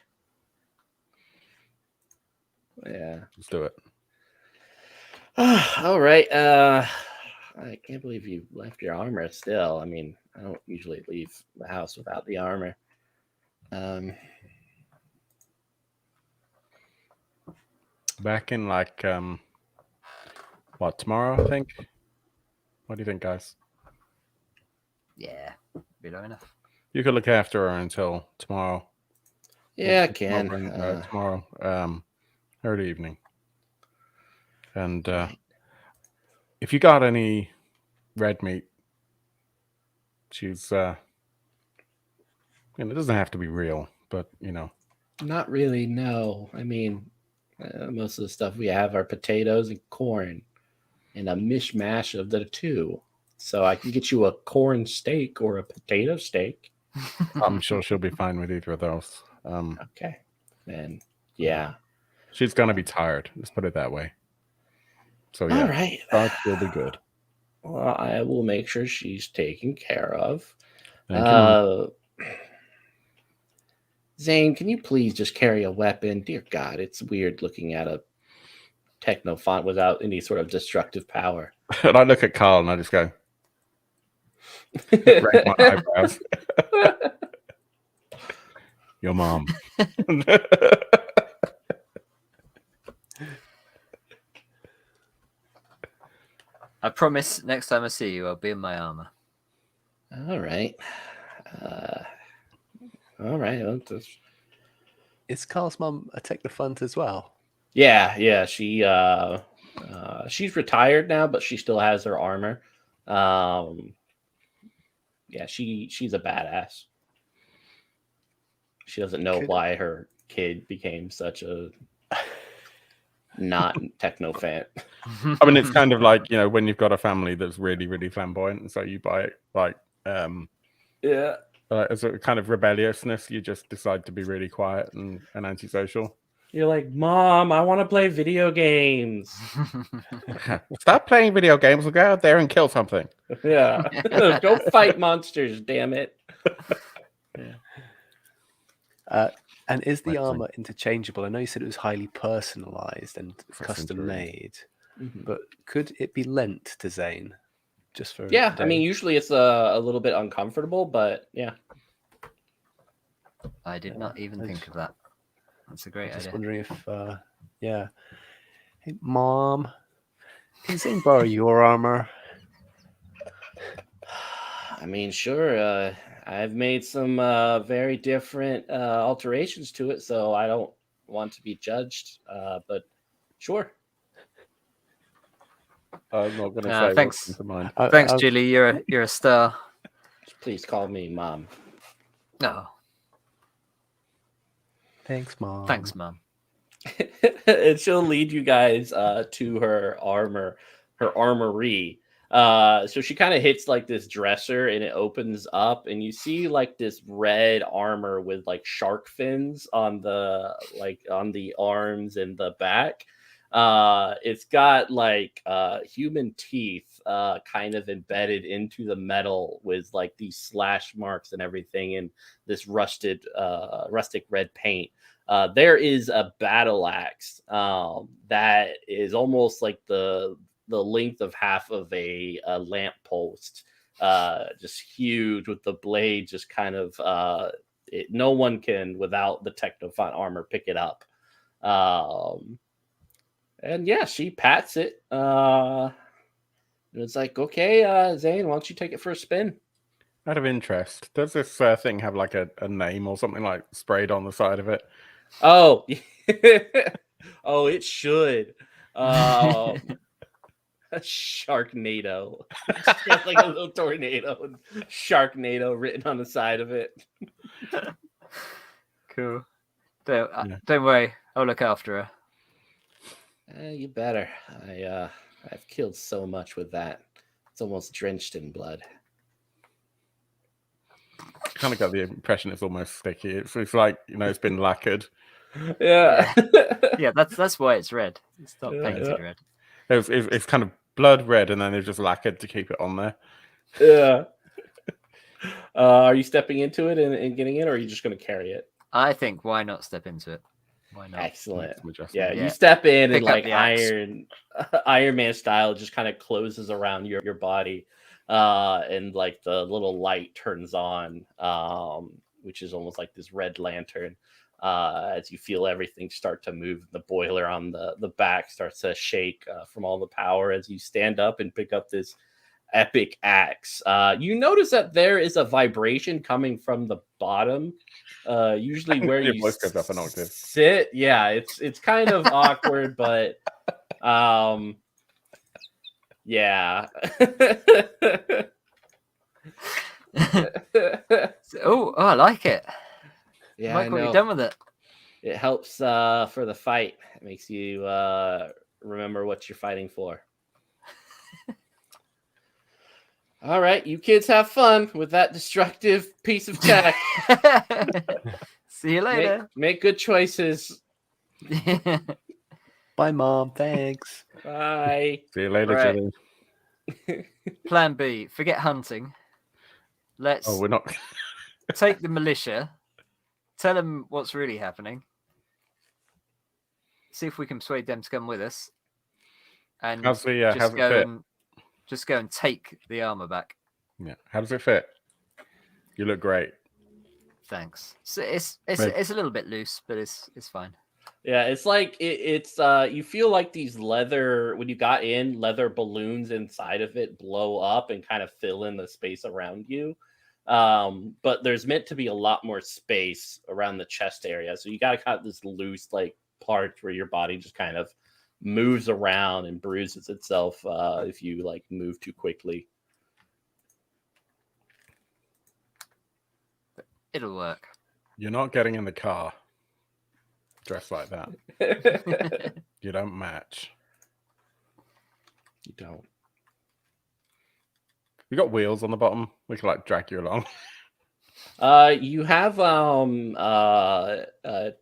Yeah. Let's do it. All right. I can't believe you left your armor still. I mean, I don't usually leave the house without the armor. Back in like tomorrow, I think. What do you think, guys? Yeah, be low enough. You could look after her until tomorrow. Yeah, I can. Tomorrow, early evening. And if you got any red meat, she's it doesn't have to be real, but Not really, no. I mean, most of the stuff we have are potatoes and corn and a mishmash of the two. So I can get you a corn steak or a potato steak. I'm sure she'll be fine with either of those. Okay. And yeah. She's gonna be tired. Let's put it that way. So yeah, All right. but she'll be good. Well, I will make sure she's taken care of. Thank you. Zane, can you please just carry a weapon? Dear God, it's weird looking at a techno font without any sort of destructive power. And I look at Carl and I just go, raise my eyebrows. Your mom. I promise next time I see you, I'll be in my armor. All right. All right. Is Carl's mum a technophant as well? Yeah. She's retired now, but she still has her armor. Yeah, she's a badass. She doesn't know why her kid became such a not techno fan. I mean, it's kind of like, when you've got a family that's really, really flamboyant, and so you buy it like as a kind of rebelliousness, you just decide to be really quiet and antisocial. You're like, Mom, I want to play video games. Stop playing video games and go out there and kill something. Yeah. Go fight monsters, damn it. Yeah. And is the armor interchangeable? I know you said it was highly personalized and custom made, but could it be lent to Zane? Just for I mean, usually it's a little bit uncomfortable, but yeah. I did not even think of that. That's a great idea. Just wondering if, Hey, Mom, can Zane borrow your armor? I mean, sure. I've made some very different alterations to it, so I don't want to be judged. But sure. I'm not going to say thanks. what's into mind. Thanks, Julie. You're a star. Please call me Mom. No. Thanks, Mom. Thanks, Mom. And she'll lead you guys to her armory. So she kind of hits like this dresser and it opens up and you see like this red armor with like shark fins on the arms and the back. It's got like human teeth kind of embedded into the metal with like these slash marks and everything and this rustic red paint. There is a battle axe that is almost like the length of half of a lamp post, just huge with the blade just kind of no one can without the technofont armor pick it up. And yeah, she pats it. And it's like, okay, Zane, why don't you take it for a spin? Out of interest, does this thing have like a name or something like sprayed on the side of it? Oh, oh, it should. Sharknado. It's like a little tornado with Sharknado written on the side of it. Cool. Don't worry, I'll look after her. You better. I've killed so much with that. It's almost drenched in blood. Kind of got the impression it's almost sticky. It's like it's been lacquered. Yeah. Yeah, that's why it's red. It's not painted red. It's kind of blood red, and then they just lacquered to keep it on there. Yeah. Are you stepping into it and getting it, or are you just going to carry it? I think why not step into it? Why not? Excellent. Some adjustment. Yeah, Yeah. you step in Pick and up like the axe. Iron Man style, it just kind of closes around your body, and like the little light turns on, which is almost like this red lantern. As you feel everything start to move, the boiler on the back starts to shake from all the power as you stand up and pick up this epic axe. You notice that there is a vibration coming from the bottom. Usually where Your you voice goes up an octave. sit, yeah, it's kind of awkward, but yeah. Oh, I like it. Yeah, Mike, I what have know. you done with it? It helps for the fight. It makes you remember what you're fighting for. All right, you kids have fun with that destructive piece of tech. See you later. Make good choices. Bye, Mom. Thanks. Bye. See you later, Right. Jilly. Plan B, forget hunting. Let's Oh, we're not. take the militia, tell them what's really happening, see if we can persuade them to come with us, and How's the how's it fit? just go and take the armor back. Yeah. How does it fit? You look great. Thanks. So it's Maybe. it's a little bit loose, but it's fine. Yeah, it's like it's you feel like these leather when you got in leather balloons inside of it blow up and kind of fill in the space around you. But there's meant to be a lot more space around the chest area, so you got to cut this loose like part where your body just kind of moves around and bruises itself if you like move too quickly. It'll work. You're not getting in the car dressed like that. You don't match. You don't. We got wheels on the bottom. We can like drag you along. You have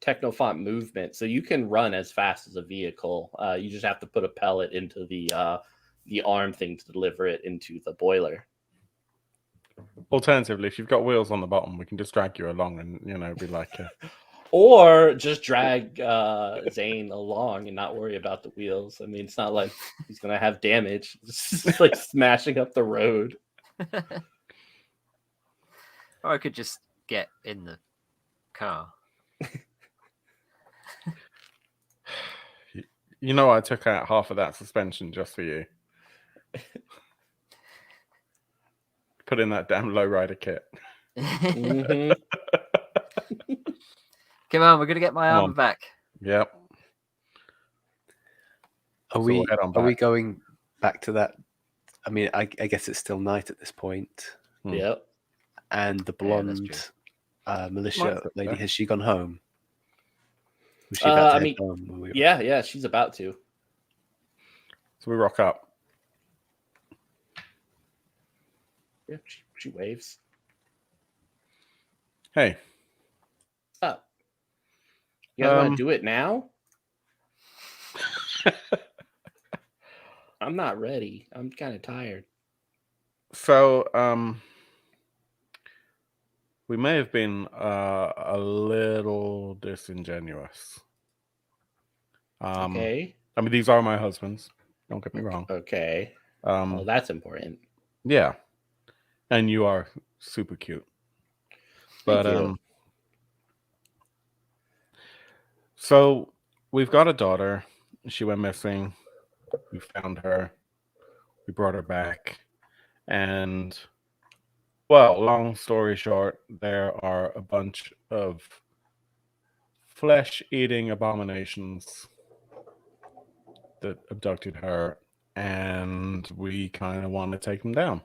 technofont movement, so you can run as fast as a vehicle. You just have to put a pellet into the arm thing to deliver it into the boiler. Alternatively, if you've got wheels on the bottom, we can just drag you along and be like Or just drag Zane along and not worry about the wheels. I mean, it's not like he's gonna have damage. It's just like smashing up the road. Or I could just get in the car. you know, I took out half of that suspension just for you. Put in that damn lowrider kit. Mhm. Come on, we're gonna get my Come armor on. back. Yep. Are So we'll we head on are we back. going back to that? I mean, I guess it's still night at this point. Yep. And the Yeah, that's blonde Might militia sit lady, there. has she gone home? Was she about to I head mean, home when we were- Yeah, she's about to. So we rock up. Yeah, she waves. Hey, What's up? You guys want Um, to do it now? I'm not ready. I'm kind of tired. so we may have been a little disingenuous. Okay. I mean, these are my husbands. Don't get me wrong. Okay. Well, that's important. Yeah, and you are super cute. But Thank you. so we've got a daughter. She went missing. We found her. We brought her back, and well, long story short, there are a bunch of flesh-eating abominations that abducted her, and we kind of want to take them down.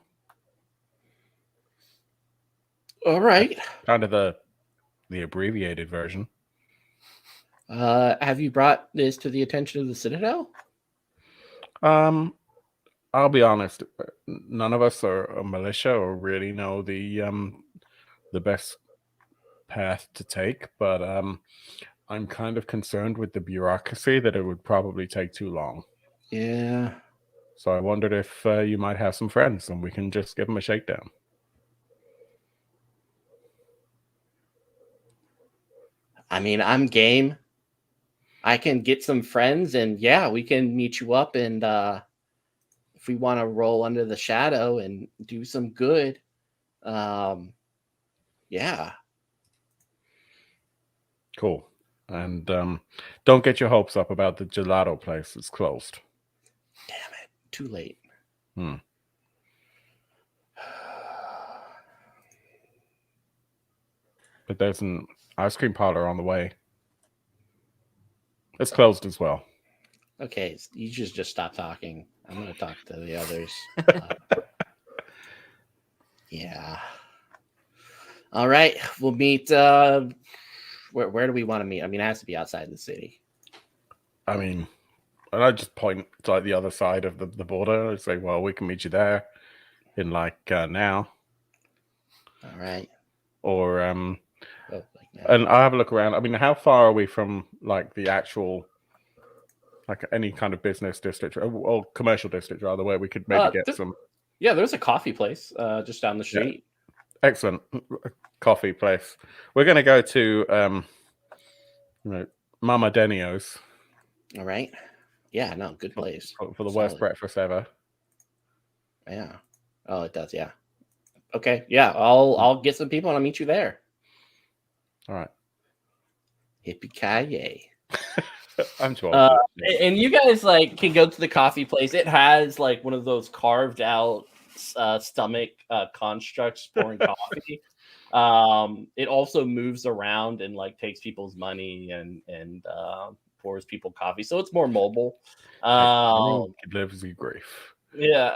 All right. Kind of the abbreviated version. Have you brought this to the attention of the Citadel? I'll be honest. None of us are a militia or really know the best path to take, but I'm kind of concerned with the bureaucracy that it would probably take too long. Yeah. So I wondered if you might have some friends and we can just give them a shakedown. I mean, I'm game. I can get some friends, and yeah, we can meet you up. And if we want to roll under the shadow and do some good, yeah. Cool. And don't get your hopes up about the gelato place. It's closed. Damn it. Too late. But there's an ice cream parlor on the way. It's closed as well. Okay, you just stop talking. I'm going to talk to the others. Yeah. All right. We'll meet. Where do we want to meet? I mean, it has to be outside the city. I mean, and I just point to like the other side of the border. I say, well, we can meet you there in like now. All right. Or Oh, like now. and I'll have a look around. I mean, how far are we from like the actual, like any kind of business district or commercial district rather, where we could maybe get some? Yeah, there's a coffee place just down the street. Excellent coffee place. We're going to go to Mama Denio's. All right. Yeah, no, good place. For the worst breakfast ever. Yeah. Oh, it does. Yeah. Okay. Yeah, I'll get some people and I'll meet you there. All right. Yippee-ki-yay. I'm 12. And you guys like can go to the coffee place. It has like one of those carved out stomach constructs pouring coffee. It also moves around and like takes people's money and pours people coffee, so it's more mobile. It lives you grief. Yeah.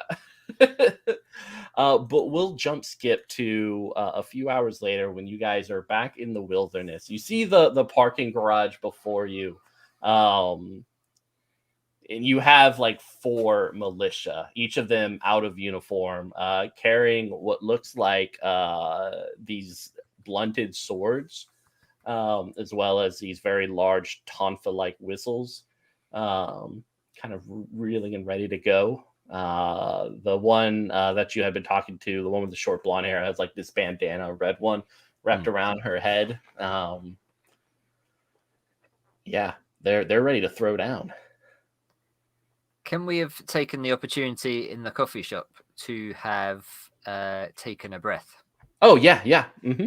But we'll jump skip to a few hours later when you guys are back in the wilderness. You see the parking garage before you. And you have like 4 militia, each of them out of uniform, carrying what looks like these blunted swords, as well as these very large tonfa-like whistles, kind of reeling and ready to go. The one that you had been talking to, the one with the short blonde hair, has like this bandana, red one, wrapped around her head. Yeah, they're ready to throw down. Can we have taken the opportunity in the coffee shop to have taken a breath? Oh yeah. Mm-hmm.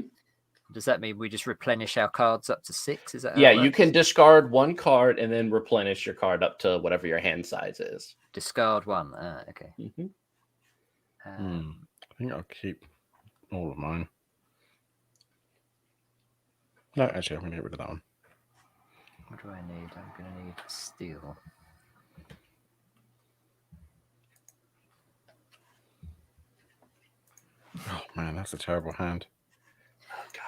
Does that mean we just replenish our cards up to 6? Is that how Yeah, it you works? can discard 1 card and then replenish your card up to whatever your hand size is. Discard 1. Okay. Mm-hmm. I think I'll keep all of mine. No, actually, I'm going to get rid of that one. What do I need? I'm going to need steel. Oh man, that's a terrible hand.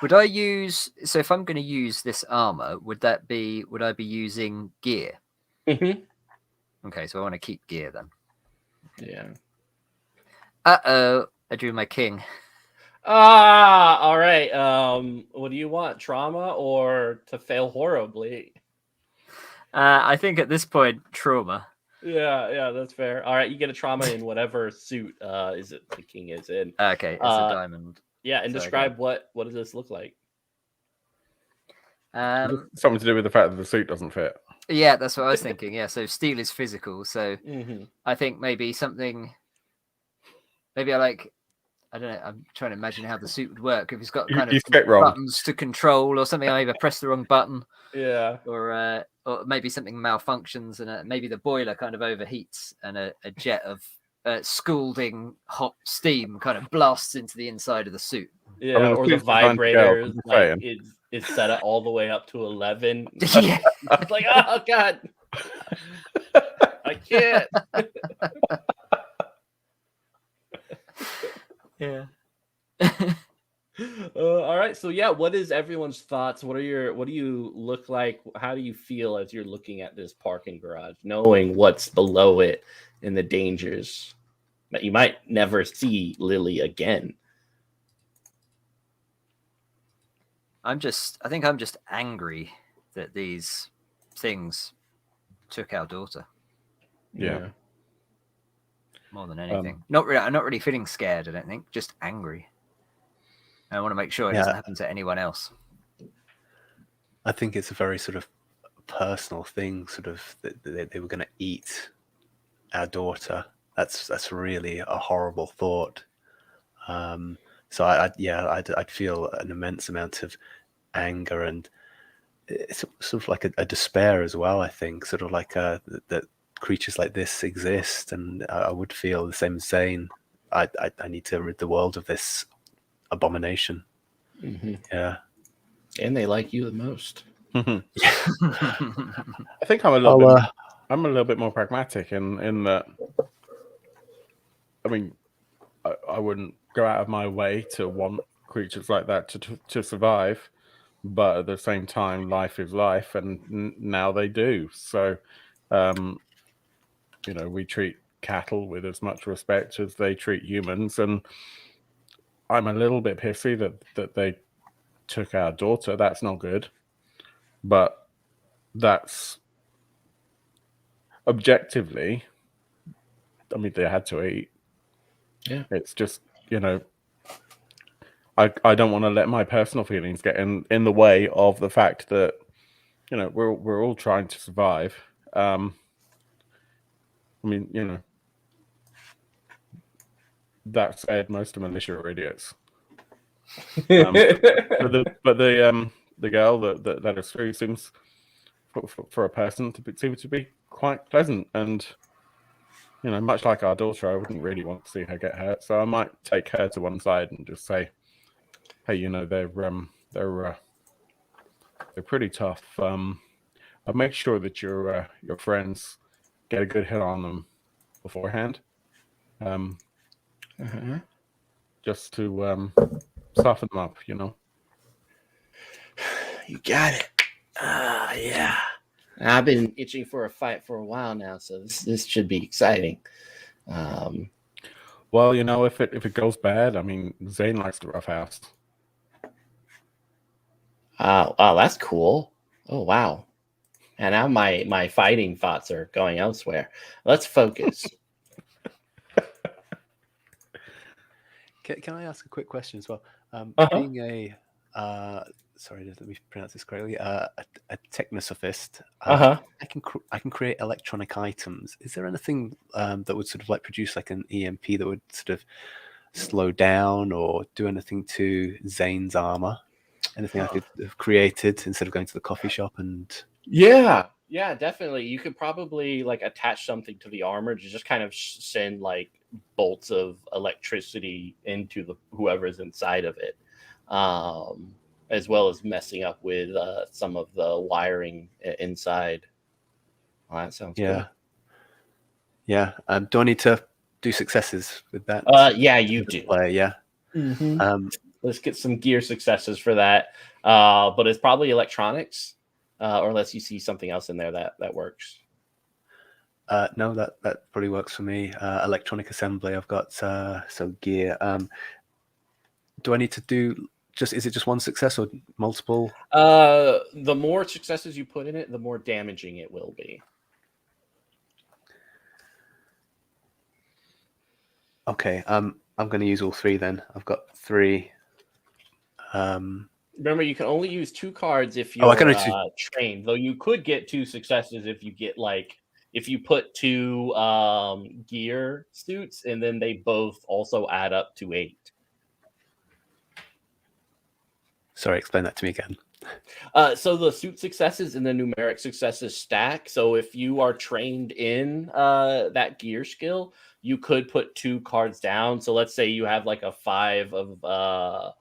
Would I use? So if I'm going to use this armor, would I be using gear? Mm-hmm. Okay, so I want to keep gear then. Yeah. I drew my king. All right. What do you want? Trauma or to fail horribly? I think at this point, trauma. Yeah, that's fair. All right, you get a trauma in whatever suit is it the king is in. Okay, it's a diamond. Yeah, and describe what does this look like? Something to do with the fact that the suit doesn't fit. Yeah, that's what I was thinking. Yeah, so steel is physical. So Mm-hmm. I think maybe something. Maybe I don't know. I'm trying to imagine how the suit would work. If it's got kind of buttons to control or something, I either press the wrong button. Yeah. Or maybe something malfunctions and maybe the boiler kind of overheats and a jet of scalding hot steam kind of blasts into the inside of the suit. Yeah, I mean, or the vibrator is set up all the way up to 11. Yeah. It's like, oh god, I can't. Yeah. All right. So yeah, what is everyone's thoughts? What do you look like? How do you feel as you're looking at this parking garage, knowing what's below it and the dangers that you might never see Lily again? I think I'm just angry that these things took our daughter. Yeah. More than anything. I'm not really feeling scared, I don't think. Just angry. I want to make sure it doesn't happen to anyone else. I think it's a very sort of personal thing, sort of that they were going to eat our daughter. That's really a horrible thought. So I'd feel an immense amount of anger, and it's sort of like a despair as well. I think sort of like that creatures like this exist, and I would feel the same as Zane. I need to rid the world of this abomination. Mm-hmm. Yeah, and they like you the most. I think I'm a little bit more pragmatic in that. I mean, I wouldn't go out of my way to want creatures like that to survive, but at the same time, life is life, and now they do. So, we treat cattle with as much respect as they treat humans, and I'm a little bit pissy that they took our daughter. That's not good, but that's objectively. I mean, they had to eat. Yeah, it's just I don't want to let my personal feelings get in the way of the fact that we're all trying to survive. I mean, that said, most of militia are idiots. But the girl that is through seems for a person seems to be quite pleasant, and much like our daughter, I wouldn't really want to see her get hurt. So I might take her to one side and just say, "Hey, they're pretty tough. I'll make sure that your friends get a good hit on them beforehand, just to soften them up, You got it. Yeah. I've been itching for a fight for a while now, so this should be exciting. Well, if it goes bad, I mean, Zane likes to roughhouse. Oh, that's cool. Oh, wow. And now my fighting thoughts are going elsewhere. Let's focus. Can I ask a quick question as well? Being a sorry, let me pronounce this correctly. A technosophist. I can create electronic items. Is there anything that would sort of like produce like an EMP that would sort of slow down or do anything to Zane's armor? Anything I could have created instead of going to the coffee shop and? Yeah, definitely. You could probably like attach something to the armor to just kind of send like bolts of electricity into whoever's inside of it, as well as messing up with some of the wiring inside. Oh, that sounds cool. Yeah. Do I need to do successes with that? Yeah, you do. Yeah. Mm-hmm. Let's get some gear successes for that. But it's probably electronics. Or unless you see something else in there that works. No, that probably works for me. Electronic assembly, I've got so gear. Do I need to do is it just one success or multiple? The more successes you put in it, the more damaging it will be. Okay, I'm going to use all three then. I've got 3. Remember, you can only use 2 cards if you're trained. Though you could get 2 successes if you get if you put 2 gear suits, and then they both also add up to 8. Sorry, explain that to me again. So the suit successes and the numeric successes stack. So if you are trained in that gear skill, you could put 2 cards down. So let's say you have like a 5 of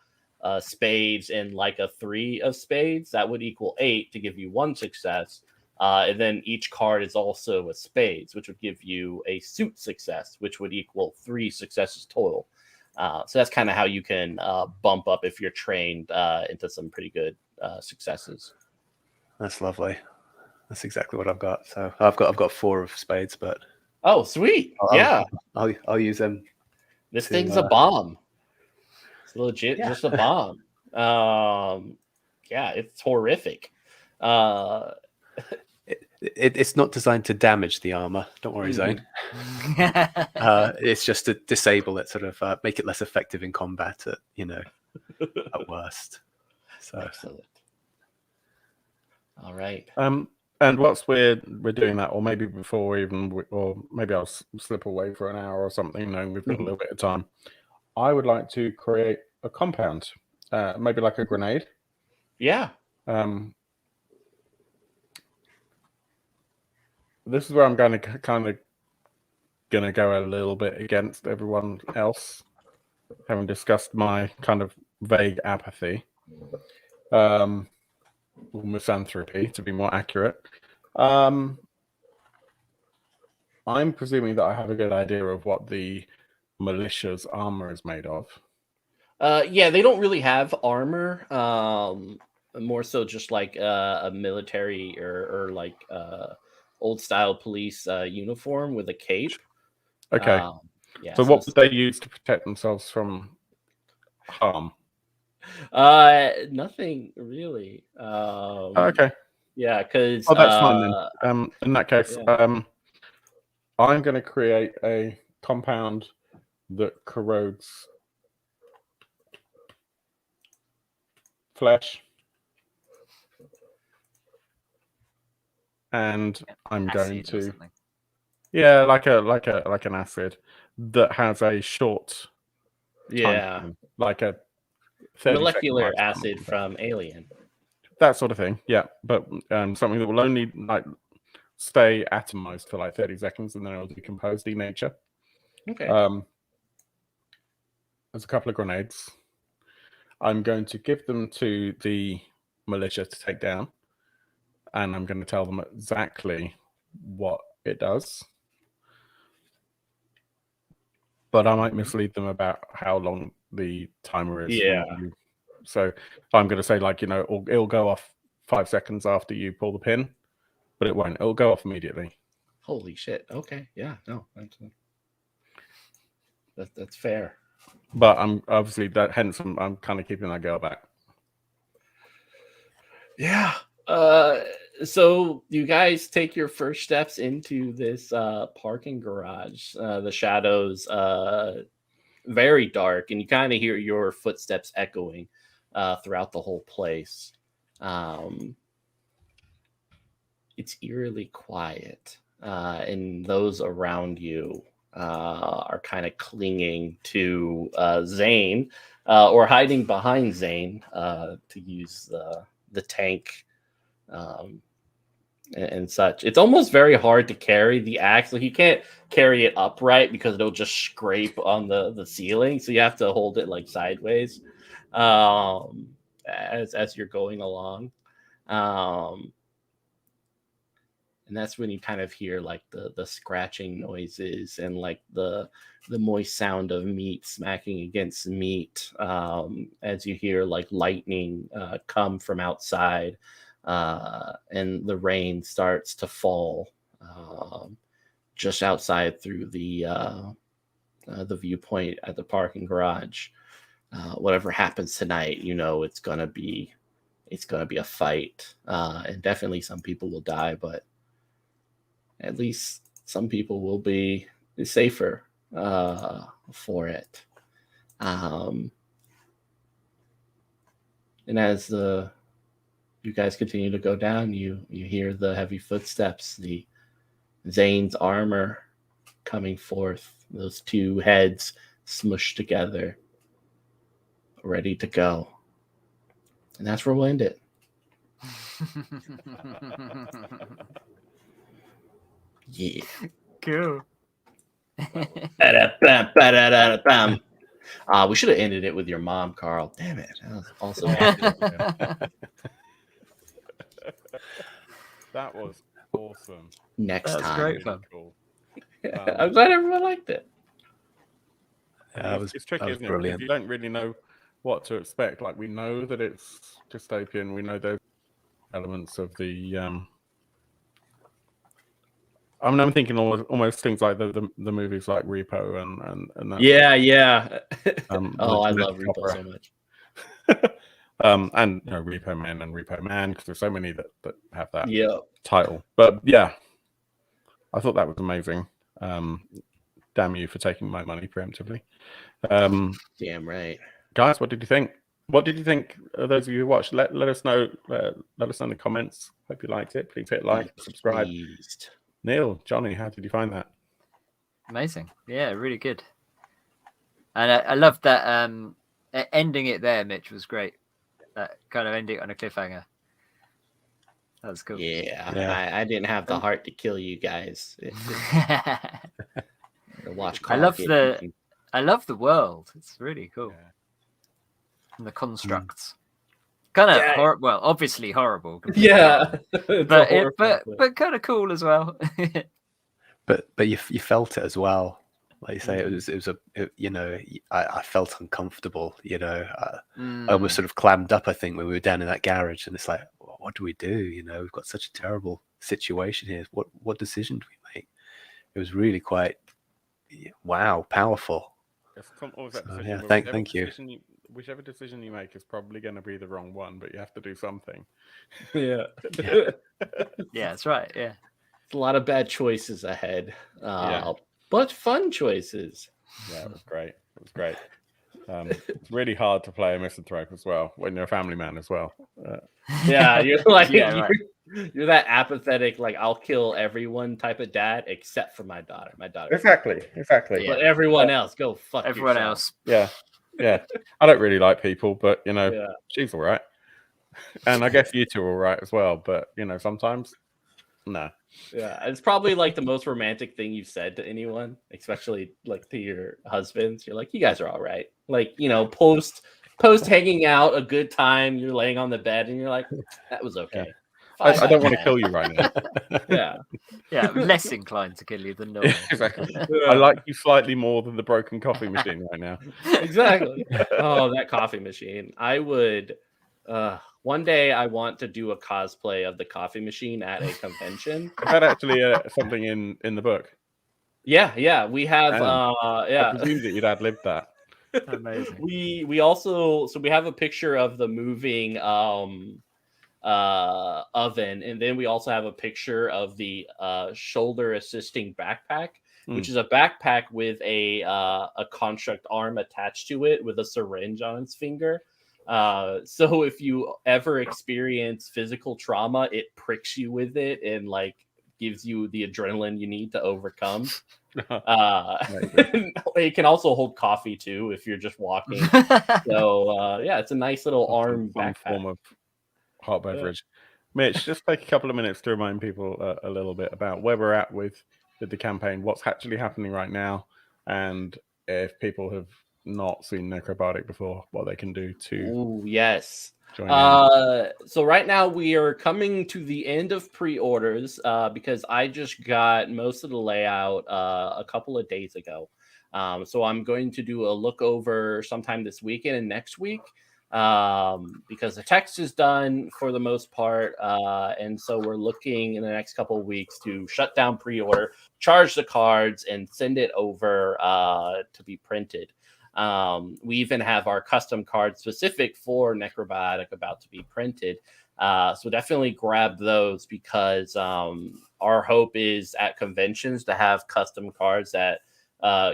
spades and like a 3 of spades. That would equal 8 to give you 1 success. And then each card is also a spades, which would give you a suit success, which would equal 3 successes total. So that's kind of how you can bump up if you're trained into some pretty good successes. That's lovely. That's exactly what I've got. So I've got 4 of spades, but oh, sweet. I'll use them. This thing's a bomb. It's legit, just a bomb. Yeah, it's horrific. It's not designed to damage the armor. Don't worry, Zane. It's just to disable it, sort of make it less effective in combat. At worst. So Excellent. All right. And whilst we're doing that, or maybe before even, or maybe I'll slip away for an hour or something, knowing we've got a little bit of time. I would like to create a compound, maybe like a grenade. Yeah. This is where I'm going to kind of go a little bit against everyone else, having discussed my kind of vague apathy, or misanthropy, to be more accurate. I'm presuming that I have a good idea of what the militia's armor is made of. Yeah, they don't really have armor. More so just like a military or like old style police uniform with a cape. Okay. Yeah. So what would they use to protect themselves from harm? Nothing really. Okay. Yeah, because that's fine then. In that case, yeah. I'm going to create a compound that corrodes flesh, and I'm going to like an acid that has a short time, like a molecular acid from Alien, that sort of thing. Yeah, but something that will only like stay atomized for like 30 seconds and then it'll decompose, denature. Okay. There's a couple of grenades. I'm going to give them to the militia to take down, and I'm going to tell them exactly what it does. But I might mislead them about how long the timer is. Yeah. So I'm going to say, like, it'll go off 5 seconds after you pull the pin, but it won't. It'll go off immediately. Holy shit. Okay. Yeah. No. That's fair. But I'm obviously hence I'm kind of keeping that girl back. Yeah. So you guys take your first steps into this parking garage. The shadows very dark, and you kind of hear your footsteps echoing throughout the whole place. It's eerily quiet, and those around you are kind of clinging to Zane or hiding behind Zane to use the tank and such. It's almost very hard to carry the axe. Like, you can't carry it upright because it'll just scrape on the ceiling. So you have to hold it like sideways as you're going along. And that's when you kind of hear like the scratching noises and like the moist sound of meat smacking against meat as you hear like lightning come from outside and the rain starts to fall just outside through the viewpoint at the parking garage. Whatever happens tonight, it's gonna be a fight, and definitely some people will die, but at least some people will be safer for it. And as you guys continue to go down, you hear the heavy footsteps, the Zane's armor coming forth, those two heads smushed together, ready to go. And that's where we'll end it. Yeah. Cool. We should have ended it with your mom, Carl. Damn it. That was also That was awesome. Next That was time. great fun. Cool. I'm glad everyone liked it. It's tricky, isn't it? Brilliant. Because you don't really know what to expect. Like, we know that it's dystopian. We know those elements of the I'm thinking almost things like the movies like Repo and that. Yeah. I love Repo so much. And Repo Men and Repo Man, because there's so many that have that title. But yeah, I thought that was amazing. Damn you for taking my money preemptively. Damn right. Guys, what did you think? What did you think? Those of you who watched, let us know. Let us know in the comments. Hope you liked it. Please hit like, subscribe. Pleased. Neil, Johnny, how did you find that? Amazing. Yeah, really good. And I love that ending it there, Mitch, was great. That kind of ending on a cliffhanger. That was cool. Yeah. I didn't have the heart to kill you guys. Watch. I love the world. It's really cool. Yeah. And the constructs. Kind of well, obviously horrible. Yeah. but kind of cool as well. But you felt it as well. Like you say, I felt uncomfortable. I almost sort of clammed up. I think when we were down in that garage, and it's like, what do we do? We've got such a terrible situation here. What decision do we make? It was really quite powerful. Thank you. Whichever decision you make is probably going to be the wrong one, but you have to do something. Yeah. Yeah, that's right. Yeah. A lot of bad choices ahead. But fun choices. Yeah, it was great. It's really hard to play a misanthrope as well when you're a family man as well. You're like right. you're that apathetic, like I'll kill everyone type of dad except for my daughter. Exactly. But everyone else, go fuck everyone yourself. else. Yeah. I don't really like people, but she's all right, and I guess you two are all right as well. But sometimes, no. Yeah, it's probably like the most romantic thing you've said to anyone, especially like to your husbands. You're like, you guys are all right. Like, post hanging out, a good time. You're laying on the bed and you're like, that was okay. I don't want to kill you right now. Yeah, I'm less inclined to kill you than normal. Exactly. I like you slightly more than the broken coffee machine right now. Exactly. Oh, that coffee machine. I would. One day I want to do a cosplay of the coffee machine at a convention. Is that actually something in the book? Yeah. We have. I presume that you'd ad-libbed that. Amazing. We also we have a picture of the moving oven, and then we also have a picture of the shoulder assisting backpack, which is a backpack with a construct arm attached to it with a syringe on its finger. So if you ever experience physical trauma, it pricks you with it and like gives you the adrenaline you need to overcome. It can also hold coffee too if you're just walking. So it's a nice little arm backpack. Form of hot beverage. Mitch, just take a couple of minutes to remind people a little bit about where we're at with the campaign, what's actually happening right now, and if people have not seen Necrobiotic before, what they can do to join in. So right now we are coming to the end of pre-orders because I just got most of the layout a couple of days ago. So I'm going to do a look over sometime this weekend and next week because the text is done for the most part. And so we're looking in the next couple of weeks to shut down pre-order, charge the cards, and send it over to be printed. We even have our custom card specific for Necrobiotic about to be printed. So definitely grab those because our hope is at conventions to have custom cards that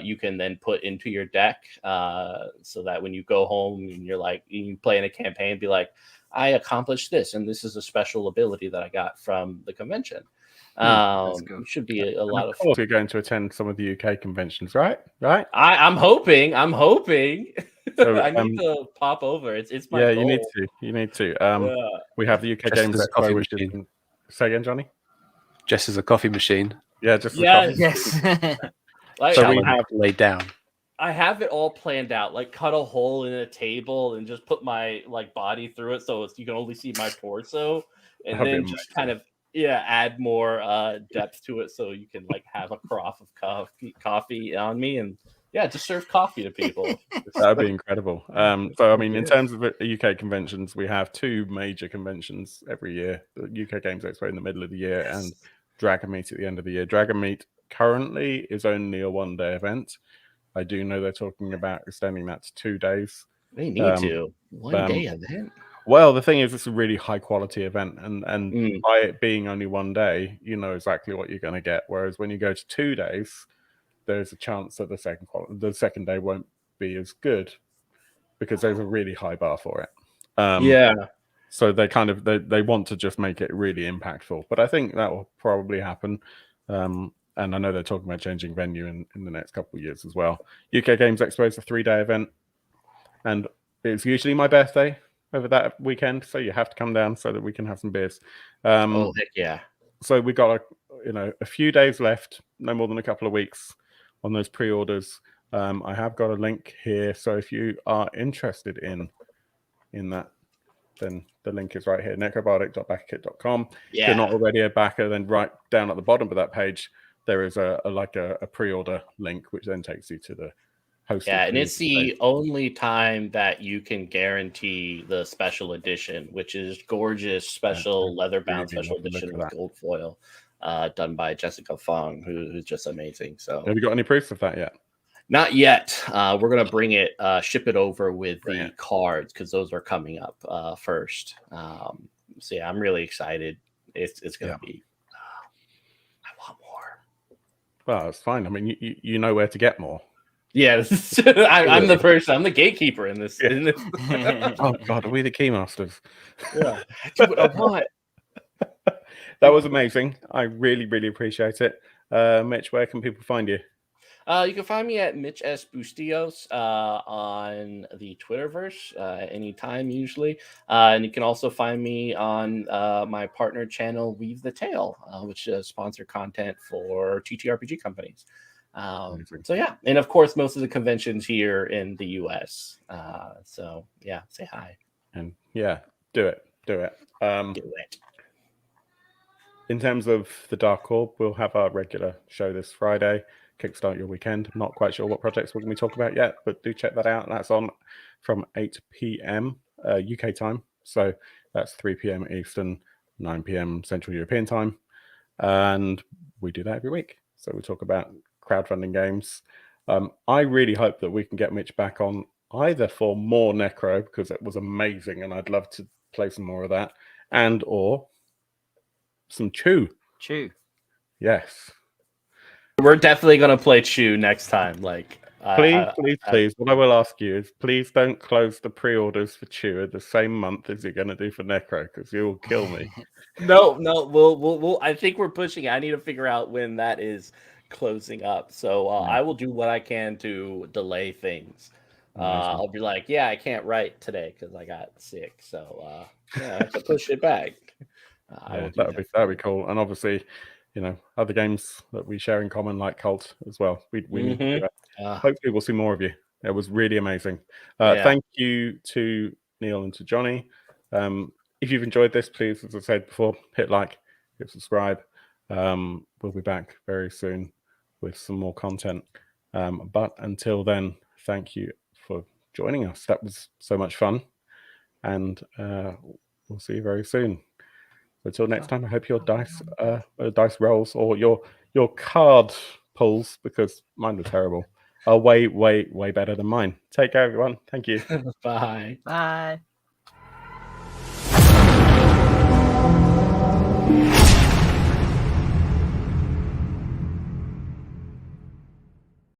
you can then put into your deck so that when you go home and you play in a campaign, be like, I accomplished this, and this is a special ability that I got from the convention. It should be a lot of fun. You're going to attend some of the UK conventions, right? I'm hoping. So, I need to pop over. It's my goal. You need to. We have the UK Games Expo, which is. Say again, Johnny. Just as a coffee machine. Yeah, just Yes. So we have laid down. I have it all planned out. Like cut a hole in a table and just put my body through it, so you can only see my torso, and then just kind of add more depth to it, so you can have a carafe of coffee on me, and just serve coffee to people. That'd be incredible. So I mean, in terms of UK conventions, we have two major conventions every year: the UK Games Expo in the middle of the year and Dragon Meet at the end of the year. Dragon Meet currently is only a one-day event. I do know they're talking about extending that to 2 days. They need to one-day event. Well, the thing is, it's a really high quality event, and Mm. by it being only one day, you know exactly what you're going to get. Whereas when you go to 2 days, there's a chance that the second day won't be as good because there's a really high bar for it. Yeah. So they want to just make it really impactful. But I think that will probably happen. And I know they're talking about changing venue in the next couple of years as well. UK Games Expo is a 3-day event, and it's usually my birthday over that weekend, so you have to come down so that we can have some beers. Oh, heck yeah. So we've got a few days left, no more than a couple of weeks on those pre-orders. I have got a link here, so if you are interested in that, then the link is right here, necrobiotic.backerkit.com. Yeah. If you're not already a backer, then right down at the bottom of that page, there is a pre-order link, which then takes you to the hosted. Yeah, and it's the only time that you can guarantee the special edition, which is gorgeous special leather-bound special edition with gold foil, done by Jessica Fong, who's just amazing. So, have you got any proofs of that yet? Not yet. We're gonna bring it, ship it over with the cards because those are coming up first. So yeah, I'm really excited. It's gonna be. I want more. Well, it's fine. I mean, you know where to get more. Yeah, I'm the person. I'm the gatekeeper in this. Yeah. Oh God, are we the keymasters? Yeah, I do what I want. That was amazing. I really, really appreciate it. Mitch, where can people find you? You can find me at Mitch S. Bustios on the Twitterverse anytime, usually. And you can also find me on my partner channel, Weave the Tale, which is sponsored content for TTRPG companies. So yeah, and of course, most of the conventions here in the US. So yeah, say hi. And yeah, do it. Do it. In terms of the Dark Orb, we'll have our regular show this Friday. Kickstart your weekend. I'm not quite sure what projects we're going to be talking about yet, but do check that out. That's on from 8 p.m. UK time. So that's 3 p.m. Eastern, 9 p.m. Central European time. And we do that every week. So we talk about crowdfunding games. I really hope that we can get Mitch back on either for more Necro, because it was amazing and I'd love to play some more of that, and or some Chew. Yes. We're definitely gonna play Chew next time. Like, please. What I will ask you is, please don't close the pre-orders for Chew at the same month as you're gonna do for Necro, because you will kill me. No, we'll. I think we're pushing it. I need to figure out when that is closing up. So I will do what I can to delay things. I'll be like, yeah, I can't write today because I got sick. So yeah, I have to push it back. That would be cool. And obviously, other games that we share in common, like Cult as well. We need to do that. Hopefully we'll see more of you. It was really amazing. Thank you to Neil and to Johnny. If you've enjoyed this, please, as I said before, hit like, hit subscribe. We'll be back very soon with some more content. But until then, thank you for joining us. That was so much fun. And we'll see you very soon. Until next time, I hope your dice rolls or your card pulls, because mine were terrible, are way, way, way better than mine. Take care, everyone. Thank you. Bye. Bye.